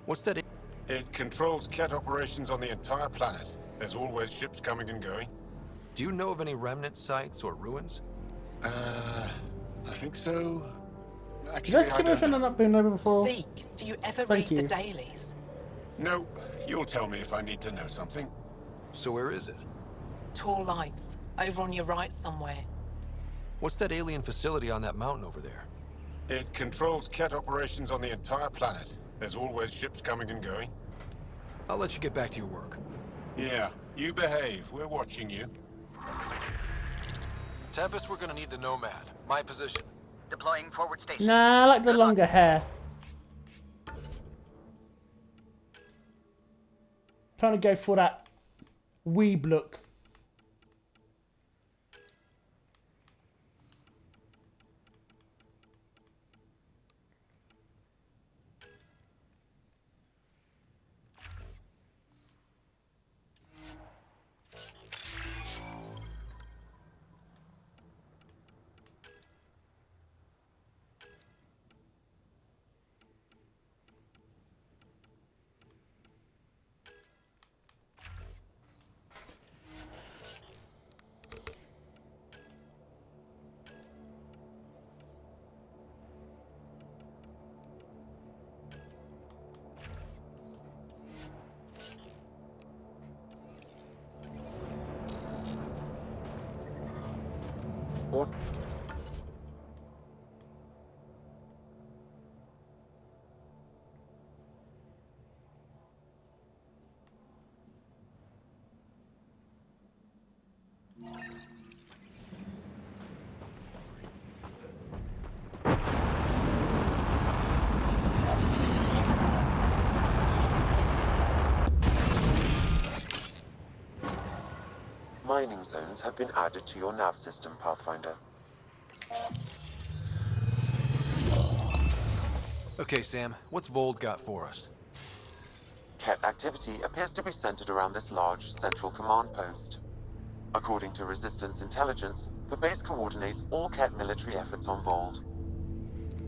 [SPEAKER 9] What's that?
[SPEAKER 10] It controls Ket operations on the entire planet. There's always ships coming and going.
[SPEAKER 9] Do you know of any remnant sites or ruins?
[SPEAKER 10] I think so.
[SPEAKER 1] Did
[SPEAKER 10] Actually,
[SPEAKER 1] this
[SPEAKER 10] I don't
[SPEAKER 1] commission
[SPEAKER 10] know.
[SPEAKER 1] end up being over before?
[SPEAKER 7] Zeke, do you ever
[SPEAKER 1] Thank
[SPEAKER 7] read
[SPEAKER 1] you.
[SPEAKER 7] the dailies?
[SPEAKER 10] No, you'll tell me if I need to know something.
[SPEAKER 9] So where is it?
[SPEAKER 7] Tall lights, over on your right somewhere.
[SPEAKER 9] What's that alien facility on that mountain over there?
[SPEAKER 10] It controls Ket operations on the entire planet. There's always ships coming and going.
[SPEAKER 9] I'll let you get back to your work.
[SPEAKER 10] Yeah, you behave. We're watching you.
[SPEAKER 9] Tempest, we're gonna need the Nomad. My position.
[SPEAKER 22] Deploying forward station.
[SPEAKER 1] Nah, I like the longer hair. Trying to go for that weeb look.
[SPEAKER 5] Mining zones have been added to your nav system, Pathfinder.
[SPEAKER 9] Okay, Sam, what's Vold got for us?
[SPEAKER 5] Ket activity appears to be centered around this large central command post. According to Resistance intelligence, the base coordinates all Ket military efforts on Vold.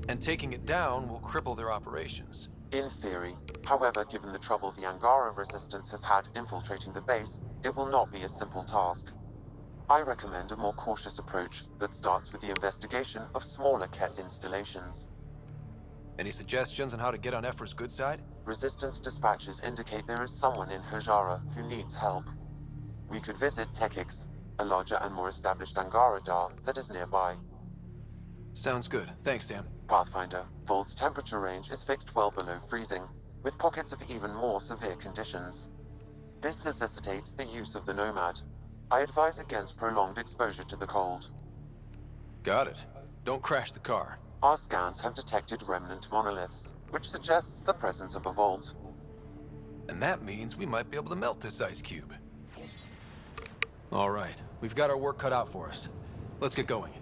[SPEAKER 9] And taking it down will cripple their operations.
[SPEAKER 5] In theory. However, given the trouble the Angara Resistance has had infiltrating the base, it will not be a simple task. I recommend a more cautious approach that starts with the investigation of smaller Ket installations.
[SPEAKER 9] Any suggestions on how to get on Ephra's good side?
[SPEAKER 5] Resistance dispatches indicate there is someone in Hajara who needs help. We could visit Tekix, a larger and more established Angara Dar that is nearby.
[SPEAKER 9] Sounds good. Thanks, Sam.
[SPEAKER 5] Pathfinder, Vold's temperature range is fixed well below freezing, with pockets of even more severe conditions. This necessitates the use of the Nomad. I advise against prolonged exposure to the cold.
[SPEAKER 9] Got it. Don't crash the car.
[SPEAKER 5] Our scans have detected remnant monoliths, which suggests the presence of a vault.
[SPEAKER 9] And that means we might be able to melt this ice cube. All right, we've got our work cut out for us. Let's get going.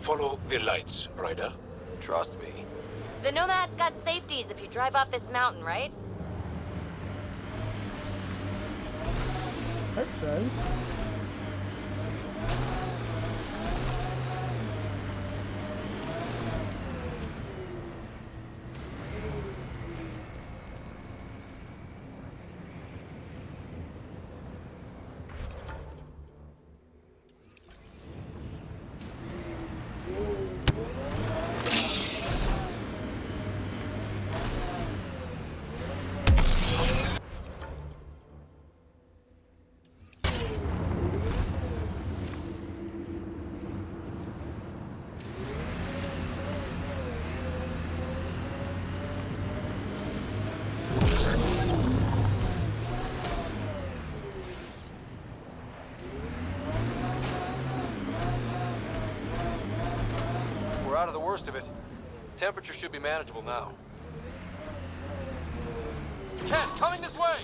[SPEAKER 10] Follow the lights, Ryder.
[SPEAKER 9] Trust me.
[SPEAKER 8] The Nomad's got safeties if you drive off this mountain, right?
[SPEAKER 1] Hope so.
[SPEAKER 9] worst of it. Temperature should be manageable now.
[SPEAKER 10] Cat, coming this way!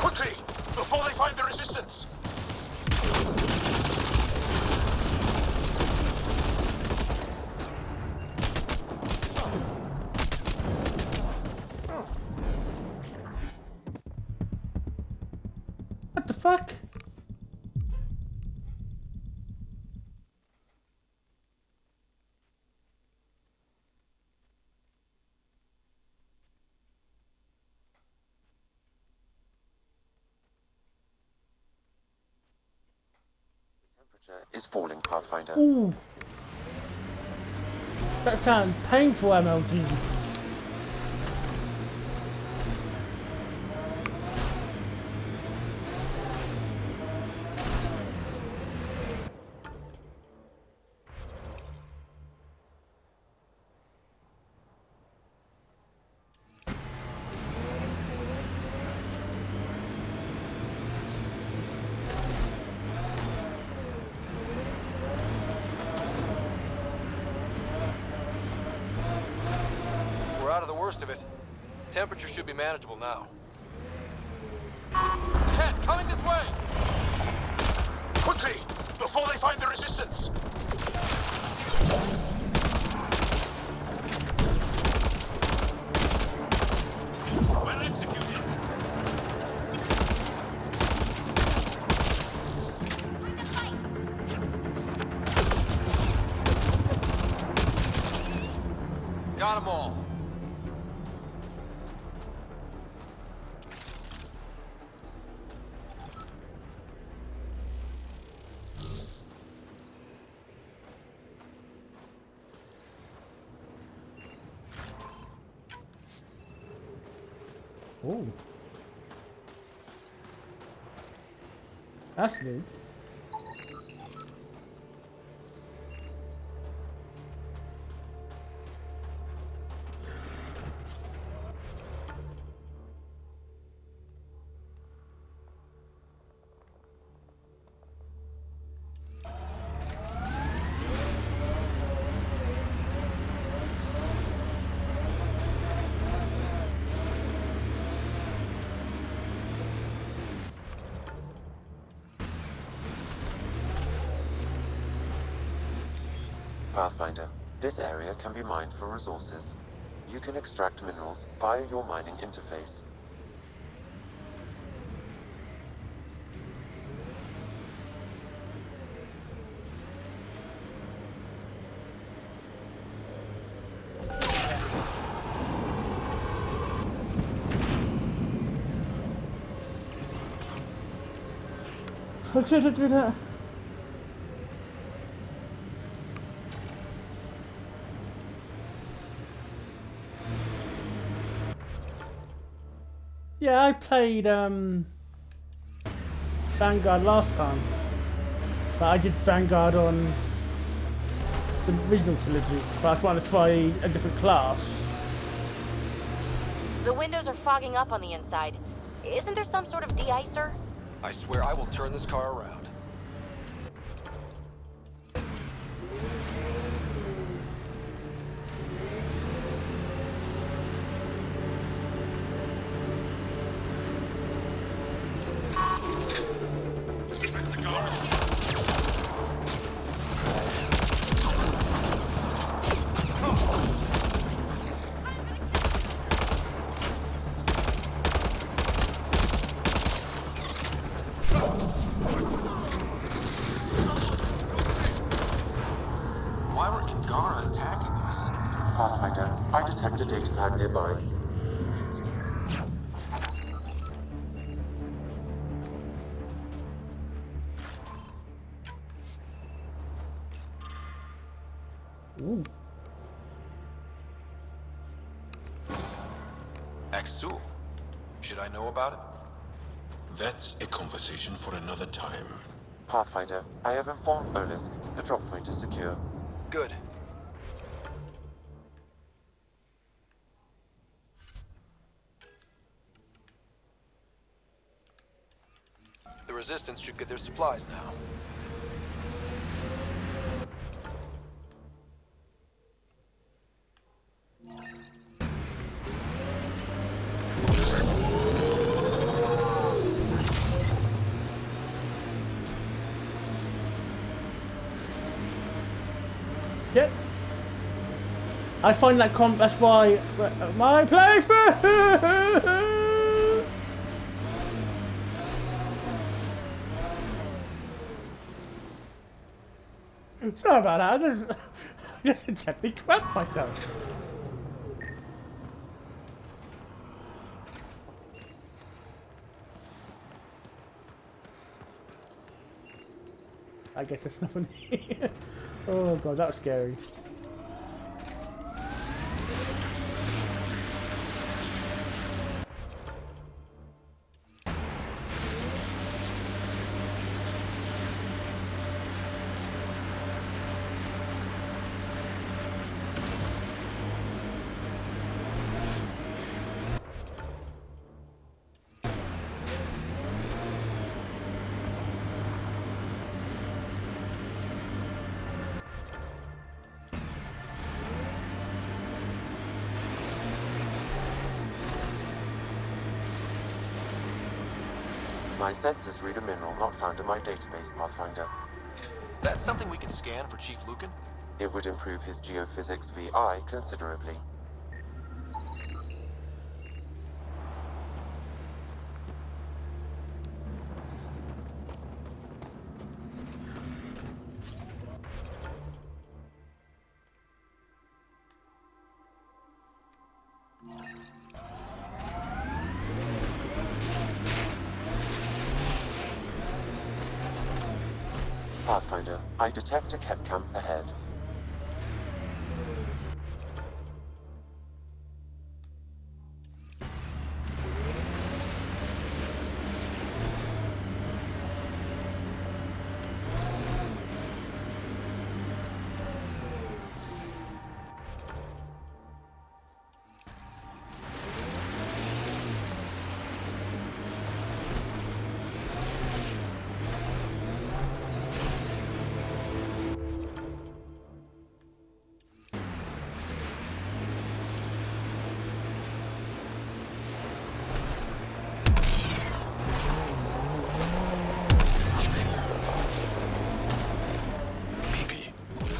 [SPEAKER 10] Quickly, before they find the resistance!
[SPEAKER 1] What the fuck?
[SPEAKER 5] Is falling, Pathfinder.
[SPEAKER 1] Ooh. That sounds painful, MLG.
[SPEAKER 9] We're out of the worst of it. Temperature should be manageable now.
[SPEAKER 10] Cat, coming this way! Quickly, before they find the resistance! Well executed.
[SPEAKER 9] Got them all.
[SPEAKER 1] Ooh. That's new.
[SPEAKER 5] Pathfinder, this area can be mined for resources. You can extract minerals via your mining interface.
[SPEAKER 1] I couldn't do that. Yeah, I played Vanguard last time, but I did Vanguard on the original trilogy, but I want to try a different class.
[SPEAKER 8] The windows are fogging up on the inside. Isn't there some sort of de-icer?
[SPEAKER 9] I swear I will turn this car around.
[SPEAKER 10] Why were Kingara attacking us?
[SPEAKER 5] Pathfinder, I detect a data pad nearby.
[SPEAKER 1] Ooh.
[SPEAKER 9] Axul. Should I know about it?
[SPEAKER 10] That's a conversation for another time.
[SPEAKER 5] Pathfinder, I have informed Olisk. The drop point is secure.
[SPEAKER 9] Good. The Resistance should get their supplies now.
[SPEAKER 1] I find that that's why my playthrough. Sorry about that. I just intently cracked myself. I guess there's nothing here. Oh god, that was scary.
[SPEAKER 5] My sensors read a mineral not found in my database, Pathfinder.
[SPEAKER 21] That's something we can scan for Chief Lucan?
[SPEAKER 5] It would improve his geophysics VI considerably. Pathfinder, I detect a Ket camp ahead.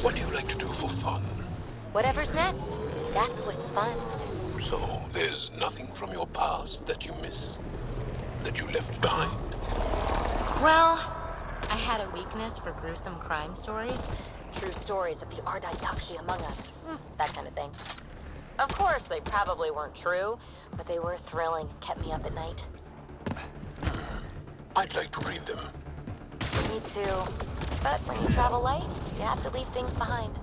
[SPEAKER 10] What do you like to do for fun?
[SPEAKER 8] Whatever's next. That's what's fun.
[SPEAKER 10] So, there's nothing from your past that you miss? That you left behind?
[SPEAKER 8] Well, I had a weakness for gruesome crime stories. True stories of the Arda Yakshi among us. That kind of thing. Of course, they probably weren't true, but they were thrilling and kept me up at night.
[SPEAKER 10] I'd like to read them.
[SPEAKER 8] Me too. But when you travel light, you have to leave things behind.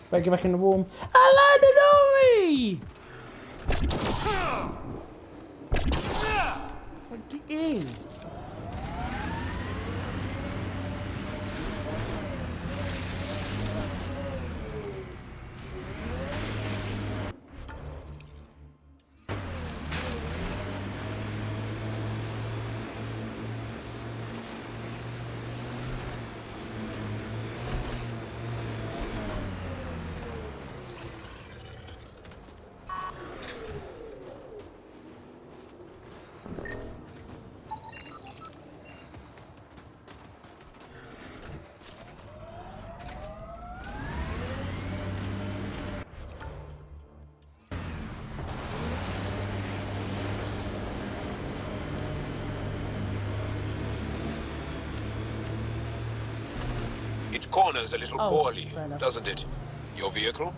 [SPEAKER 1] Better get back in the warm. Hello, Nori! Get in.
[SPEAKER 10] It corners a little poorly,
[SPEAKER 1] fair enough.
[SPEAKER 10] doesn't it? Your vehicle?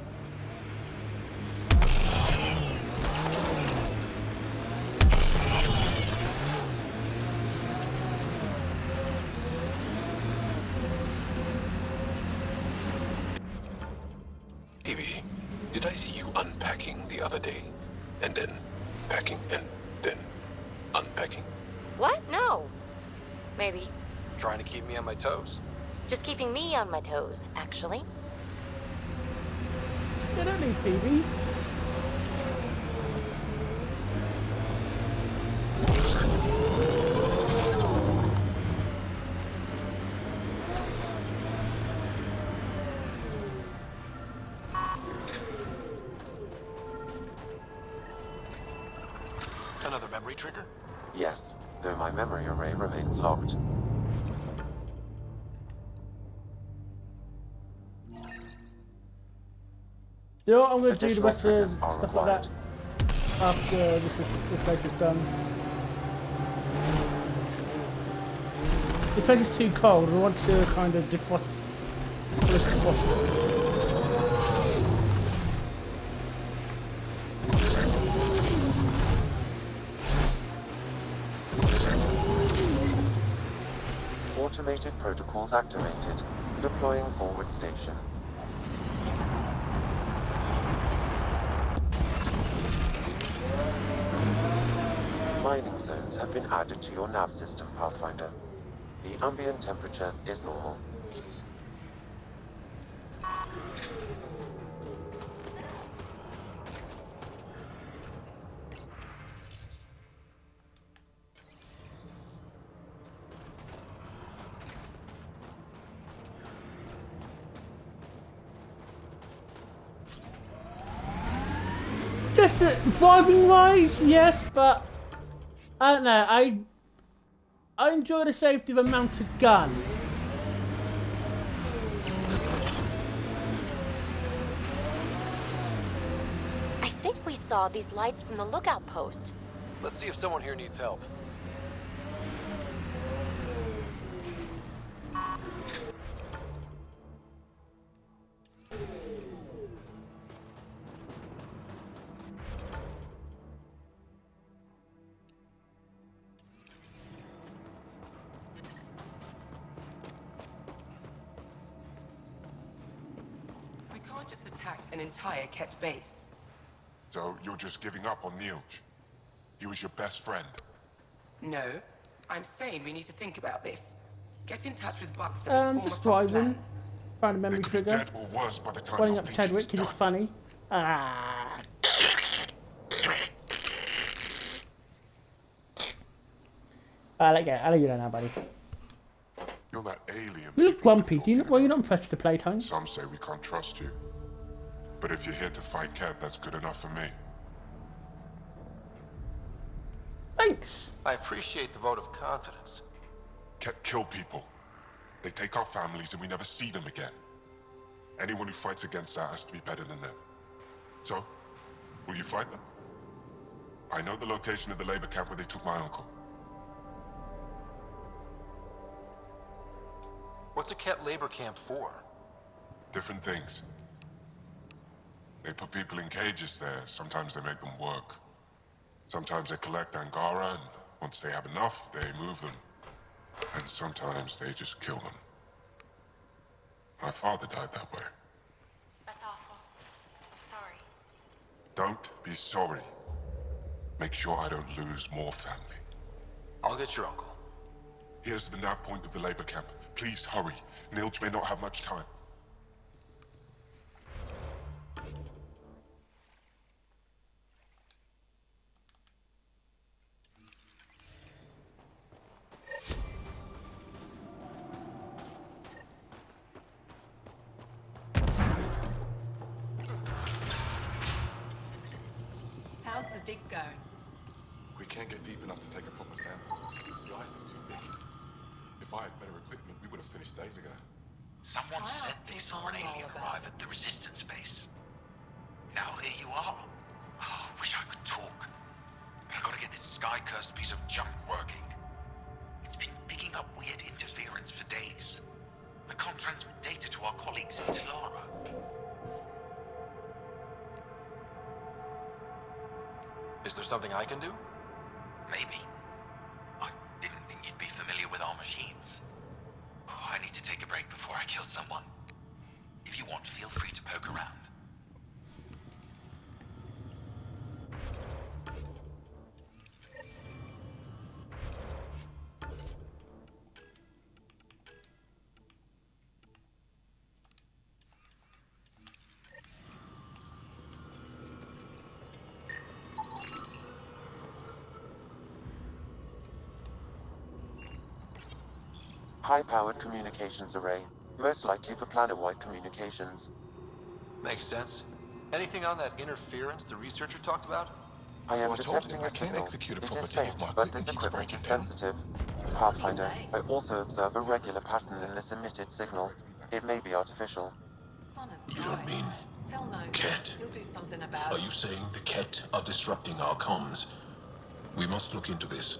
[SPEAKER 10] Evie, did I see you unpacking the other day? And then packing and then unpacking?
[SPEAKER 8] What? No. Maybe.
[SPEAKER 9] Trying to keep me on my toes?
[SPEAKER 8] Just keeping me on my toes, actually.
[SPEAKER 1] You don't need PB.
[SPEAKER 21] Re-trigger?
[SPEAKER 5] Yes, though my memory array remains locked.
[SPEAKER 1] You know what, I'm going to do the
[SPEAKER 5] Additional
[SPEAKER 1] rest of
[SPEAKER 5] triggers
[SPEAKER 1] the
[SPEAKER 5] are
[SPEAKER 1] stuff like that after this place is done. This place is too cold. We want to kind of defrost it.
[SPEAKER 5] Automated protocols activated. Deploying forward station. Mining zones have been added to your nav system, Pathfinder. The ambient temperature is normal.
[SPEAKER 1] Just driving wise, yes, but I don't know. I enjoy the safety of a mounted gun.
[SPEAKER 8] I think we saw these lights from the lookout post.
[SPEAKER 9] Let's see if someone here needs help.
[SPEAKER 7] We can't just attack an entire Ket base.
[SPEAKER 6] So you're just giving up on Neilch? He was your best friend.
[SPEAKER 7] No, I'm saying we need to think about this. Get in touch with Buxton and form
[SPEAKER 1] Just
[SPEAKER 7] a proper
[SPEAKER 1] driving.
[SPEAKER 7] plan.
[SPEAKER 1] Find a memory trigger.
[SPEAKER 6] Dead or worse by the time
[SPEAKER 1] Running
[SPEAKER 6] you're
[SPEAKER 1] up to
[SPEAKER 6] thinking
[SPEAKER 1] Tedrick, because it's funny. Ah. I'll let you know now, buddy.
[SPEAKER 6] You're that alien.
[SPEAKER 1] You look grumpy. Do you not? Well, you're not fresh to playtime.
[SPEAKER 6] Some say we can't trust you. But if you're here to fight Ket, that's good enough for me.
[SPEAKER 1] Thanks.
[SPEAKER 9] I appreciate the vote of confidence.
[SPEAKER 6] Ket kill people. They take our families and we never see them again. Anyone who fights against that has to be better than them. So, will you fight them? I know the location of the labor camp where they took my uncle.
[SPEAKER 9] What's a Ket labor camp for?
[SPEAKER 6] Different things. They put people in cages there. Sometimes they make them work. Sometimes they collect Angara, and once they have enough, they move them. And sometimes they just kill them. My father died that way.
[SPEAKER 8] That's awful. I'm sorry.
[SPEAKER 6] Don't be sorry. Make sure I don't lose more family.
[SPEAKER 9] I'll get your uncle.
[SPEAKER 6] Here's the nav point of the labor camp. Please hurry. Nilch may not have much time.
[SPEAKER 7] How's the dig going?
[SPEAKER 16] We can't get deep enough to take a proper sample. The ice is too thick. If I had better equipment, we would have finished days ago.
[SPEAKER 11] Someone said they saw an alien arrive at the resistance base. Now here you are. Oh, I wish I could talk. But I gotta get this sky-cursed piece of junk working. It's been picking up weird interference for days. I can't transmit data to our colleagues in Talara.
[SPEAKER 9] Is there something I can do?
[SPEAKER 11] Maybe. I didn't think you'd be familiar with our machines. Oh, I need to take a break before I kill someone. If you want, feel free to poke around.
[SPEAKER 5] High-powered communications array, most likely for planet-wide communications.
[SPEAKER 9] Makes sense. Anything on that interference the researcher talked about?
[SPEAKER 5] I am
[SPEAKER 10] I told
[SPEAKER 5] detecting
[SPEAKER 10] him
[SPEAKER 5] a
[SPEAKER 10] I can't
[SPEAKER 5] signal.
[SPEAKER 10] execute a
[SPEAKER 5] It is
[SPEAKER 10] proper
[SPEAKER 5] faint,
[SPEAKER 10] dave my
[SPEAKER 5] but this
[SPEAKER 10] equipment
[SPEAKER 5] equipment
[SPEAKER 10] keeps
[SPEAKER 5] is
[SPEAKER 10] breaking down.
[SPEAKER 5] sensitive. Pathfinder, I also observe a regular pattern in this emitted signal. It may be artificial.
[SPEAKER 14] You don't mean...
[SPEAKER 17] Tell no.
[SPEAKER 14] Ket?
[SPEAKER 17] He'll do something about
[SPEAKER 14] Are
[SPEAKER 17] it.
[SPEAKER 14] you saying the Ket are disrupting our comms? We must look into this.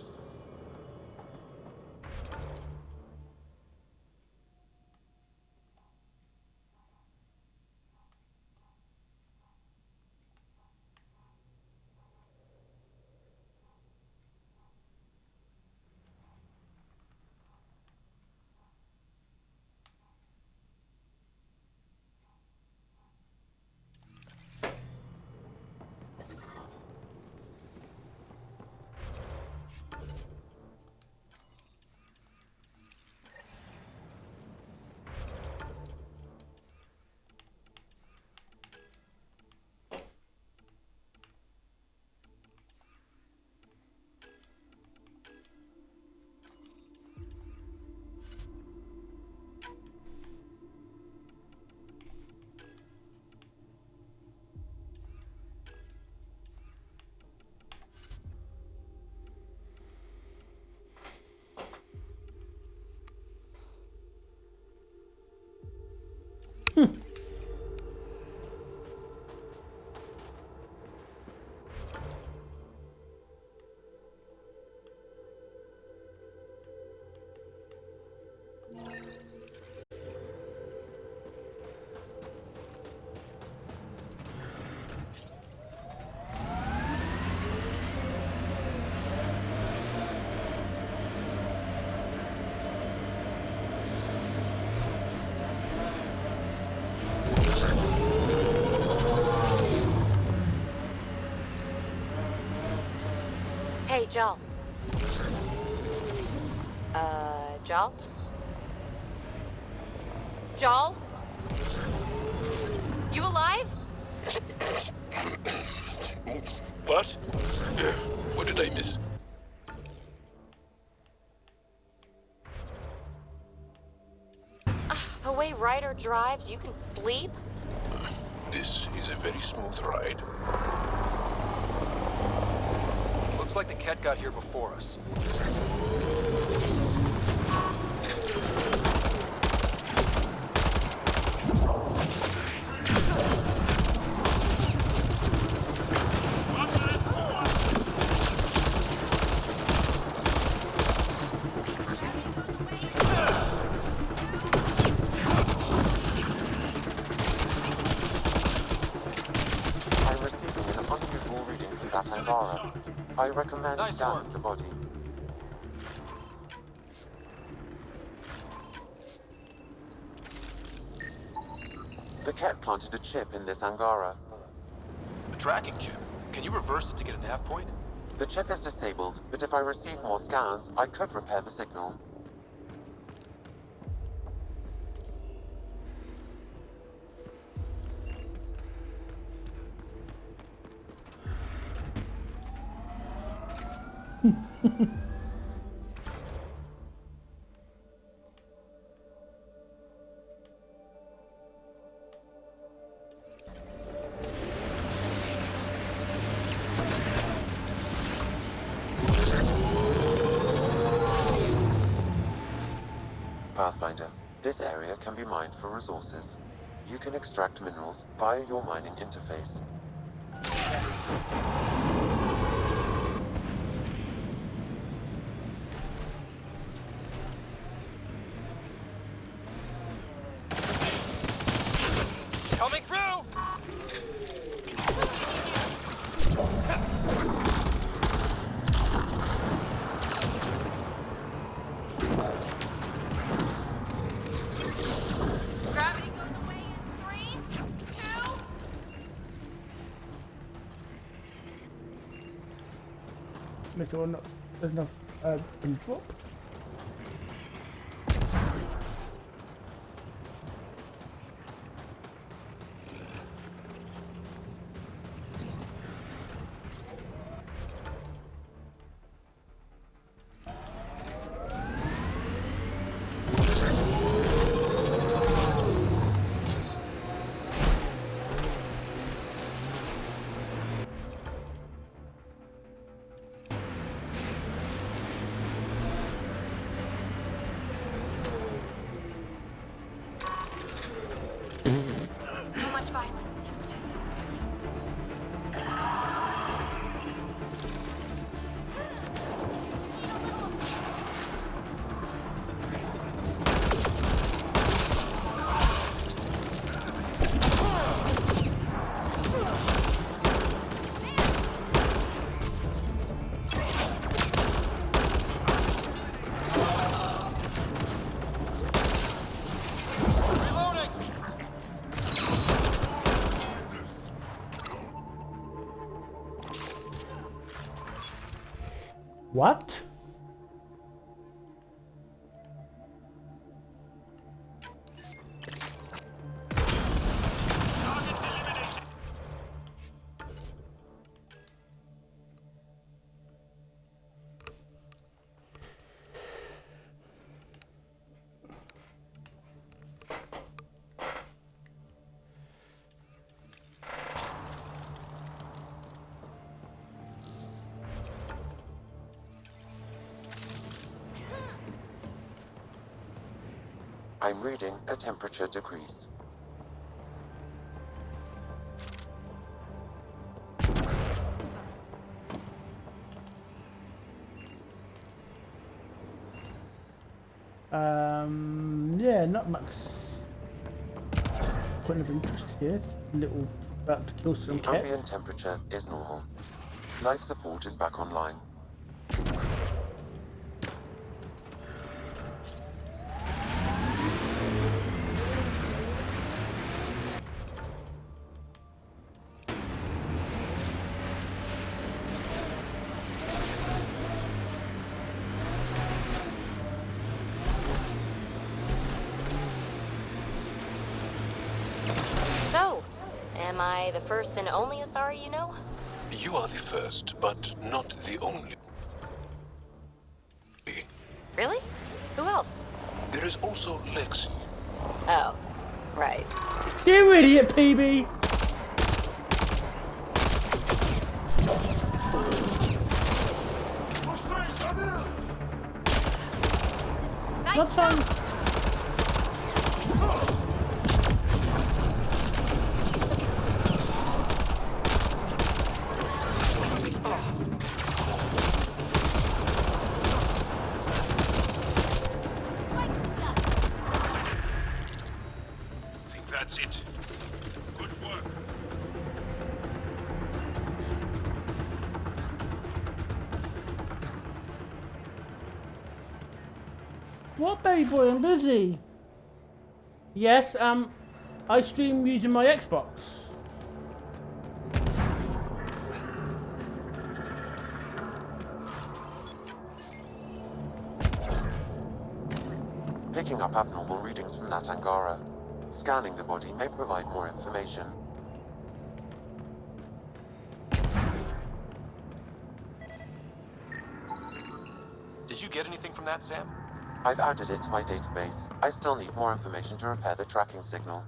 [SPEAKER 8] Hey, Joel. Joel? Joel? You alive?
[SPEAKER 14] What? What did I miss?
[SPEAKER 8] The way Ryder drives, you can sleep?
[SPEAKER 14] This is a very smooth ride.
[SPEAKER 9] Looks like the Ket got here before us.
[SPEAKER 5] I'm receiving an unusual reading from that Angara. I recommend scanning the body. The Ket planted a chip in this Angara.
[SPEAKER 9] A tracking chip. Can you reverse it to get a nav point?
[SPEAKER 5] The chip is disabled, but if I receive more scans, I could repair the signal. Pathfinder, this area can be mined for resources. You can extract minerals via your mining interface.
[SPEAKER 9] Coming through!
[SPEAKER 8] Gravity goes away in 3, 2...
[SPEAKER 1] Makes sure not there's enough been dropped. What?
[SPEAKER 5] I'm reading a temperature decrease.
[SPEAKER 1] Yeah, not much point of interest here. Just a little about to kill some
[SPEAKER 5] The
[SPEAKER 1] cats.
[SPEAKER 5] ambient temperature is normal. Life support is back online.
[SPEAKER 8] So, am I the first and only Asari you know?
[SPEAKER 10] You are the first, but not the only.
[SPEAKER 8] Really? Who else?
[SPEAKER 10] There is also Lexi.
[SPEAKER 8] Oh, right.
[SPEAKER 1] You idiot, PB! Not time.
[SPEAKER 10] I think that's it. Good work.
[SPEAKER 1] What, baby boy? I'm busy. Yes, I stream using my Xbox.
[SPEAKER 5] Picking up abnormal readings from that Angara. Scanning the body may provide more information.
[SPEAKER 9] Did you get anything from that, Sam?
[SPEAKER 5] I've added it to my database. I still need more information to repair the tracking signal.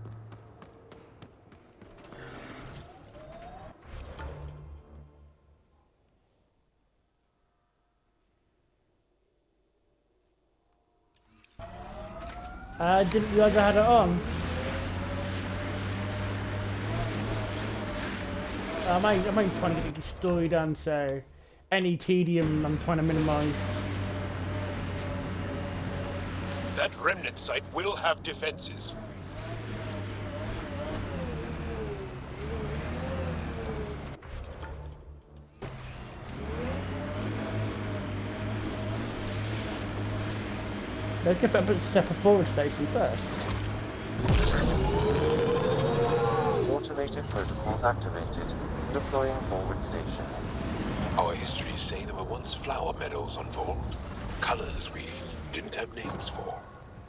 [SPEAKER 1] Didn't you ever had it on? I'm only trying to get the story done, so any tedium I'm trying to minimize.
[SPEAKER 10] That remnant site will have defenses.
[SPEAKER 1] Let's get a separate forward station first.
[SPEAKER 5] Automated protocols activated. Deploying forward station.
[SPEAKER 10] Our histories say there were once flower meadows on Vold. Colors we didn't have names for.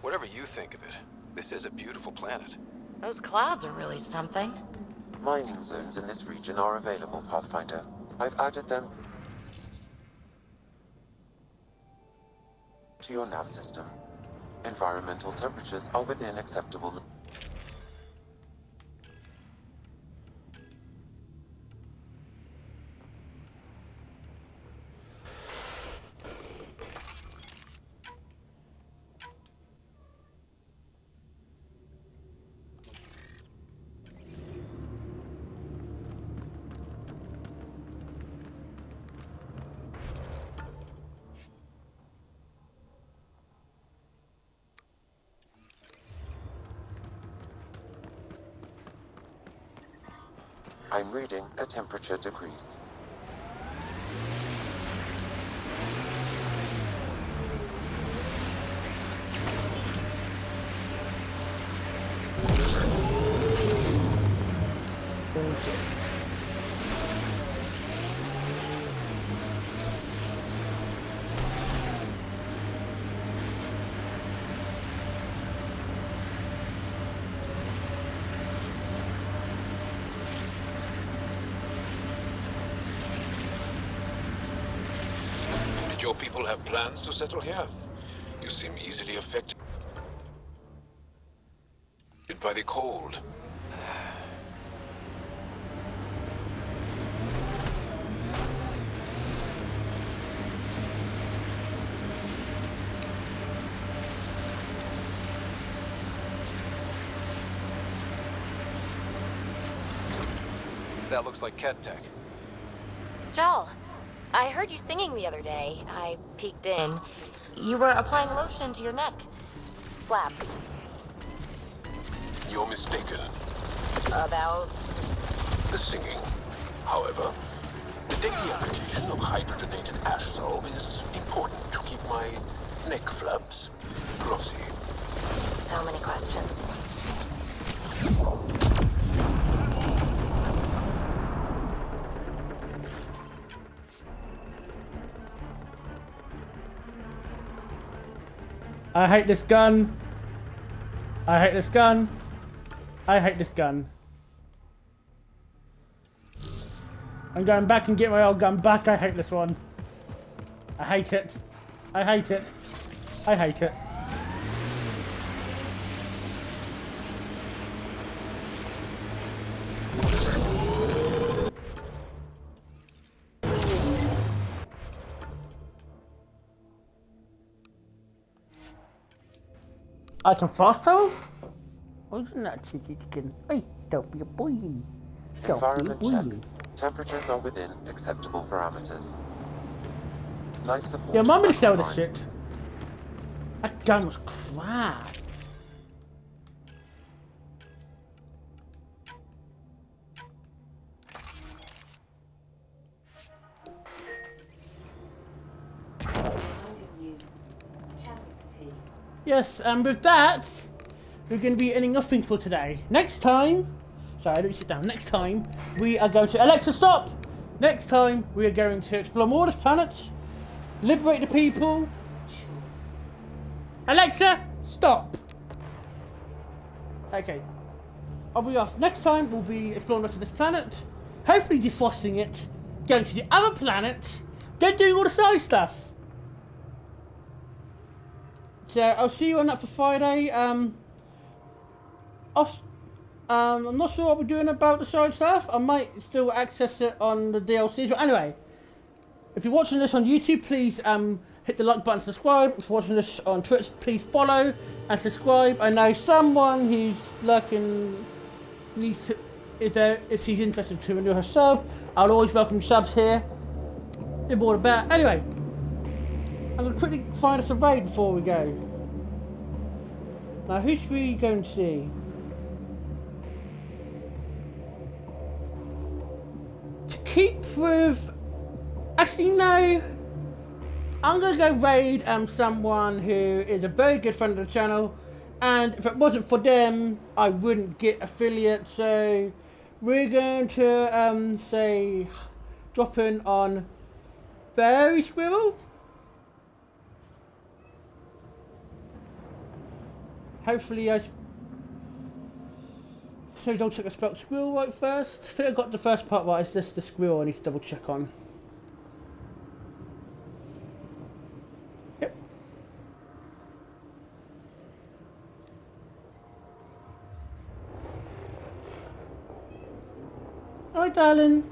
[SPEAKER 9] Whatever you think of it, this is a beautiful planet.
[SPEAKER 8] Those clouds are really something.
[SPEAKER 5] Mining zones in this region are available, Pathfinder. I've added them to your nav system. Environmental temperatures are within acceptable limits. I'm reading a temperature decrease.
[SPEAKER 15] Your people have plans to settle here? You seem easily affected by the cold.
[SPEAKER 9] That looks like Ket tech.
[SPEAKER 8] Joel, I heard you singing the other day. I peeked in. You were applying lotion to your neck. Flaps.
[SPEAKER 15] You're mistaken.
[SPEAKER 8] About...
[SPEAKER 15] The singing, however, the daily application of hydrogenated ash salve is important to keep my neck flaps glossy.
[SPEAKER 8] So many questions.
[SPEAKER 1] I hate this gun. I hate this gun. I hate this gun. I'm going back and get my old gun back. I hate this one. I hate it. I hate it. I hate it. I can fast travel? Oh, isn't that cheeky chicken? Hey, don't be a boy.
[SPEAKER 5] Environment check. Temperatures are within acceptable parameters. Life support.
[SPEAKER 1] Yeah,
[SPEAKER 5] is
[SPEAKER 1] mum, me to
[SPEAKER 5] back
[SPEAKER 1] sell this
[SPEAKER 5] online.
[SPEAKER 1] shit. That gun was crap. Yes, and with that, we're going to be ending nothing for today. Next time, sorry, let me sit down. Next time, we are going to Alexa, stop. Next time, we are going to explore more of this planet, liberate the people. Alexa, stop. Okay, I'll be off. Next time, we'll be exploring the rest of this planet, hopefully defrosting it, going to the other planet, then doing all the side stuff. So I'll see you on that for Friday. I'm not sure what we're doing about the side stuff. I might still access it on the DLCs. But anyway, if you're watching this on YouTube, please hit the like button, subscribe. If you're watching this on Twitch, please follow and subscribe. I know someone who's lurking needs to, if she's interested to renew her sub. I'll always welcome subs here. The more the better. Anyway. I'm going to quickly find us a raid before we go. Now, who should we go and see? To keep with... Actually, no. I'm going to go raid someone who is a very good friend of the channel. And if it wasn't for them, I wouldn't get affiliate. So, we're going to, say, drop in on Fairy Squirrel. Hopefully, so don't check I spelled squirrel right first. I think I got the first part right. It's just the squirrel I need to double check on. Yep. Alright, darling.